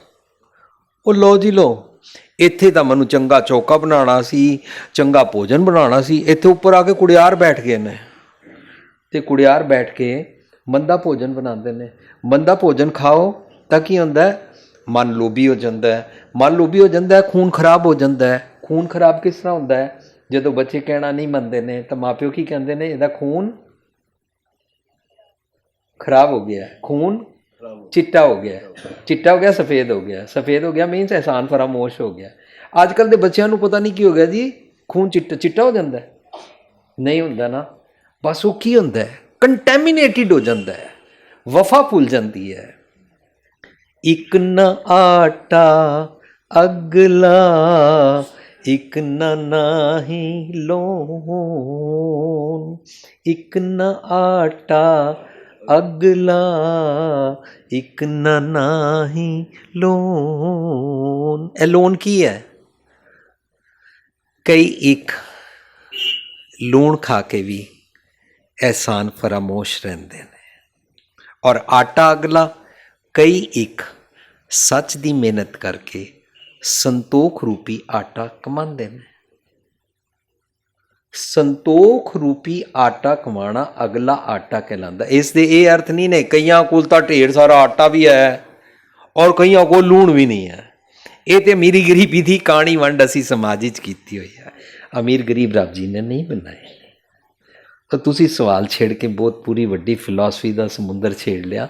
वो लो जी लो इत्थे तो मैनू चंगा चौका बनाना सी, चंगा भोजन बनाना सी, इत्थे उपर आके कुड़ियार बैठ गए ने ते कुड़ियार बैठ के मंदा भोजन बनाते ने। मंदा भोजन खाओ तो की होंदा है, मन लोभी हो जाता है। मन लोभी हो जाता है, खून खराब हो जाता है। खून खराब किस तरह होंदा है? जदों बच्चे कहना नहीं मनते ने तो माँ प्यो की कहते हैं, इहदा खून खराब हो गया, खून चिट्टा हो गया, चिट्टा हो गया सफ़ेद हो गया, सफ़ेद हो गया मीनस एहसान फरामोश हो गया। अजकल के बच्चों को पता नहीं की हो गया जी, खून चिट्टा चिट्टा हो जाता है, नहीं होंदा ना। बस वो की होंदा है, कंटैमीनेटिड हो जाता है, वफा भुल जाती है। एक न आटा अगला, एक न नाही लोन, एक न आटा अगला, एक न नाही लोन। ए लोन की है? कई एक लूण खा के भी एहसान फरामोश रहते हैं, और आटा अगला कई एक सच दी मेहनत करके संतोख रूपी आटा कमाते हैं। संतोख रूपी आटा कमाना अगला आटा कहलाता। इस दे ये अर्थ नहीं ने कईयां कोल तां ढेर सारा आटा भी है और कईयां कोल लूण भी नहीं है। ये तो अमीरी गरीबी की कहानी वंड असी समाज विच कीती हुई है, अमीर गरीब रब जी ने नहीं बनाए। तो तुसी सवाल छेड़ के बहुत पूरी वड्डी फिलॉसफी का समुंदर छेड़ लिया,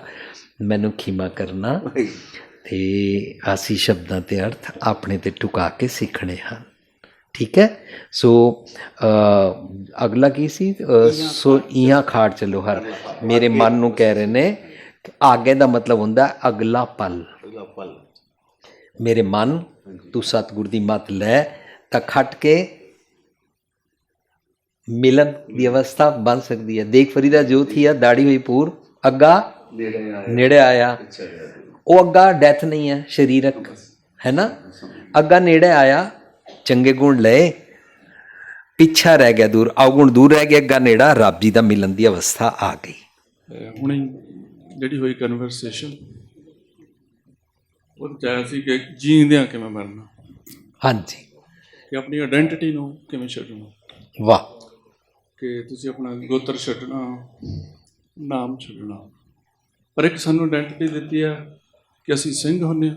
मैनू खीमा करना। ते आसी शब्दां ते अर्थ अपने ते टुका के सीखने हैं, ठीक है। सो अगला की सी सो इहाँ खाड़ चलो हर मेरे मन नू कह रहे ने आगे का मतलब होंदा अगला पल। मेरे मन तू सतगुर दी मत लै तां खट के मिलन की अवस्था बन सकती है। देख फरीदा जो थी दाड़ी हुई पूर अग्गा नेड़े आया। ਉਹ ਅੱਗਾ ਡੈਥ ਨਹੀਂ ਹੈ ਸਰੀਰਕ, ਹੈ ਨਾ। ਅੱਗਾ ਨੇੜੇ ਆਇਆ, ਚੰਗੇ ਗੁਣ ਲਏ, ਪਿੱਛਾ ਰਹਿ ਗਿਆ ਦੂਰ, ਅਵਗੁਣ ਦੂਰ ਰਹਿ ਗਿਆ, ਅੱਗਾ ਨੇੜਾ, ਰੱਬ ਜੀ ਦਾ ਮਿਲਣ ਦੀ ਅਵਸਥਾ ਆ ਗਈ। ਹੁਣੇ ਜਿਹੜੀ ਹੋਈ ਕਨਵਰਸੇਸ਼ਨ ਉਹ ਚਾਹਿਆ ਸੀ ਕਿ ਜੀਂਦਿਆਂ ਕਿਵੇਂ ਮਰਨਾ, ਹਾਂਜੀ, ਕਿ ਆਪਣੀ ਆਇਡੈਂਟੀਟੀ ਨੂੰ ਕਿਵੇਂ ਛੱਡਣਾ, ਵਾਹ, ਕਿ ਤੁਸੀਂ ਆਪਣਾ ਗੋਤਰ ਛੱਡਣਾ, ਨਾਮ ਛੱਡਣਾ। ਪਰ ਇੱਕ ਸਾਨੂੰ ਆਇਡੈਂਟੀਟੀ ਦਿੱਤੀ ਹੈ ਕਿ ਅਸੀਂ ਸਿੰਘ ਹੁੰਦੇ ਹਾਂ,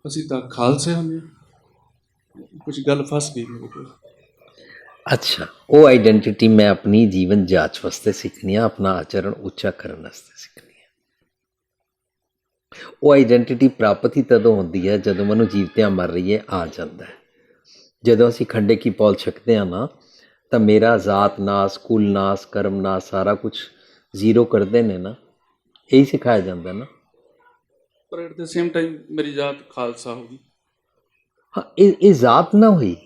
ਅਸੀਂ ਤਾਂ ਖਾਲਸੇ ਹੁੰਦੇ ਹਾਂ। ਕੁਝ ਗੱਲ ਫਸ ਗਈ ਮੇਰੇ ਕੋਲ। ਅੱਛਾ, ਉਹ ਆਈਡੈਂਟੀਟੀ ਮੈਂ ਆਪਣੀ ਜੀਵਨ ਜਾਂਚ ਵਾਸਤੇ ਸਿੱਖਣੀ ਆ, ਆਪਣਾ ਆਚਰਣ ਉੱਚਾ ਕਰਨ ਵਾਸਤੇ ਸਿੱਖਣੀ ਆ। ਉਹ ਆਈਡੈਂਟੀਟੀ ਪ੍ਰਾਪਤ ਹੀ ਤਦੋਂ ਹੁੰਦੀ ਹੈ ਜਦੋਂ ਮੈਨੂੰ ਜੀਵਤਿਆਂ ਮਰ ਰਹੀਏ ਆ ਜਾਂਦਾ ਹੈ। ਜਦੋਂ ਅਸੀਂ ਖੰਡੇ ਕੀ ਪੌਲ ਛਕਦੇ ਹਾਂ ਨਾ, ਤਾਂ ਮੇਰਾ ਜ਼ਾਤ ਨਾਸ, ਕੁਲ ਨਾਸ, ਕਰਮ ਨਾਸ ਸਾਰਾ ਕੁਝ ਜ਼ੀਰੋ ਕਰਦੇ ਨੇ ਨਾ, ਇਹੀ ਸਿਖਾਇਆ ਜਾਂਦਾ ਨਾ। ਪਰ ਐਟ ਦ ਸੇਮ ਟਾਈਮ ਮੇਰੀ ਜਾਤ ਖਾਲਸਾ ਹੋ ਗਈ। ਹਾਂ, ਇਹ ਜ਼ਾਤ ਨਾ ਹੋਈ,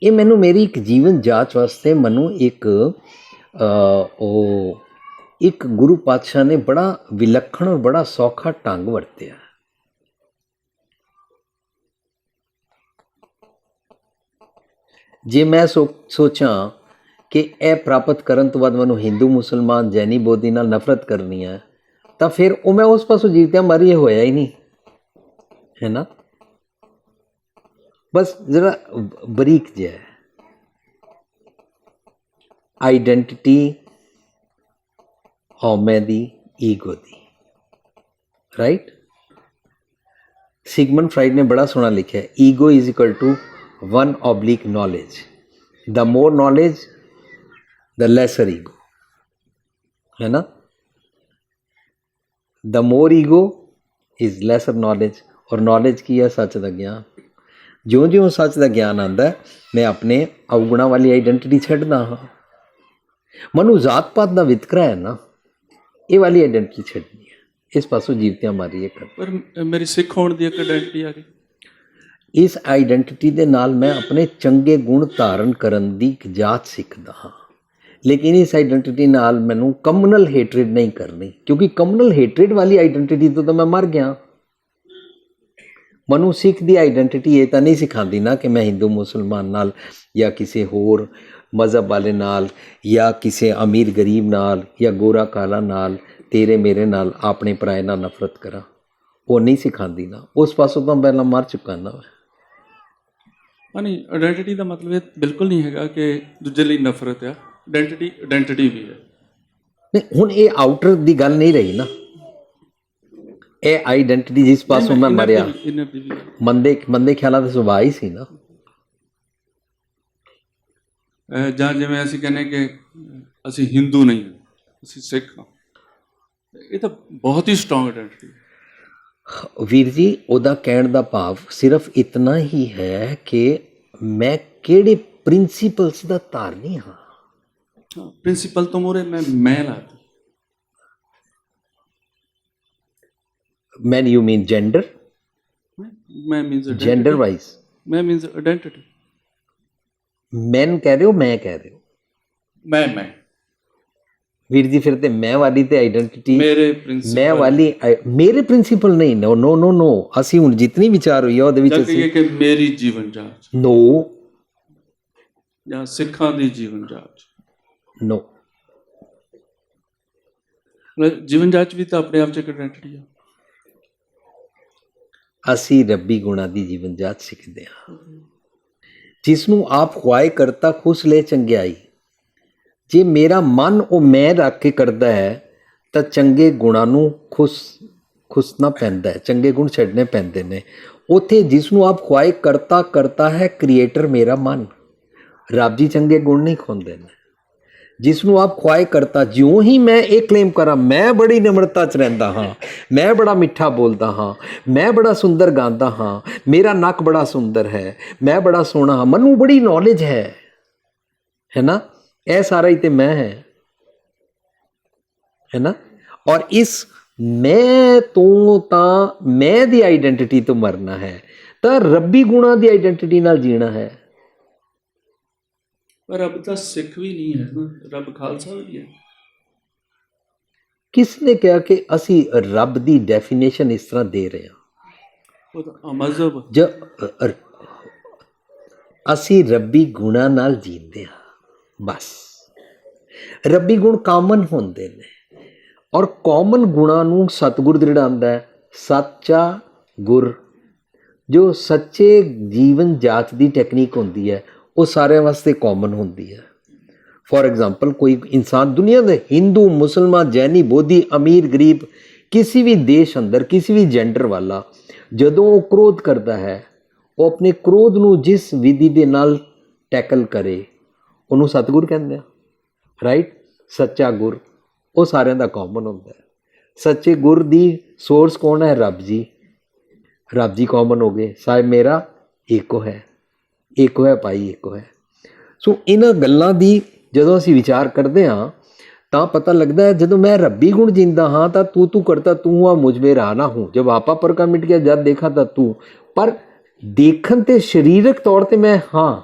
ਇਹ ਮੈਨੂੰ ਮੇਰੀ ਇੱਕ ਜੀਵਨ ਜਾਂਚ ਵਾਸਤੇ ਮੈਨੂੰ ਇੱਕ ਇੱਕ ਗੁਰੂ ਪਾਤਸ਼ਾਹ ਨੇ ਬੜਾ ਵਿਲੱਖਣ ਔਰ ਬੜਾ ਸੌਖਾ ਢੰਗ ਵਰਤਿਆ। ਜੇ ਮੈਂ ਸੋਚਾਂ ਕਿ ਇਹ ਪ੍ਰਾਪਤ ਕਰਨ ਤੋਂ ਬਾਅਦ ਮੈਨੂੰ ਹਿੰਦੂ, ਮੁਸਲਮਾਨ, ਜੈਨੀ, ਬੋਧੀ ਨਾਲ ਨਫ਼ਰਤ ਕਰਨੀ ਹੈ, ਤਾਂ ਫਿਰ ਉਹ ਮੈਂ ਉਸ ਪਾਸੋਂ ਜੀਵਤਿਆਂ ਮਰੀ ਹੋਇਆ ਹੀ ਨਹੀਂ, ਹੈ ਨਾ। ਬਸ ਜ਼ਰਾ ਬਰੀਕ ਜਿਹਾ ਆਈਡੈਂਟਿਟੀ, ਹਉਮੈ ਦੀ, ਈਗੋ ਦੀ, ਰਾਈਟ। ਸਿਗਮੰਡ ਫਰਾਇਡ ਨੇ ਬੜਾ ਸੋਹਣਾ ਲਿਖਿਆ, ego is equal to 1/, knowledge. The more knowledge the lesser ego, ਹੈ ਨਾ। The more ego is lesser knowledge, ਔਰ ਨੌਲੇਜ ਕੀ ਹੈ? ਸੱਚ ਦਾ ਗਿਆਨ। ਜਿਉਂ ਜਿਉਂ ਸੱਚ ਦਾ ਗਿਆਨ ਆਉਂਦਾ, ਮੈਂ ਆਪਣੇ ਅਵਗੁਣਾਂ ਵਾਲੀ ਆਈਡੈਂਟਿਟੀ ਛੱਡਦਾ ਹਾਂ। ਮੈਨੂੰ ਜ਼ਾਤ ਪਾਤ ਦਾ ਵਿਤਕਰਾ ਹੈ ਨਾ, ਇਹ ਵਾਲੀ ਆਈਡੈਂਟਿਟੀ ਛੱਡਣੀ ਹੈ, ਇਸ ਪਾਸੋਂ ਜੀਵਤਿਆਂ ਮਾਰੀਏ ਕਰ। ਪਰ ਮੇਰੀ ਸਿੱਖ ਹੋਣ ਦੀ ਇੱਕ ਆਇਡੈਂਟੀਟੀ ਆ ਗਈ। ਇਸ ਆਈਡੈਂਟਿਟੀ ਦੇ ਨਾਲ ਮੈਂ ਆਪਣੇ ਚੰਗੇ ਗੁਣ ਧਾਰਨ ਕਰਨ ਦੀ ਇੱਕ ਜਾਚ ਸਿੱਖਦਾ ਹਾਂ। ਲੇਕਿਨ ਇਸ ਆਈਡੈਂਟਿਟੀ ਨਾਲ ਮੈਨੂੰ ਕਮਿਊਨਲ ਹੇਟਰੇਡ ਨਹੀਂ ਕਰਨੀ, ਕਿਉਂਕਿ ਕਮਿਊਨਲ ਹੇਟਰੇਡ ਵਾਲੀ ਆਈਡੈਂਟਿਟੀ ਤੋਂ ਤਾਂ ਮੈਂ ਮਰ ਗਿਆ। ਮੈਨੂੰ ਸਿੱਖ ਦੀ ਆਈਡੈਂਟਿਟੀ ਇਹ ਤਾਂ ਨਹੀਂ ਸਿਖਾਉਂਦੀ ਨਾ ਕਿ ਮੈਂ ਹਿੰਦੂ ਮੁਸਲਮਾਨ ਨਾਲ ਜਾਂ ਕਿਸੇ ਹੋਰ ਮਜ਼ਹਬ ਵਾਲੇ ਨਾਲ ਜਾਂ ਕਿਸੇ ਅਮੀਰ ਗਰੀਬ ਨਾਲ ਜਾਂ ਗੋਰਾ ਕਾਲਾ ਨਾਲ, ਤੇਰੇ ਮੇਰੇ ਨਾਲ, ਆਪਣੇ ਪਰਾਏ ਨਾਲ ਨਫ਼ਰਤ ਕਰਾਂ। ਉਹ ਨਹੀਂ ਸਿਖਾਉਂਦੀ ਨਾ, ਉਸ ਪਾਸੋਂ ਤਾਂ ਪਹਿਲਾਂ ਮਰ ਚੁੱਕਾ ਨਾ। ਨਹੀਂ, ਆਇਡੈਂਟੀਟੀ ਦਾ ਮਤਲਬ ਇਹ ਬਿਲਕੁਲ ਨਹੀਂ ਹੈਗਾ ਕਿ ਦੂਜੇ ਲਈ ਨਫ਼ਰਤ ਆ। ਆਇਡੈਂਟੀਟੀ ਵੀ ਹੈ। ਨਹੀਂ, ਹੁਣ ਇਹ ਆਊਟਰ ਦੀ ਗੱਲ ਨਹੀਂ ਰਹੀ ਨਾ, ਇਹ ਆਈਡੈਂਟਿਟੀ ਜਿਸ ਪਾਸੋਂ ਮੈਂ ਮਰਿਆ, ਮੰਦੇ ਖਿਆਲਾਂ ਦਾ ਸੁਭਾਅ ਹੀ ਸੀ ਨਾ। ਜਾਂ ਜਿਵੇਂ ਅਸੀਂ ਕਹਿੰਦੇ ਕਿ ਅਸੀਂ ਹਿੰਦੂ ਨਹੀਂ ਹਾਂ, ਅਸੀਂ ਸਿੱਖ ਹਾਂ, ਇਹ ਤਾਂ ਬਹੁਤ ਹੀ ਸਟਰੋਂਗ ਆਇਡੈਂਟਿਟੀ। ਵੀਰ ਜੀ, ਉਹਦਾ ਕਹਿਣ ਦਾ ਭਾਵ ਸਿਰਫ ਇਤਨਾ ਹੀ ਹੈ ਕਿ ਮੈਂ ਕਿਹੜੇ ਪ੍ਰਿੰਸੀਪਲਸ ਦਾ ਧਾਰਨੀ ਹਾਂ। ਪ੍ਰਿੰਸੀਪਲ ਤੋਂ ਮੋਰੇ ਮੈਂ ਲਾਤੀ। Man, you mean gender? ਮੈਂ ਮੀਨਸ Gender wise? ਮੈਂ ਮੀਨਸ ਆਇਡੈਂਟਿਟੀ। Men ਕਹਿ ਰਹੇ ਹੋ, ਮੈਂ ਕਹਿ ਰਹੇ ਹੋ? ਮੈਂ ਵੀਰ ਜੀ, ਫਿਰ ਤੇ ਮੈਂ ਵਾਲੀ ਤੇ ਆਈਡੈਂਟਿਟੀ, ਮੇਰੇ ਪ੍ਰਿੰਸੀਪਲ, ਮੈਂ ਵਾਲੀ ਮੇਰੇ ਪ੍ਰਿੰਸੀਪਲ ਨਹੀਂ। ਨੋ ਨੋ ਨੋ ਨੋ, ਅਸੀਂ ਹੁਣ ਜਿਤਨੀ ਵਿਚਾਰ ਹੋਈ ਆ ਉਹਦੇ ਵਿੱਚ ਅਸੀਂ ਕਿ ਮੇਰੀ ਜੀਵਨ ਜਾਂਚ, ਨੋ ਜਾਂ ਸਿੱਖਾਂ ਦੀ ਜੀਵਨ ਜਾਂਚ, ਨੋ। ਜੀਵਨ ਜਾਂਚ ਵੀ ਤਾਂ ਆਪਣੇ ਆਪ 'ਚ ਇੱਕ ਆਇਡੈਂਟਿਟੀ ਆ। ਅਸੀਂ ਰੱਬੀ ਗੁਣਾਂ ਦੀ ਜੀਵਨ ਜਾਂਚ ਸਿੱਖਦੇ ਹਾਂ, ਜਿਸ ਨੂੰ ਆਪ ਖੁਆਏ ਕਰਤਾ ਖੁਸ਼ ਲੈ ਚੰਗਿਆਈ। ਜੇ ਮੇਰਾ ਮਨ ਉਹ ਮੈਂ ਰੱਖ ਕੇ ਕਰਦਾ ਹੈ ਤਾਂ ਚੰਗੇ ਗੁਣਾਂ ਨੂੰ ਖੁਸਣਾ ਪੈਂਦਾ ਹੈ, ਚੰਗੇ ਗੁਣ ਛੱਡਣੇ ਪੈਂਦੇ ਨੇ। ਉੱਥੇ ਜਿਸ ਨੂੰ ਆਪ ਖੁਆਏ ਕਰਤਾ ਹੈ ਕ੍ਰੀਏਟਰ ਮੇਰਾ ਮਨ। ਰੱਬ ਜੀ ਚੰਗੇ ਗੁਣ ਨਹੀਂ ਖੁੰਦੇ ਨੇ। ਜਿਸ ਨੂੰ ਆਪ ਖੁਆਏ ਕਰਤਾ, ਜਿਉਂ ਹੀ ਮੈਂ ਇਹ ਕਲੇਮ ਕਰਾਂ ਮੈਂ ਬੜੀ ਨਿਮਰਤਾ 'ਚ ਰਹਿੰਦਾ ਹਾਂ, ਮੈਂ ਬੜਾ ਮਿੱਠਾ ਬੋਲਦਾ ਹਾਂ, ਮੈਂ ਬੜਾ ਸੁੰਦਰ ਗਾਉਂਦਾ ਹਾਂ, ਮੇਰਾ ਨੱਕ ਬੜਾ ਸੁੰਦਰ ਹੈ, ਮੈਂ ਬੜਾ ਸੋਹਣਾ ਹਾਂ, ਮੈਨੂੰ ਬੜੀ ਨੌਲੇਜ ਹੈ ਨਾ, ਇਹ ਸਾਰਾ ਹੀ ਤੇ ਮੈਂ ਹੈ ਨਾ। ਔਰ ਇਸ ਮੈਂ ਤੋਂ ਤਾਂ ਮੈਂ ਦੀ ਆਈਡੈਂਟਿਟੀ ਤੋਂ ਮਰਨਾ ਹੈ, ਤਾਂ ਰੱਬੀ ਗੁਣਾਂ ਦੀ ਆਈਡੈਂਟਿਟੀ ਨਾਲ ਜੀਣਾ ਹੈ। ਪਰ ਰੱਬ ਤਾਂ ਸਿੱਖ ਵੀ ਨਹੀਂ ਹੈ ਨਾ, ਰੱਬ ਖਾਲਸਾ ਵੀ ਹੈ। ਕਿਸ ਨੇ ਕਿਹਾ ਕਿ ਅਸੀਂ ਰੱਬ ਦੀ ਡੈਫੀਨੇਸ਼ਨ ਇਸ ਤਰ੍ਹਾਂ ਦੇ ਰਹੇ ਹਾਂ? ਉਹ ਤਾਂ ਮਜ਼ਹਬ ਜ ਅ- ਅਸੀਂ ਰੱਬੀ ਗੁਣਾਂ ਨਾਲ ਜੀਂਦੇ ਹਾਂ ਬਸ। ਰੱਬੀ ਗੁਣ ਕਾਮਨ ਹੁੰਦੇ ਨੇ ਔਰ ਕਾਮਨ ਗੁਣਾਂ ਨੂੰ ਸਤਿਗੁਰ ਜਿਹੜਾ ਆਂਦਾ ਹੈ, ਸੱਚਾ ਗੁਰ, ਜੋ ਸੱਚੇ ਜੀਵਨ ਜਾਚ ਦੀ ਟੈਕਨੀਕ ਹੁੰਦੀ ਹੈ, ਉਹ ਸਾਰਿਆਂ ਵਾਸਤੇ ਕਾਮਨ ਹੁੰਦੀ ਹੈ। ਫॉर एग्जांपल कोई इंसान दुनिया ਦੇ ਹਿੰਦੂ ਮੁਸਲਮਾਨ ਜੈਨੀ ਬੋਧੀ ਅਮੀਰ ਗਰੀਬ ਕਿਸੇ ਵੀ ਦੇਸ਼ ਅੰਦਰ ਕਿਸੇ ਵੀ ਜੈਂਡਰ ਵਾਲਾ ਜਦੋਂ ਉਹ ਕ੍ਰੋਧ ਕਰਦਾ ਹੈ, ਉਹ ਆਪਣੇ ਕ੍ਰੋਧ ਨੂੰ ਜਿਸ ਵਿਧੀ ਦੇ ਨਾਲ ਟੈਕਲ ਕਰੇ ਉਹਨੂੰ ਸਤਿਗੁਰ ਕਹਿੰਦੇ ਆ, ਰਾਈਟ। ਸੱਚਾ ਗੁਰ ਉਹ ਸਾਰਿਆਂ ਦਾ ਕਾਮਨ ਹੁੰਦਾ ਹੈ। ਸੱਚੇ ਗੁਰ ਦੀ ਸੋਰਸ ਕੌਣ ਹੈ? ਰੱਬ ਜੀ। ਰੱਬ ਜੀ ਕਾਮਨ ਹੋ ਗਏ। ਸਾਹਿਬ ਮੇਰਾ ਇੱਕੋ ਹੈ, ਇੱਕੋ ਹੈ ਭਾਈ, ਇੱਕੋ ਹੈ। ਸੋ ਇਹਨਾਂ ਗੱਲਾਂ ਦੀ ਜਦੋਂ ਅਸੀਂ ਵਿਚਾਰ ਕਰਦੇ ਹਾਂ ਤਾਂ ਪਤਾ ਲੱਗਦਾ ਹੈ, ਜਦੋਂ ਮੈਂ ਰੱਬੀ ਗੁਣ ਜਿੰਦਾ ਹਾਂ ਤਾਂ ਤੂੰ ਕਰਤਾ ਤੂੰ ਆ ਮੁਝ में रहा ना हूँ, जब आपा पर का मिट गया जब देखा था तू। पर देखन ते शरीरक तौर ते मैं हाँ,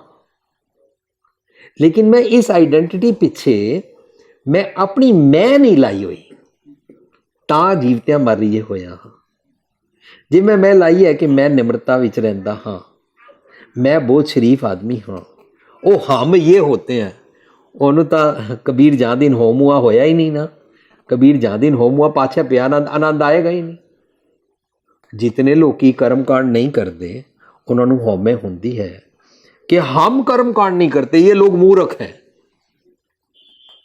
लेकिन मैं इस आइडेंटिटी पिछे मैं अपनी मैं नहीं लाई हुई ਤਾਂ ਜੀਵਤਿਆਂ ਮਰ ਰਹੀਏ ਹੋਇਆ ਹਾਂ। ਜੇ ਮੈਂ ਲਾਈ ਹੈ ਕਿ ਮੈਂ ਨਿਮਰਤਾ ਵਿੱਚ ਰਹਿੰਦਾ ਹਾਂ, ਮੈਂ ਬਹੁਤ ਸ਼ਰੀਫ ਆਦਮੀ ਹਾਂ, ਉਹ ਹਮ ਇਹ ਹੋਤੇ ਹੈ। ਉਹਨੂੰ ਤਾਂ ਕਬੀਰ ਜਾਂ ਦਿਨ ਹੋਮੂਆ ਹੋਇਆ ਹੀ ਨਹੀਂ ਨਾ। ਕਬੀਰ ਜਾਂ ਦਿਨ ਹੋਮੂਆ ਪਾਛੇ ਪਿਆ ਆਨੰਦ ਆਏਗਾ ਹੀ ਨਹੀਂ। ਜਿਤਨੇ ਲੋਕੀ ਕਰਮਕਾਂਡ ਨਹੀਂ ਕਰਦੇ ਉਹਨਾਂ ਨੂੰ ਹਉਮੈ ਹੁੰਦੀ ਹੈ ਕਿ ਹਮ ਕਰਮਕਾਂਡ ਨਹੀਂ ਕਰਤੇ, ਇਹ ਲੋਕ ਮੂਰਖ ਹੈ।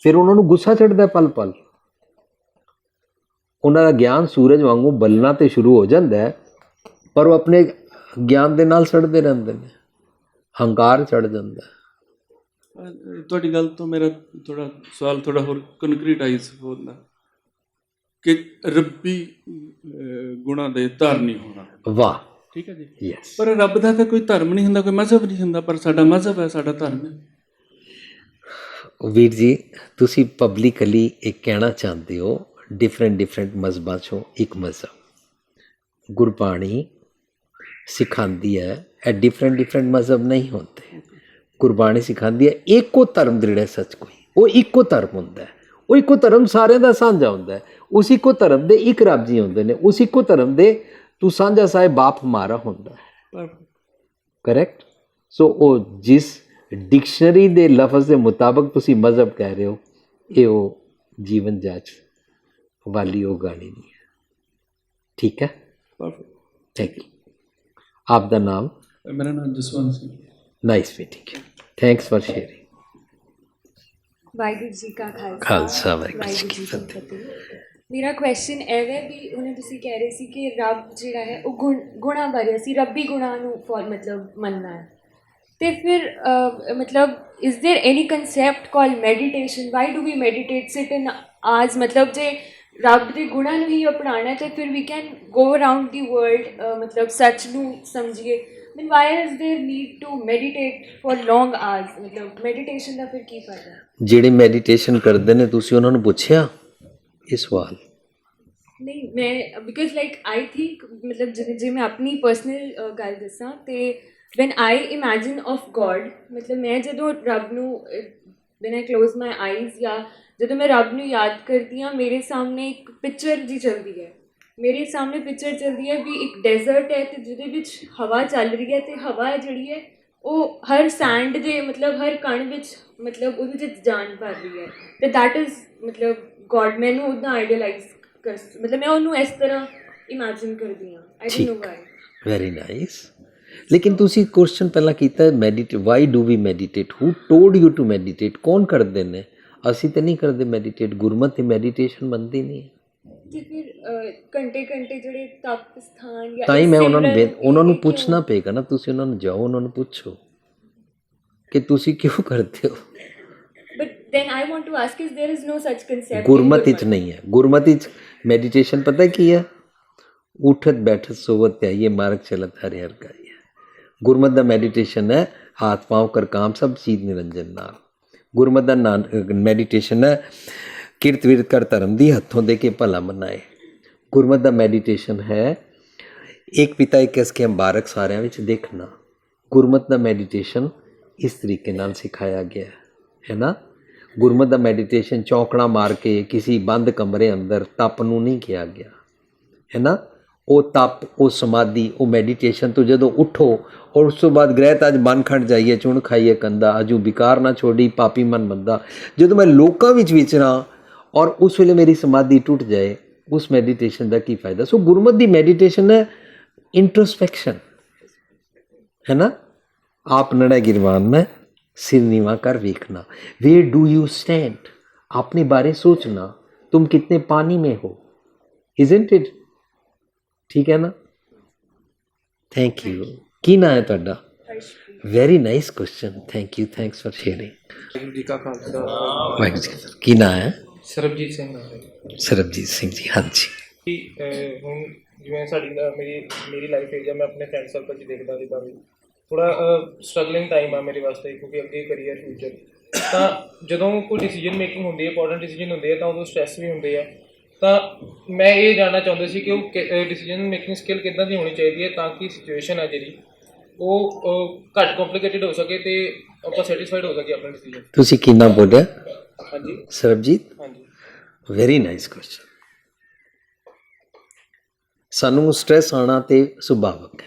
ਫਿਰ ਉਹਨਾਂ ਨੂੰ ਗੁੱਸਾ ਚੜਦਾ ਪਲ ਪਲ। ਉਹਨਾਂ ਦਾ ਗਿਆਨ ਸੂਰਜ ਵਾਂਗੂ ਬਲਣਾ ਤੇ ਸ਼ੁਰੂ ਹੋ ਜਾਂਦਾ ਹੈ, ਪਰ ਉਹ ਆਪਣੇ ਗਿਆਨ ਦੇ ਨਾਲ ਸੜਦੇ ਰਹਿੰਦੇ ਨੇ, ਹੰਕਾਰ ਚੜ ਜਾਂਦਾ। ਤੁਹਾਡੀ ਗੱਲ ਤੋਂ ਮੇਰਾ ਥੋੜਾ ਸਵਾਲ ਥੋੜਾ ਹੋਰ ਕੰਕਰੀਟਾਈਜ਼ ਹੁੰਦਾ ਕਿ ਰੱਬੀ ਗੁਣਾਂ ਦੇ ਧਾਰਨੀ ਹੋਣਾ। ਵਾਹ, ਠੀਕ ਹੈ ਜੀ। ਯੈਸ। ਪਰ ਰੱਬ ਦਾ ਤਾਂ ਕੋਈ ਧਰਮ ਨਹੀਂ ਹੁੰਦਾ, ਕੋਈ ਮਜ਼ਹਬ ਨਹੀਂ ਹੁੰਦਾ, ਪਰ ਸਾਡਾ ਮਜ਼ਹਬ ਹੈ, ਸਾਡਾ ਧਰਮ ਹੈ। ਵੀਰ ਜੀ, ਤੁਸੀਂ ਪਬਲਿਕਲੀ ਇਹ ਕਹਿਣਾ ਚਾਹੁੰਦੇ ਹੋ ਡਿਫਰੈਂਟ ਮਜ਼ਹਬਾਂ 'ਚੋਂ ਇੱਕ ਮਜ਼ਹਬ ਗੁਰਬਾਣੀ ਸਿਖਾਉਂਦੀ ਹੈ, ਇਹ ਡਿਫਰੈਂਟ ਮਜ਼ਹਬ ਨਹੀਂ ਹੁੰਦੇ। ਗੁਰਬਾਣੀ ਸਿਖਾਉਂਦੀ ਹੈ ਇੱਕੋ ਧਰਮ ਦ੍ਰਿੜ੍ਹ ਸੱਚ ਕੋਈ, ਉਹ ਇੱਕੋ ਧਰਮ ਹੁੰਦਾ ਹੈ, ਉਹ ਇੱਕੋ ਧਰਮ ਸਾਰਿਆਂ ਦਾ ਸਾਂਝਾ ਹੁੰਦਾ ਹੈ। ਉਸ ਇੱਕੋ ਧਰਮ ਦੇ ਇੱਕ ਰੱਬ ਜੀ ਹੁੰਦੇ ਨੇ, ਉਸ ਇੱਕੋ ਧਰਮ ਦੇ ਤੂੰ ਸਾਂਝਾ ਸਾਹਿਬ ਬਾਪ ਹਮਾਰਾ ਹੁੰਦਾ ਹੈ। ਕਰੈਕਟ। ਸੋ ਉਹ ਜਿਸ ਡਿਕਸ਼ਨਰੀ ਦੇ ਲਫ਼ਜ਼ ਦੇ ਮੁਤਾਬਕ ਤੁਸੀਂ ਮਜ਼ਹਬ ਕਹਿ ਰਹੇ ਹੋ, ਇਹ ਉਹ ਜੀਵਨ ਜਾਚ ਵਾਲੀ ਉਹ ਗਾਣੀ ਨਹੀਂ ਹੈ। ਠੀਕ ਹੈ, ਥੈਂਕ ਯੂ। ਆਪ ਦਾ ਨਾਮ? ਮੇਰਾ ਨਾਮ Jaswant Singh. Nice meeting you, thanks for sharing. Waheguru ji ਕਾ ਖਾਲਸਾ, ਵਾਹਿਗੁਰੂ ਜੀ ਕੀ ਫਤਿਹ। ਮੇਰਾ ਕੁਐਸਚਨ ਇਹ ਹੈ ਵੀ ਉਹਨੇ ਤੁਸੀਂ ਕਹਿ ਰਹੇ ਸੀ ਕਿ ਰੱਬ ਜਿਹੜਾ ਹੈ ਉਹ ਗੁਣਾਂ ਬਾਰੇ, ਅਸੀਂ ਰੱਬੀ ਗੁਣਾਂ ਨੂੰ ਮਤਲਬ ਮੰਨਣਾ ਹੈ, ਤੇ ਫਿਰ ਮਤਲਬ is there any concept called meditation? Why do we meditate, sit in ਆਜ਼? ਮਤਲਬ ਜੇ ਰੱਬ ਦੇ ਗੁਣਾਂ ਨੂੰ ਹੀ ਅਪਣਾਉਣਾ ਤੇ ਫਿਰ ਵੀ can go around the world, ਮਤਲਬ ਸੱਚ ਨੂੰ ਸਮਝੀਏ। then why is there need to meditate for long hours? ਮਤਲਬ ਮੈਡੀਟੇਸ਼ਨ ਦਾ ਫਿਰ ਕੀ ਫਾਇਦਾ? ਜਿਹੜੇ ਮੈਡੀਟੇਸ਼ਨ ਕਰਦੇ ਨੇ ਤੁਸੀਂ ਉਹਨਾਂ ਨੂੰ ਪੁੱਛਿਆ ਇਹ ਸਵਾਲ? ਨਹੀਂ, ਮੈਂ ਬਿਕਾਜ਼ ਲਾਈਕ ਆਈ ਥਿੰਕ ਮਤਲਬ ਜੇ ਮੈਂ ਆਪਣੀ ਪਰਸਨਲ ਗੱਲ ਦੱਸਾਂ ਤੇ when I imagine of god, ਮਤਲਬ ਮੈਂ ਜਦੋਂ ਰੱਬ ਨੂੰ when I close my eyes ਜਾਂ ਜਦੋਂ ਮੈਂ ਰੱਬ ਨੂੰ ਯਾਦ ਕਰਦੀ ਹਾਂ, ਮੇਰੇ ਸਾਹਮਣੇ ਇੱਕ ਪਿਕਚਰ ਜੀ ਚੱਲਦੀ ਹੈ। ਮੇਰੇ ਸਾਹਮਣੇ ਪਿਕਚਰ ਚੱਲਦੀ ਹੈ ਵੀ ਇੱਕ ਡੈਜ਼ਰਟ ਹੈ ਅਤੇ ਜਿਹਦੇ ਵਿੱਚ ਹਵਾ ਚੱਲ ਰਹੀ ਹੈ, ਅਤੇ ਹਵਾ ਜਿਹੜੀ ਹੈ ਉਹ ਹਰ ਸੈਂਡ ਦੇ ਮਤਲਬ ਹਰ ਕਣ ਵਿੱਚ ਮਤਲਬ ਉਹਦੇ ਵਿੱਚ ਜਾਨ ਭਰ ਰਹੀ ਹੈ, ਅਤੇ ਦੈਟ ਇਜ਼ ਮਤਲਬ ਗੋਡ। ਮੈਨੂੰ ਉਹਦਾ ਆਈਡੀਅਲਾਈਜ਼ ਮਤਲਬ ਮੈਂ ਉਹਨੂੰ ਇਸ ਤਰ੍ਹਾਂ ਇਮੈਜਿਨ ਕਰਦੀ ਹਾਂ। I don't know why. Very nice. ਲੇਕਿਨ ਤੁਸੀਂ ਕੁਐਸਚਨ ਪਹਿਲਾਂ ਕੀਤਾ meditate, why do we meditate, who told you to meditate? ਕੌਣ ਕਰਦੇ ਨੇ? ਅਸੀਂ ਤਾਂ ਨਹੀਂ ਕਰਦੇ ਮੈਡੀਟੇਟ। ਗੁਰਮਤਿ ਤੇ ਮੈਡੀਟੇਸ਼ਨ ਮੰਨਦੀ ਨਹੀਂ। ਤੇ ਫਿਰ ਘੰਟੇ ਜਿਹੜੇ ਤਪ ਸਥਾਨ ਜਾਂ ਤਾਂ ਹੀ ਮੈਂ ਉਹਨਾਂ ਨੂੰ ਪੁੱਛਣਾ ਪਏਗਾ ਨਾ। ਤੁਸੀਂ ਉਹਨਾਂ ਨੂੰ ਜਾਓ, ਉਹਨਾਂ ਨੂੰ ਪੁੱਛੋ ਕਿ ਤੁਸੀਂ ਕਿਉਂ ਕਰਦੇ ਹੋ। But then I want to ask, is there is no such concept? ਗੁਰਮਤਿ 'ਚ ਨਹੀਂ ਹੈ। ਗੁਰਮਤਿ 'ਚ ਮੈਡੀਟੇਸ਼ਨ ਪਤਾ ਕੀ ਹੈ? ਉਠਤ ਬੈਠਤ ਸੋਵਤ ਧਿਆਈਏ ਮਾਰਗ ਚਲਤ ਹਰਿ ਹਰਿ ਗਾਈਏ। ਗੁਰਮਤਿ ਦਾ ਮੈਡੀਟੇਸ਼ਨ ਹੈ ਹਾਥ ਪਾँव ਕਰ ਕਾਮ ਸਭ ਚੀਜ਼ ਨਿਰੰਜਨ ਨਾਲ। ਗੁਰਮਤਿ ਦਾ ਮੈਡੀਟੇਸ਼ਨ ਹੈ ਕਿਰਤ ਵਿਰਤ ਕਰ ਧਰਮ ਦੀ ਹੱਥੋਂ ਦੇ ਕੇ ਭਲਾ ਮਨਾਏ। ਗੁਰਮਤਿ ਦਾ ਮੈਡੀਟੇਸ਼ਨ ਹੈ ਇੱਕ ਪਿਤਾ ਇੱਕ ਇਸ ਕੇ ਬਾਰਕ ਸਾਰਿਆਂ ਵਿੱਚ ਦੇਖਣਾ। ਗੁਰਮਤਿ ਦਾ ਮੈਡੀਟੇਸ਼ਨ ਇਸ ਤਰੀਕੇ ਨਾਲ ਸਿਖਾਇਆ ਗਿਆ ਹੈ ਨਾ। ਗੁਰਮਤਿ ਦਾ ਮੈਡੀਟੇਸ਼ਨ ਚੌਂਕੜਾ ਮਾਰ ਕੇ ਕਿਸੇ ਬੰਦ ਕਮਰੇ ਅੰਦਰ ਤਪ ਨੂੰ ਨਹੀਂ ਕਿਹਾ ਗਿਆ, ਹੈ ਨਾ। ਉਹ ਤਪ, ਉਹ ਸਮਾਧੀ, ਉਹ ਮੈਡੀਟੇਸ਼ਨ ਤੋਂ ਜਦੋਂ ਉੱਠੋ ਔਰ ਉਸ ਤੋਂ ਬਾਅਦ ਗ੍ਰਹਿ ਤਜ ਮਨ ਖੰਡ ਜਾਈਏ ਚੁਣ ਖਾਈਏ ਕੰਦਾ ਅਜੂ ਵਿਕਾਰ ਨਾ ਛੋੜੀ ਪਾਪੀ ਮਨ ਬੰਦਾ, ਜਦੋਂ ਮੈਂ ਲੋਕਾਂ ਵਿੱਚ ਵਿਚਰਾਂ ਔਰ ਉਸ ਵੇਲੇ ਮੇਰੀ ਸਮਾਧੀ ਟੁੱਟ ਜਾਏ, ਉਸ ਮੈਡੀਟੇਸ਼ਨ ਦਾ ਕੀ ਫਾਇਦਾ। ਸੋ ਗੁਰਮਤਿ ਦੀ ਮੈਡੀਟੇਸ਼ਨ ਹੈ इंट्रोस्पेक्शन, है ना। आप नड़ा गिरवान में सिर नीवा कर देखना, वेयर डू यू स्टैंड, अपने बारे सोचना, तुम कितने पानी में हो, इजंट इट, ठीक है ना। Thank you. की ना है तुहाडा? Very nice question, thank you, thanks for sharing. Waheguru ji ਕਾ ਖਾਲਸਾ। वाहिगुरू जी की ना है? ਸਰਬਜੀਤ ਸਿੰਘ ਨਾਮ ਹੈ सरबजीत सिंह जी, हाँ जी। ਜੀ। ਹੁਣ ਜਿਵੇਂ ਸਾਡੀ ਮੇਰੀ ਲਾਈਫ ਹੈ ਜਾਂ ਮੈਂ ਆਪਣੇ ਫਰੈਂਡ ਸਰਕਲ 'ਚ ਦੇਖਦਾ ਜਿੱਦਾਂ ਵੀ ਥੋੜ੍ਹਾ ਸਟਰਗਲਿੰਗ ਟਾਈਮ ਆ ਮੇਰੇ ਵਾਸਤੇ, ਕਿਉਂਕਿ ਅੱਗੇ ਕਰੀਅਰ ਫਿਊਚਰ, ਤਾਂ ਜਦੋਂ ਕੋਈ ਡਿਸੀਜਨ ਮੇਕਿੰਗ ਹੁੰਦੀ ਹੈ, ਇੰਪੋਰਟੈਂਟ ਡਿਸੀਜਨ ਹੁੰਦੇ ਆ, ਤਾਂ ਉਦੋਂ ਸਟ੍ਰੈਸ ਵੀ ਹੁੰਦੇ ਆ। ਤਾਂ ਮੈਂ ਇਹ ਜਾਣਨਾ ਚਾਹੁੰਦਾ ਸੀ ਕਿ ਉਹ ਡਿਸੀਜਨ ਮੇਕਿੰਗ ਸਕਿੱਲ ਕਿੱਦਾਂ ਦੀ ਹੋਣੀ ਚਾਹੀਦੀ ਹੈ ਤਾਂ ਕਿ ਸਿਚੁਏਸ਼ਨ ਹੈ ਜਿਹੜੀ ਉਹ ਘੱਟ ਕੰਪਲਿਕੇਟਿਡ ਹੋ ਸਕੇ ਤੇ ਆਪਾਂ ਸੈਟੀਸਫਾਈਡ ਹੋ ਸਕੇ ਆਪਣੇ ਡਿਸੀਜਨ। तुसी की ना बोलिया? ਹਾਂਜੀ सरबजीत, ਹਾਂਜੀ वेरी नाइस क्वेश्चन। ਸਾਨੂੰ ਸਟ੍ਰੈਸ ਆਉਣਾ ਤੇ ਸੁਭਾਵਕ ਹੈ,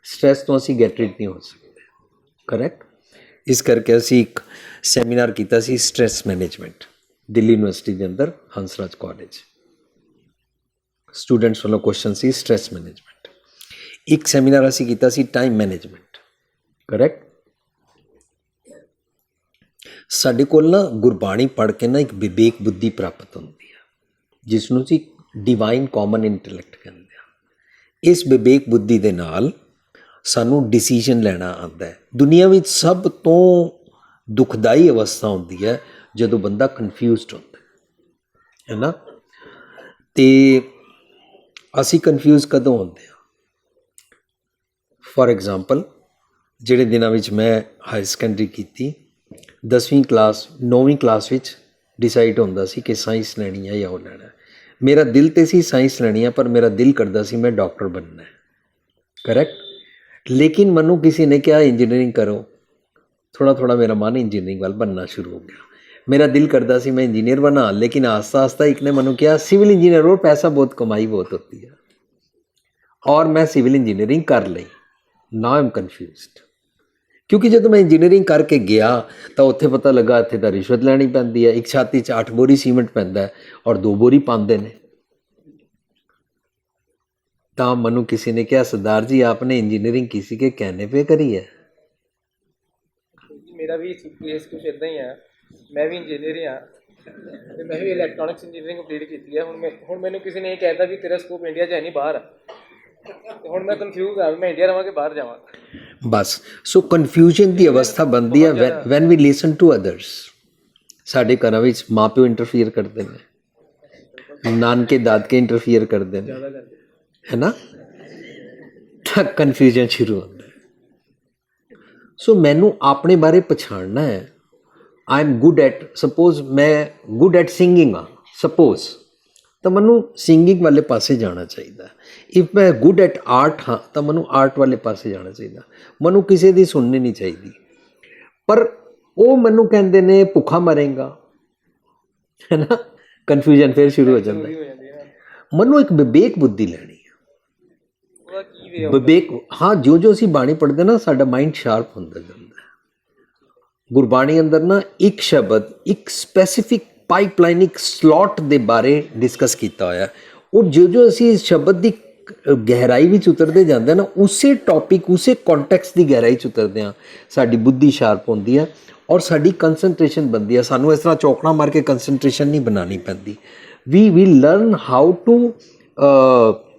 ਸਟ੍ਰੈਸ ਤੋਂ ਅਸੀਂ ਗੈਟ ਰਿਡ ਨਹੀਂ ਹੋ ਸਕਦੇ, ਕਰੈਕਟ। ਇਸ ਕਰਕੇ ਅਸੀਂ ਇੱਕ ਸੈਮੀਨਾਰ ਕੀਤਾ ਸੀ ਸਟ੍ਰੈਸ ਮੈਨੇਜਮੈਂਟ, ਦਿੱਲੀ ਯੂਨੀਵਰਸਿਟੀ ਦੇ ਅੰਦਰ ਹੰਸਰਾਜ ਕਾਲਜ। ਸਟੂਡੈਂਟਸ ਵੱਲੋਂ ਕੁਐਸਚਨ ਸੀ ਸਟ੍ਰੈਸ ਮੈਨੇਜਮੈਂਟ। ਇੱਕ ਸੈਮੀਨਾਰ ਅਸੀਂ ਕੀਤਾ ਸੀ ਟਾਈਮ ਮੈਨੇਜਮੈਂਟ, ਕਰੈਕਟ। ਸਾਡੇ ਕੋਲ ਨਾ ਗੁਰਬਾਣੀ ਪੜ੍ਹ ਕੇ ਨਾ ਇੱਕ ਵਿਵੇਕ ਬੁੱਧੀ ਪ੍ਰਾਪਤ ਹੁੰਦੀ ਹੈ, ਜਿਸ ਨੂੰ ਅਸੀਂ ਡਿਵਾਈਨ ਕਾਮਨ ਇੰਟੈਲੈਕਟ ਕਹਿੰਦੇ ਆ। ਇਸ ਵਿਵੇਕ ਬੁੱਧੀ ਦੇ ਨਾਲ ਸਾਨੂੰ ਡਿਸੀਜਨ ਲੈਣਾ ਆਉਂਦਾ ਹੈ। ਦੁਨੀਆ ਵਿੱਚ ਸਭ ਤੋਂ ਦੁਖਦਾਈ ਅਵਸਥਾ ਹੁੰਦੀ ਹੈ ਜਦੋਂ ਬੰਦਾ ਕਨਫਿਊਜ਼ਡ ਹੁੰਦਾ ਹੈ ਨਾ। ਤੇ ਅਸੀਂ ਕਨਫਿਊਜ਼ ਕਦੋਂ ਹੁੰਦੇ ਹਾਂ? ਫੋਰ ਐਗਜ਼ਾਮਪਲ, ਜਿਹੜੇ ਦਿਨਾਂ ਵਿੱਚ ਮੈਂ ਹਾਇਰ ਸੈਕੰਡਰੀ ਕੀਤੀ, 10ਵੀਂ ਕਲਾਸ 9ਵੀਂ ਕਲਾਸ ਵਿੱਚ ਡਿਸਾਈਡ ਹੁੰਦਾ ਸੀ ਕਿ ਸਾਇੰਸ ਲੈਣੀ ਹੈ ਜਾਂ ਉਹ ਲੈਣਾ ਹੈ। ਮੇਰਾ ਦਿਲ ਤੇ ਸੀ ਸਾਇੰਸ ਲੈਣੀ ਹੈ, ਪਰ ਮੇਰਾ ਦਿਲ ਕਰਦਾ ਸੀ ਮੈਂ ਡਾਕਟਰ ਬਣਨਾ ਹੈ, ਕਰੈਕਟ। ਲੇਕਿਨ ਮੈਨੂੰ ਕਿਸੇ ਨੇ ਕਿਹਾ ਇੰਜੀਨੀਅਰਿੰਗ ਕਰੋ, ਥੋੜ੍ਹਾ ਥੋੜ੍ਹਾ ਮੇਰਾ ਮਨ ਇੰਜੀਨੀਅਰਿੰਗ ਵੱਲ ਬਣਨਾ ਸ਼ੁਰੂ ਹੋ ਗਿਆ। ਮੇਰਾ ਦਿਲ ਕਰਦਾ ਸੀ ਮੈਂ ਇੰਜੀਨੀਅਰ ਬਣਾ, ਲੇਕਿਨ ਆਸਤਾ ਆਸਤਾ ਇੱਕ ਨੇ ਮੈਨੂੰ ਕਿਹਾ ਸਿविल इंजीनियर और पैसा बहुत कमाई बहुत होती है, और मैं सिविल इंजीनियरिंग कर ली। नाउ आई एम कन्फ्यूज्ड, ਕਿਉਂਕਿ ਜਦੋਂ ਮੈਂ ਇੰਜੀਨੀਅਰਿੰਗ ਕਰਕੇ ਗਿਆ ਤਾਂ ਉੱਥੇ ਪਤਾ ਲੱਗਾ ਇੱਥੇ ਤਾਂ ਰਿਸ਼ਵਤ ਲੈਣੀ ਪੈਂਦੀ ਹੈ। ਇੱਕ ਛਾਤੀ 'ਚ 8 ਬੋਰੀ ਸੀਮੈਂਟ ਪੈਂਦਾ ਔਰ 2 ਬੋਰੀ ਪਾਉਂਦੇ ਨੇ। ਤਾਂ ਮੈਨੂੰ ਕਿਸੇ ਨੇ ਕਿਹਾ ਸਰਦਾਰ ਜੀ ਆਪਨੇ ਇੰਜੀਨੀਅਰਿੰਗ किसी के कहने पे करी है? ਮੇਰਾ ਵੀ ਕੇਸ ਕੁਛ ਇੱਦਾਂ ਹੀ ਆ। ਮੈਂ ਵੀ ਇੰਜੀਨੀਅਰ ਹਾਂ ਤੇ ਮੈਂ ਵੀ ਇਲੈਕਟ੍ਰੋਨਿਕਸ ਇੰਜੀਨੀਅਰਿੰਗ ਕੰਪਲੀਟ ਕੀਤੀ ਹੈ। ਹੁਣ ਮੈਨੂੰ ਕਿਸੇ ਨੇ ਇਹ ਕਹਿਤਾ ਵੀ ਤੇਰਾ ਸਕੋਪ ਇੰਡੀਆ 'ਚ ਹੈ ਨਹੀਂ, ਬਾਹਰ ਆ। ਤੇ ਹੁਣ ਮੈਂ ਕਨਫਿਊਜ਼ ਆ, ਮੈਂ ਇੰਡੀਆ ਰਹਾਂ ਕਿ ਬਾਹਰ ਜਾਵਾਂ। ਬਸ ਸੋ ਕਨਫਿਊਜ਼ਨ ਦੀ ਅਵਸਥਾ ਬਣਦੀ ਹੈ when we listen to others. ਸਾਡੇ ਘਰਾਂ ਵਿੱਚ ਮਾਂ ਪਿਓ ਇੰਟਰਫੀਅਰ ਕਰਦੇ ਨੇ, ਨਾਨਕੇ ਦਾਦਕੇ ਇੰਟਰਫੀਅਰ ਕਰਦੇ ਨੇ, ਹੈ ਨਾ। ਤਾਂ ਕਨਫਿਊਜ਼ਨ ਸ਼ੁਰੂ ਹੁੰਦਾ ਹੈ। ਸੋ ਮੈਨੂੰ ਆਪਣੇ ਬਾਰੇ ਪਛਾਣਨਾ ਹੈ। I am good at, suppose ਮੈਂ ਗੁੱਡ ਐਟ ਸਿੰਗਿੰਗ ਹਾਂ ਸਪੋਜ਼, ਤਾਂ ਮੈਨੂੰ ਸਿੰਗਿੰਗ ਵਾਲੇ ਪਾਸੇ ਜਾਣਾ ਚਾਹੀਦਾ। ਇਫ ਮੈਂ ਗੁੱਡ ਐਟ ਆਰਟ ਹਾਂ ਤਾਂ ਮੈਨੂੰ ਆਰਟ ਵਾਲੇ ਪਾਸੇ ਜਾਣਾ ਚਾਹੀਦਾ। ਮੈਨੂੰ ਕਿਸੇ ਦੀ ਸੁਣਨੀ ਨਹੀਂ ਚਾਹੀਦੀ। ਪਰ ਉਹ ਮੈਨੂੰ ਕਹਿੰਦੇ ਨੇ ਭੁੱਖਾ ਮਰੇਗਾ, ਹੈ ਨਾ। ਕਨਫਿਊਜ਼ਨ ਫਿਰ ਸ਼ੁਰੂ ਹੋ ਜਾਂਦਾ। ਮੈਨੂੰ ਇੱਕ ਵਿਵੇਕ ਬੁੱਧੀ ਲੈਣੀ ਹੈ। ਵਿਵੇਕ, ਹਾਂ, ਜੋ ਜੋ ਅਸੀਂ ਬਾਣੀ ਪੜ੍ਹਦੇ ਨਾ ਸਾਡਾ ਮਾਈਂਡ ਸ਼ਾਰਪ ਹੁੰਦਾ ਜਾਂਦਾ ਹੈ। ਗੁਰਬਾਣੀ ਅੰਦਰ ਨਾ ਇੱਕ ਸ਼ਬਦ, ਇੱਕ ਸਪੈਸੀਫਿਕ ਪਾਈਪਲਾਈਨ, ਇੱਕ ਸਲੋਟ ਦੇ ਬਾਰੇ ਡਿਸਕਸ ਕੀਤਾ ਹੋਇਆ। ਔਰ ਜੋ ਜੋ ਅਸੀਂ ਇਸ ਸ਼ਬਦ ਦੀ ਗਹਿਰਾਈ ਵਿੱਚ ਉਤਰਦੇ ਜਾਂਦੇ ਨਾ, ਉਸੇ ਟੌਪਿਕ, ਉਸੇ ਕੰਟੈਕਸਟ ਦੀ ਗਹਿਰਾਈ 'ਚ ਉਤਰਦੇ ਹਾਂ, ਸਾਡੀ ਬੁੱਧੀ ਸ਼ਾਰਪ ਹੁੰਦੀ ਹੈ ਔਰ ਸਾਡੀ ਕੰਸਨਟ੍ਰੇਸ਼ਨ ਬਣਦੀ ਹੈ। ਸਾਨੂੰ ਇਸ ਤਰ੍ਹਾਂ ਚੌਕਣਾ ਮਾਰ ਕੇ ਕੰਸਨਟ੍ਰੇਸ਼ਨ ਨਹੀਂ ਬਣਾਉਣੀ ਪੈਂਦੀ। We will learn how to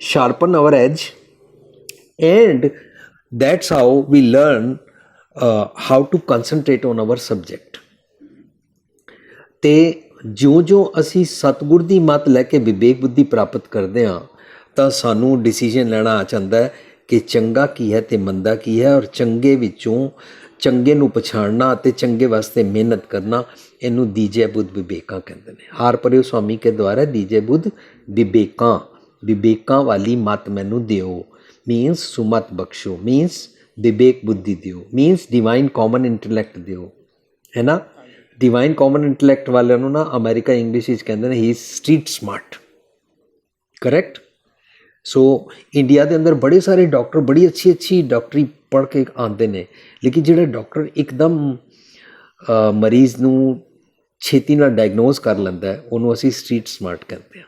sharpen our edge, and that's how we learn how to concentrate on our subject. ਤੇ ਜਿਉਂ-ਜਿਉਂ ਅਸੀਂ ਸਤਿਗੁਰ ਦੀ ਮੱਤ ਲੈ ਕੇ ਵਿਵੇਕ ਬੁੱਧੀ ਪ੍ਰਾਪਤ ਕਰਦੇ ਹਾਂ ਤਾਂ ਸਾਨੂੰ ਡਿਸੀਜਨ ਲੈਣਾ ਆ ਜਾਂਦਾ ਹੈ ਕਿ ਚੰਗਾ ਕੀ ਹੈ ਤੇ ਮੰਦਾ ਕੀ ਹੈ, ਔਰ ਚੰਗੇ ਵਿੱਚੋਂ ਚੰਗੇ ਨੂੰ ਪਛਾਣਨਾ ਅਤੇ ਚੰਗੇ ਵਾਸਤੇ ਮਿਹਨਤ ਕਰਨਾ, ਇਹਨੂੰ ਦੀਜੇ ਬੁੱਧ ਵਿਵੇਕਾਂ ਕਹਿੰਦੇ ਨੇ। ਹਾਰ ਪਰਿਓ ਸੁਆਮੀ ਕੇ ਦੁਆਰਾ ਦੀਜੇ ਬੁੱਧ ਵਿਵੇਕਾਂ, ਵਿਵੇਕਾਂ ਵਾਲੀ ਮੱਤ ਮੈਨੂੰ ਦਿਓ, ਮੀਨਸ ਸੁਮਤ ਬਖਸ਼ੋ, ਮੀਨਸ ਵਿਵੇਕ ਬੁੱਧੀ ਦਿਓ, ਮੀਨਸ ਡਿਵਾਈਨ ਕਾਮਨ ਇੰਟੈਲੈਕਟ ਦਿਓ, ਹੈ ਨਾ। ਡਿਵਾਈਨ ਕਾਮਨ ਇੰਟੈਲੈਕਟ ਵਾਲਿਆਂ ਨੂੰ ਨਾ ਅਮਰੀਕਾ ਇੰਗਲਿਸ਼ ਵਿੱਚ ਕਹਿੰਦੇ ਨੇ ਹੀ is street smart, correct. So India ਦੇ ਅੰਦਰ ਬੜੇ ਸਾਰੇ ਡਾਕਟਰ ਬੜੀ ਅੱਛੀ ਡਾਕਟਰੀ ਪੜ੍ਹ ਕੇ ਆਉਂਦੇ ਨੇ, ਲੇਕਿਨ ਜਿਹੜਾ ਡਾਕਟਰ ਇੱਕਦਮ ਮਰੀਜ਼ ਨੂੰ ਛੇਤੀ ਨਾਲ ਡਾਇਗਨੋਸ ਕਰ ਲੈਂਦਾ ਹੈ ਉਹਨੂੰ ਅਸੀਂ ਸਟਰੀਟ ਸਮਾਰਟ ਕਹਿੰਦੇ ਹਾਂ,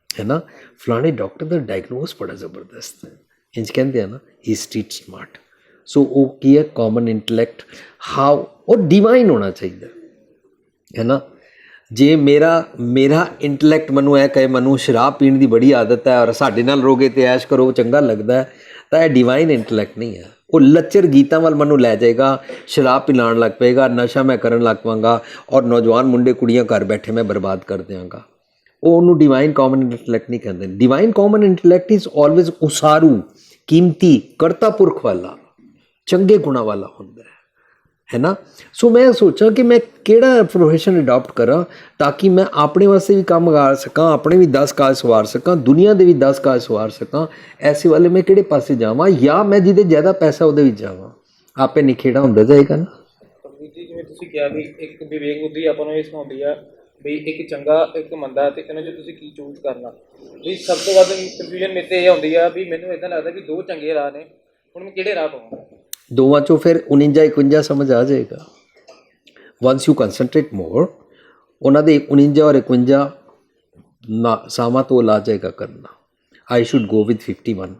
ਹੈ ਨਾ। ਫਲਾਣੇ ਡਾਕਟਰ ਦਾ ਡਾਇਗਨੋਸ ਬੜਾ ਜ਼ਬਰਦਸਤ ਹੈ, ਇੰਝ ਕਹਿੰਦੇ ਆ ਨਾ, ਹੀ ਸਟਰੀਟ ਸਮਾਰਟ। ਸੋ ਉਹ ਕੀ ਹੈ, ਕਾਮਨ ਇੰਟੈਲੈਕਟ, ਹਾਊ ਉਹ ਡਿਵਾਈਨ ਹੋਣਾ ਚਾਹੀਦਾ, ਹੈ ਨਾ। ਜੇ ਮੇਰਾ ਇੰਟੈਲੈਕਟ ਮੈਨੂੰ ਇਹ ਕਹੇ ਮੈਨੂੰ ਸ਼ਰਾਬ ਪੀਣ ਦੀ ਬੜੀ ਆਦਤ ਹੈ ਔਰ ਸਾਡੇ ਨਾਲ ਰਹੋਗੇ ਤੇ ਐਸ਼ ਕਰੋ ਚੰਗਾ ਲੱਗਦਾ ਹੈ, ਤਾਂ ਇਹ ਡਿਵਾਈਨ ਇੰਟੈਲੈਕਟ ਨਹੀਂ ਹੈ। ਉਹ ਲੱਚਰ ਗੀਤਾਂ ਵੱਲ ਮੈਨੂੰ ਲੈ ਜਾਏਗਾ, ਸ਼ਰਾਬ ਪਿਲਾਉਣ ਲੱਗ ਪਏਗਾ, ਨਸ਼ਾ ਮੈਂ ਕਰਨ ਲੱਗ ਪਵਾਂਗਾ ਔਰ ਨੌਜਵਾਨ ਮੁੰਡੇ ਕੁੜੀਆਂ ਘਰ ਬੈਠੇ ਮੈਂ ਬਰਬਾਦ ਕਰ ਦਿਆਂਗਾ। ਉਹ ਉਹਨੂੰ ਡਿਵਾਈਨ ਕਾਮਨ ਇੰਟੈਲੈਕਟ ਨਹੀਂ ਕਹਿੰਦੇ। Divine common intellect is always ਉਸਾਰੂ, ਕੀਮਤੀ, ਕਰਤਾ ਪੁਰਖ ਵਾਲਾ, ਚੰਗੇ ਗੁਣਾਂ ਵਾਲਾ ਹੁੰਦਾ ਹੈ ਨਾ। ਸੋ ਮੈਂ ਸੋਚਾਂ ਕਿ ਮੈਂ ਕਿਹੜਾ ਪ੍ਰੋਫੈਸ਼ਨ ਅਡਾਪਟ ਕਰਾਂ ਤਾਂ ਕਿ ਮੈਂ ਆਪਣੇ ਵਾਸਤੇ ਵੀ ਕੰਮ ਕਰ ਸਕਾਂ, ਆਪਣੇ ਵੀ 10 ਕਾਜ ਸਵਾਰ ਸਕਾਂ, ਦੁਨੀਆ ਦੇ ਵੀ 10 ਕਾਜ ਸਵਾਰ ਸਕਾਂ। ਐਸੇ ਵਾਲੇ ਮੈਂ ਕਿਹੜੇ ਪਾਸੇ ਜਾਵਾਂ, ਜਾਂ ਮੈਂ ਜਿਹਦੇ ਜ਼ਿਆਦਾ ਪੈਸਾ ਉਹਦੇ ਵਿੱਚ ਜਾਵਾਂ, ਆਪੇ ਨਿਖੇੜਾ ਹੁੰਦਾ ਜਾਏਗਾ ਨਾ। ਜੀ ਜਿਵੇਂ ਤੁਸੀਂ ਕਿਹਾ ਵੀ ਇੱਕ ਵਿਵੇਕ ਬੁੱਧੀ ਆਪਾਂ ਨੂੰ ਇਹ ਸਿਖਾਉਂਦੀ ਆ ਵੀ ਇੱਕ ਚੰਗਾ ਇੱਕ ਮੰਦਾ, ਤੇ ਇਹਨਾਂ 'ਚ ਤੁਸੀਂ ਕੀ ਚੂਜ਼ ਕਰਨਾ। ਵੀ ਸਭ ਤੋਂ ਵੱਧ ਕਨਫਿਊਜ਼ਨ ਮੇਰੇ 'ਤੇ ਇਹ ਆਉਂਦੀ ਆ ਵੀ ਮੈਨੂੰ ਇੱਦਾਂ ਲੱਗਦਾ ਵੀ 2 ਚੰਗੇ ਰਾਹ ਨੇ, ਹੁਣ ਮੈਂ ਕਿਹੜੇ ਰਾਹ ਪਾਵਾਂ। ਦੋਵਾਂ 'ਚੋਂ ਫਿਰ 49 51 ਸਮਝ ਆ ਜਾਏਗਾ। ਵਨਸ ਯੂ ਕੰਸਨਟਰੇਟ ਮੋਰ, ਉਹਨਾਂ ਦੇ 49 ਔਰ 51 ਨਾ ਸਾਵਾਂ ਤੋਂ ਲਾ ਜਾਏਗਾ ਕਰਨਾ। ਆਈ ਸ਼ੁੱਡ ਗੋ ਵਿਦ 51।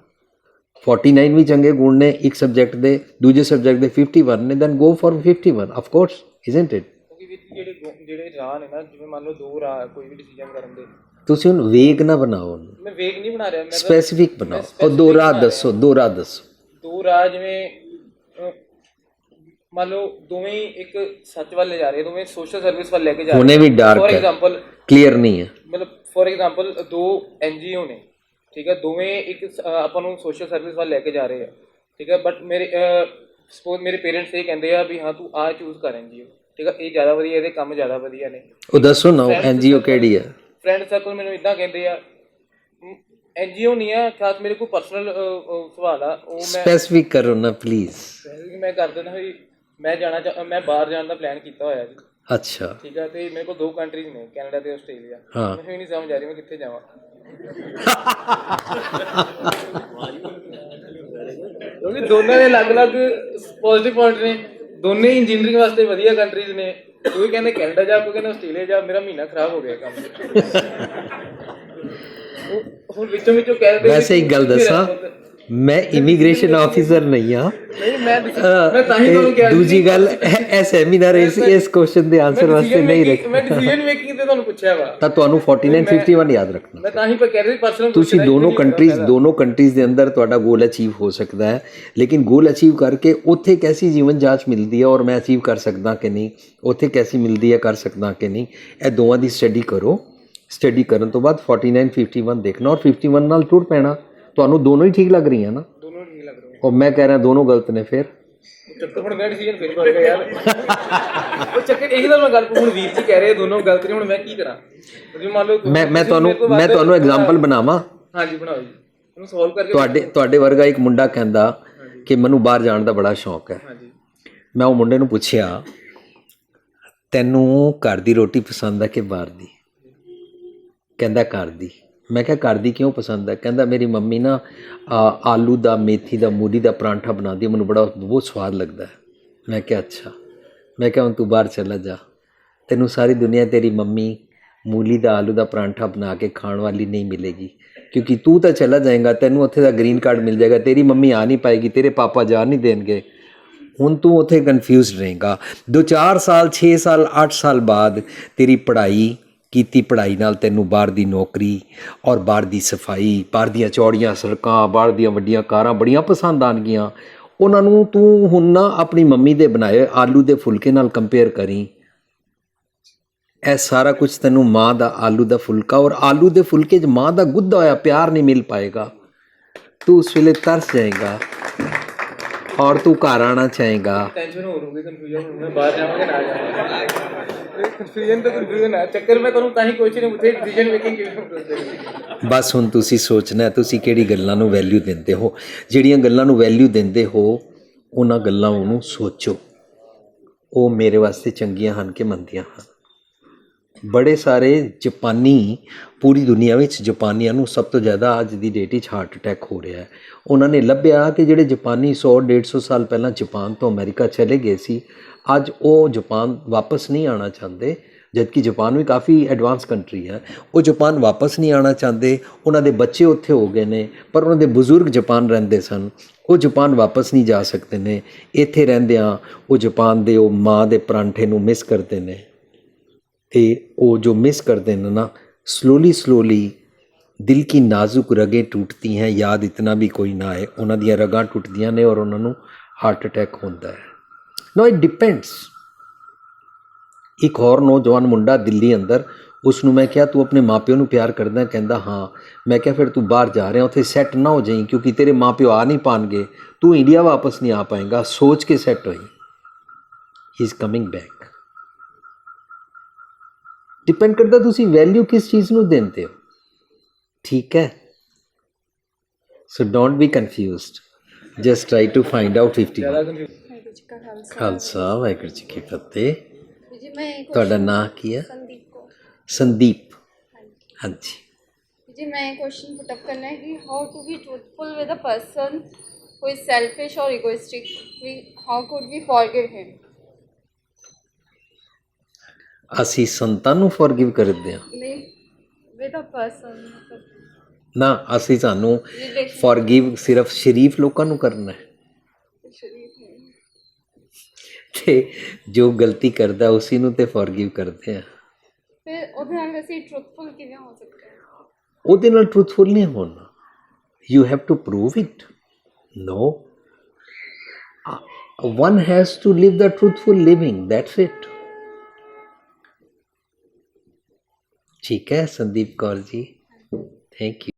49 ਵੀ ਚੰਗੇ ਗੁਣ ਨੇ ਇੱਕ ਸਬਜੈਕਟ ਦੇ, ਦੂਜੇ ਸਬਜੈਕਟ ਦੇ 51 ਨੇ, then go for 51 of course, isn't it. ਕਿਉਂਕਿ ਵੀ ਜਿਹੜੇ ਰਾਹ ਨੇ ਨਾ, ਜਿਵੇਂ ਮੰਨ ਲਓ 2 ਰਾਹ ਕੋਈ ਵੀ ਡਿਸੀਜਨ ਕਰਨ ਦੇ, ਤੁਸੀਂ ਹੁਣ ਵੇਗ ਨਾ ਬਣਾਓ, ਉਹਨੂੰ ਮੈਂ ਵੇਗ ਨਹੀਂ ਬਣਾ ਰਿਹਾ, ਮੈਂ ਸਪੈਸੀਫਿਕ ਬਣਾਓ। ਔਰ 2 ਰਾਹ ਦੱਸੋ, 2 ਰਾਹ ਦੱਸੋ। 2 ਰਾਹ ਜਿਵੇਂ ਮੰਨ ਲਓ ਦੋਵੇਂ ਇੱਕ ਸੱਚ ਵੱਲ ਲੈ ਜਾ ਰਹੇ, ਦੋਵੇਂ ਸੋਸ਼ਲ ਸਰਵਿਸ ਵੱਲ ਲੈ ਕੇ ਜਾ ਰਹੇ। ਹੁਣੇ ਵੀ ਡਾਰਕ ਫੋਰ ਹੈ, ਐਗਜ਼ਾਮਪਲ ਕਲੀਅਰ ਨਹੀਂ ਹੈ। ਮਤਲਬ ਫੋਰ ਐਗਜ਼ਾਮਪਲ 2 NGO ਨੇ, ਠੀਕ ਹੈ, ਦੋਵੇਂ ਇੱਕ ਆਪਾਂ ਨੂੰ ਸੋਸ਼ਲ ਸਰਵਿਸ ਵੱਲ ਲੈ ਕੇ ਜਾ ਰਹੇ ਆ, ਠੀਕ ਹੈ। ਬਟ ਮੇਰੇ ਸਪੋਜ਼ ਮੇਰੇ ਪੇਰੈਂਟਸ ਇਹ ਕਹਿੰਦੇ ਆ ਵੀ ਹਾਂ ਤੂੰ ਆਹ ਚੂਜ਼ ਕਰ NGO, ਠੀਕ ਹੈ, ਇਹ ਜ਼ਿਆਦਾ ਵਧੀਆ, ਇਹਦੇ ਕੰਮ ਜ਼ਿਆਦਾ ਵਧੀਆ ਨੇ। ਉਹ ਦੱਸੋ ਨਾ NGO ਕਿਹੜੀ ਹੈ। ਫਰੈਂਡ ਸਰਕਲ ਮੈਨੂੰ ਇੱਦਾਂ ਕਹਿੰਦੇ ਆ, NGO ਨਹੀਂ ਆ ਖਾਸ, ਮੇਰੇ ਕੋਲ ਪਰਸਨਲ ਸਵਾਲ ਆ, ਉਹ ਮੈਂ ਸਪੈਸੀਫਿਕ ਕਰੋ ਨਾ ਪਲੀਜ਼। ਮੈਂ ਕਰ ਦਿੰਦਾ ਵੀ ਮੈਂ ਬਾਹਰ ਜਾਣ ਦਾ ਪਲਾਨ ਕੀਤਾ ਹੋਇਆ ਜੀ, ਅੱਛਾ, ਠੀਕ ਹੈ, ਤੇ ਮੇਰੇ ਕੋਲ 2 ਕੰਟਰੀਜ਼ ਨੇ, ਕੈਨੇਡਾ ਤੇ ਆਸਟ੍ਰੇਲੀਆ। ਹਾਂ। ਮੈਨੂੰ ਨਹੀਂ ਸਮਝ ਆ ਰਹੀ ਮੈਂ ਕਿੱਥੇ ਜਾਵਾਂ। ਕਿਉਂਕਿ ਦੋਨਾਂ ਦੇ ਅਲੱਗ-ਅਲੱਗ ਪੋਜ਼ਿਟਿਵ ਪੁਆਇੰਟ ਨੇ, ਦੋਨੇ ਇੰਜੀਨੀਅਰਿੰਗ ਵਾਸਤੇ ਵਧੀਆ ਕੰਟਰੀਜ਼ ਨੇ। ਕੋਈ ਕਹਿੰਦੇ ਕੈਨੇਡਾ ਜਾ, ਕੋਈ ਕਹਿੰਦਾ ਆਸਟ੍ਰੇਲੀਆ ਜਾ। ਮੇਰਾ ਮਹੀਨਾ ਖਰਾਬ ਹੋ ਗਿਆ ਕੰਮ। ਹੁਣ ਵਿੱਚੋਂ ਕਹਿ ਦਿੰਦੇ ਵੈਸੇ ਇੱਕ ਗੱਲ ਦੱਸਾਂ, ਮੈਂ ਇਮੀਗ੍ਰੇਸ਼ਨ ਆਫਿਸਰ ਨਹੀਂ ਹਾਂ। ਨਹੀਂ, ਮੈਂ ਤਾਂ ਹੀ ਤੁਹਾਨੂੰ ਕਿਹਾ। ਦੂਜੀ ਗੱਲ, ਇਹ ਸੈਮੀਨਾਰ ਇਸ ਕੁਐਸਚਨ ਦੇ ਆਨਸਰ ਵਾਸਤੇ ਨਹੀਂ ਰੱਖਿਆ। ਮੈਂ ਡਿਸੀਜਨ ਮੇਕਿੰਗ ਤੇ ਤੁਹਾਨੂੰ ਪੁੱਛਿਆ ਵਾ, ਤਾਂ ਤੁਹਾਨੂੰ 49 51 ਯਾਦ ਰੱਖਣਾ। ਮੈਂ ਤਾਂ ਹੀ ਕਹਿ ਰਿਹਾ ਪਰਸਨਲ। ਤੁਸੀਂ ਦੋਨੋਂ ਕੰਟਰੀਜ਼ ਦੇ ਅੰਦਰ ਤੁਹਾਡਾ ਗੋਲ ਅਚੀਵ ਹੋ ਸਕਦਾ ਹੈ, ਲੇਕਿਨ ਗੋਲ ਅਚੀਵ ਕਰਕੇ ਉੱਥੇ ਕੈਸੀ ਜੀਵਨ ਜਾਂਚ ਮਿਲਦੀ ਹੈ ਔਰ ਮੈਂ ਅਚੀਵ ਕਰ ਸਕਦਾ ਕਿ ਨਹੀਂ, ਉੱਥੇ ਕੈਸੀ ਮਿਲਦੀ ਹੈ, ਕਰ ਸਕਦਾ ਕਿ ਨਹੀਂ, ਇਹ ਦੋਵਾਂ ਦੀ ਸਟੱਡੀ ਕਰੋ। ਸਟੱਡੀ ਕਰਨ ਤੋਂ ਬਾਅਦ 49 51 ਦੇਖਣਾ ਔਰ 51 ਨਾਲ ਟੁਰ ਪੈਣਾ। ਤੁਹਾਨੂੰ ਦੋਨੋਂ ਹੀ ਠੀਕ ਲੱਗ ਰਹੀਆਂ ਨਾ? ਦੋਨੋਂ ਨਹੀਂ ਲੱਗ ਰਹੇ। ਔਰ ਮੈਂ ਕਹਿ ਰਿਹਾ ਦੋਨੋਂ ਗਲਤ ਨੇ। ਫਿਰ ਚੱਕਰ ਹੁਣ ਮੈਂ ਡਿਸੀਜਨ ਫਿਰ ਕਰ ਗਿਆ ਯਾਰ। ਉਹ ਚੱਕਰ ਇਹੀ ਤਾਂ ਮੈਂ ਗੱਲ, ਹੁਣ ਵੀਰ ਜੀ ਕਹਿ ਰਹੇ ਦੋਨੋਂ ਗਲਤ ਨੇ, ਹੁਣ ਮੈਂ ਕੀ ਕਰਾਂ? ਜੇ ਮੰਨ ਲਓ ਮੈਂ ਤੁਹਾਨੂੰ ਐਗਜ਼ਾਮਪਲ ਬਣਾਵਾਂ। ਹਾਂਜੀ ਬਣਾਓ ਜੀ, ਉਹਨੂੰ ਸੋਲਵ ਕਰਕੇ। ਤੁਹਾਡੇ ਵਰਗਾ ਇੱਕ ਮੁੰਡਾ ਕਹਿੰਦਾ ਕਿ ਮੈਨੂੰ ਬਾਹਰ ਜਾਣ ਦਾ ਬੜਾ ਸ਼ੌਕ ਹੈ। ਹਾਂਜੀ। ਮੈਂ ਉਹ ਮੁੰਡੇ ਨੂੰ ਪੁੱਛਿਆ, ਤੈਨੂੰ ਘਰ ਦੀ ਰੋਟੀ ਪਸੰਦ ਹੈ ਕਿ ਬਾਹਰ ਦੀ? ਕਹਿੰਦਾ ਘਰ ਦੀ। ਮੈਂ ਕਿਹਾ ਘਰ ਦੀ ਕਿਉਂ ਪਸੰਦ ਹੈ? ਕਹਿੰਦਾ ਮੇਰੀ ਮੰਮੀ ਨਾ ਆਲੂ ਦਾ, ਮੇਥੀ ਦਾ, ਮੂਲੀ ਦਾ ਪਰਾਂਠਾ ਬਣਾਉਂਦੀ, ਮੈਨੂੰ ਬਹੁਤ ਸਵਾਦ ਲੱਗਦਾ ਹੈ। ਮੈਂ ਕਿਹਾ ਅੱਛਾ। ਮੈਂ ਕਿਹਾ ਹੁਣ ਤੂੰ ਬਾਹਰ ਚਲਾ ਜਾ, ਤੈਨੂੰ ਸਾਰੀ ਦੁਨੀਆ ਤੇਰੀ ਮੰਮੀ ਮੂਲੀ ਦਾ, ਆਲੂ ਦਾ ਪਰਾਂਠਾ ਬਣਾ ਕੇ ਖਾਣ ਵਾਲੀ ਨਹੀਂ ਮਿਲੇਗੀ, ਕਿਉਂਕਿ ਤੂੰ ਤਾਂ ਚਲਾ ਜਾਏਗਾ, ਤੈਨੂੰ ਉੱਥੇ ਦਾ ਗ੍ਰੀਨ ਕਾਰਡ ਮਿਲ ਜਾਏਗਾ, ਤੇਰੀ ਮੰਮੀ ਆ ਨਹੀਂ ਪਾਏਗੀ, ਤੇਰੇ ਪਾਪਾ ਜਾ ਨਹੀਂ ਦੇਣਗੇ। ਹੁਣ ਤੂੰ ਉੱਥੇ ਕਨਫਿਊਜ਼ਡ ਰਹੇਗਾ। 2-4 ਸਾਲ, 6 ਸਾਲ, 8 ਸਾਲ ਬਾਅਦ ਤੇਰੀ ਪੜ੍ਹਾਈ ਕੀਤੀ, ਪੜ੍ਹਾਈ ਨਾਲ ਤੈਨੂੰ ਬਾਹਰ ਦੀ ਨੌਕਰੀ ਔਰ ਬਾਹਰ ਦੀ ਸਫਾਈ, ਬਾਹਰ ਦੀਆਂ ਚੌੜੀਆਂ ਸੜਕਾਂ, ਬਾਹਰ ਦੀਆਂ ਵੱਡੀਆਂ ਕਾਰਾਂ ਬੜੀਆਂ ਪਸੰਦ ਆਉਣਗੀਆਂ। ਉਹਨਾਂ ਨੂੰ ਤੂੰ ਹੁਣ ਨਾ ਆਪਣੀ ਮੰਮੀ ਦੇ ਬਣਾਏ ਆਲੂ ਦੇ ਫੁਲਕੇ ਨਾਲ ਕੰਪੇਅਰ ਕਰੀ। ਇਹ ਸਾਰਾ ਕੁਝ ਤੈਨੂੰ ਮਾਂ ਦਾ ਆਲੂ ਦਾ ਫੁਲਕਾ ਔਰ ਆਲੂ ਦੇ ਫੁਲਕੇ 'ਚ ਮਾਂ ਦਾ ਗੁੱਦਾ ਹੋਇਆ ਪਿਆਰ ਨਹੀਂ ਮਿਲ ਪਾਏਗਾ। ਤੂੰ ਉਸ ਵੇਲੇ ਤਰਸ ਜਾਏਗਾ ਔਰ ਤੂੰ ਘਰ ਆਣਾ ਚਾਹੇਗਾ। ਟੈਨਸ਼ਨ ਹੋ ਰਹੂਗੀ, ਕਨਫਿਊਜ਼ਨ ਹੋਊਗਾ, ਬਾਹਰ ਜਾਵਾਂਗੇ ਨਾ ਜਾਵਾਂਗੇ, ਕਨਫਿਊਜ਼ਨ ਹੈ ਚੱਕਰ। ਮੈਂ ਤੁਹਾਨੂੰ ਤਾਂ ਹੀ ਕੁਐਸਚਨ ਉੱਥੇ ਡਿਸੀਜਨ ਮੇਕਿੰਗ ਕਿਵੇਂ। ਬਸ ਹੁਣ ਤੁਸੀਂ ਸੋਚਣਾ ਤੁਸੀਂ ਕਿਹੜੀ ਗੱਲਾਂ ਨੂੰ ਵੈਲਿਊ ਦਿੰਦੇ ਹੋ। ਜਿਹੜੀਆਂ ਗੱਲਾਂ ਨੂੰ ਵੈਲਿਊ ਦਿੰਦੇ ਹੋ ਉਹਨਾਂ ਗੱਲਾਂ ਨੂੰ ਸੋਚੋ, ਉਹ ਮੇਰੇ ਵਾਸਤੇ ਚੰਗੀਆਂ ਹਨ ਕਿ ਮੰਦੀਆਂ ਹਨ। ਬੜੇ ਸਾਰੇ ਜਾਪਾਨੀ, ਪੂਰੀ ਦੁਨੀਆ ਵਿੱਚ ਜਾਪਾਨੀਆਂ ਨੂੰ ਸਭ ਤੋਂ ਜ਼ਿਆਦਾ ਅੱਜ ਦੀ ਡੇਟ ਵਿੱਚ ਹਾਰਟ ਅਟੈਕ ਹੋ ਰਿਹਾ ਹੈ। ਉਹਨਾਂ ਨੇ ਲੱਭਿਆ ਕਿ ਜਿਹੜੇ ਜਾਪਾਨੀ 100-150 ਸਾਲ ਪਹਿਲਾਂ ਜਾਪਾਨ ਤੋਂ ਅਮਰੀਕਾ ਚਲੇ ਗਏ ਸੀ, ਅੱਜ ਉਹ ਜਾਪਾਨ ਵਾਪਸ ਨਹੀਂ ਆਉਣਾ ਚਾਹੁੰਦੇ, ਜਦਕਿ ਜਾਪਾਨ ਵੀ ਕਾਫੀ ਐਡਵਾਂਸ ਕੰਟਰੀ ਹੈ। ਉਹ ਜਾਪਾਨ ਵਾਪਸ ਨਹੀਂ ਆਉਣਾ ਚਾਹੁੰਦੇ, ਉਹਨਾਂ ਦੇ ਬੱਚੇ ਉੱਥੇ ਹੋ ਗਏ ਨੇ, ਪਰ ਉਹਨਾਂ ਦੇ ਬਜ਼ੁਰਗ ਜਾਪਾਨ ਰਹਿੰਦੇ ਸਨ, ਉਹ ਜਾਪਾਨ ਵਾਪਸ ਨਹੀਂ ਜਾ ਸਕਦੇ ਨੇ। ਇੱਥੇ ਰਹਿੰਦਿਆਂ ਉਹ ਜਾਪਾਨ ਦੇ ਉਹ ਮਾਂ ਦੇ ਪਰਾਂਠੇ ਨੂੰ ਮਿਸ ਕਰਦੇ ਨੇ, ਅਤੇ ਉਹ ਜੋ ਮਿਸ ਕਰਦੇ ਨੇ ਨਾ, ਸਲੋਲੀ ਦਿਲ ਕੀ ਨਾਜ਼ੁਕ ਰਗें ਟੁੱਟਦੀ ਹੈ, ਯਾਦ ਇਤਨਾ ਵੀ ਕੋਈ ਨਾ ਹੈ, ਉਹਨਾਂ ਦੀਆਂ ਰਗਾਂ ਟੁੱਟਦੀਆਂ ਨੇ ਔਰ ਉਹਨਾਂ ਨੂੰ ਹਾਰਟ ਅਟੈਕ ਹੁੰਦਾ ਹੈ। ਨੋ ਇਟ ਡਿਪੈਂਡਸ। ਇੱਕ ਹੋਰ ਨੌਜਵਾਨ ਮੁੰਡਾ ਦਿੱਲੀ ਅੰਦਰ, ਉਸ ਨੂੰ ਮੈਂ ਕਿਹਾ ਤੂੰ ਆਪਣੇ ਮਾਪਿਓ ਨੂੰ ਪਿਆਰ ਕਰਦਾ? ਕਹਿੰਦਾ ਹਾਂ। ਮੈਂ ਕਿਹਾ ਫਿਰ ਤੂੰ ਬਾਹਰ ਜਾ ਰਿਹਾ, ਉੱਥੇ ਸੈੱਟ ਨਾ ਹੋ ਜਾਈਂ, ਕਿਉਂਕਿ ਤੇਰੇ ਮਾਪਿਓ ਆ ਨਹੀਂ ਪਾਣਗੇ, ਤੂੰ ਇੰਡੀਆ ਵਾਪਸ ਨਹੀਂ ਆ ਪਾਏਗਾ, ਸੋਚ ਕੇ ਸੈੱਟ ਹੋਈ। ਹੀ ਇਜ਼ ਕਮਿੰਗ ਬੈਕ। ਡਿਪੈਂਡ ਕਰਦਾ ਤੁਸੀਂ ਵੈਲਿਊ ਕਿਸ ਚੀਜ਼ ਨੂੰ ਦਿੰਦੇ ਹੋ, ਠੀਕ ਹੈ। So don't be confused, just try to find out 50। Waheguru ji ਕਾ ਖਾਲਸਾ। ਖਾਲਸਾ ਵਾਹਿਗੁਰੂ ਜੀ ਕੀ ਫਤਿਹ। ਜੀ ਮੈਂ ਤੁਹਾਡਾ ਨਾਂ ਕੀ ਹੈ? ਸੰਦੀਪ ਕੌਰ। ਸੰਦੀਪ। ਹਾਂਜੀ। जी मैं क्वेश्चन पुट अप करना है कि how to be truthful with a person who is selfish और egoistic, how could we forgive him? ਅਸੀਂ ਸੰਤਾਂ ਨੂੰ ਫੋਰਗਿਵ ਕਰਦੇ ਹਾਂ नहीं विद अ पर्सन, मतलब ਨਾ, ਅਸੀਂ ਸਾਨੂੰ रिलेशन ਫੋਰਗਿਵ ਸਿਰਫ ਸ਼ਰੀਫ ਲੋਕਾਂ ਨੂੰ ਕਰਨਾ ਹੈ, शरीफ नहीं। ਤੇ ਜੋ ਗਲਤੀ ਕਰਦਾ ਉਸੇ ਨੂੰ ਤੇ ਫੋਰਗਿਵ ਕਰਦੇ ਆ। फिर ਉਹਦੇ ਨਾਲ ਅਸੀਂ ਟਰੂਥਫੁਲ ਕਿਵੇਂ ਹੋ ਸਕਦੇ ਹਾਂ? ਉਹਦੇ ਨਾਲ ਟਰੂਥਫੁਲ ਨਹੀਂ ਹੋਣਾ। You have to prove it. No, one has to live the truthful living, that's it। ठीक है संदीप कौर जी, थैंक यू।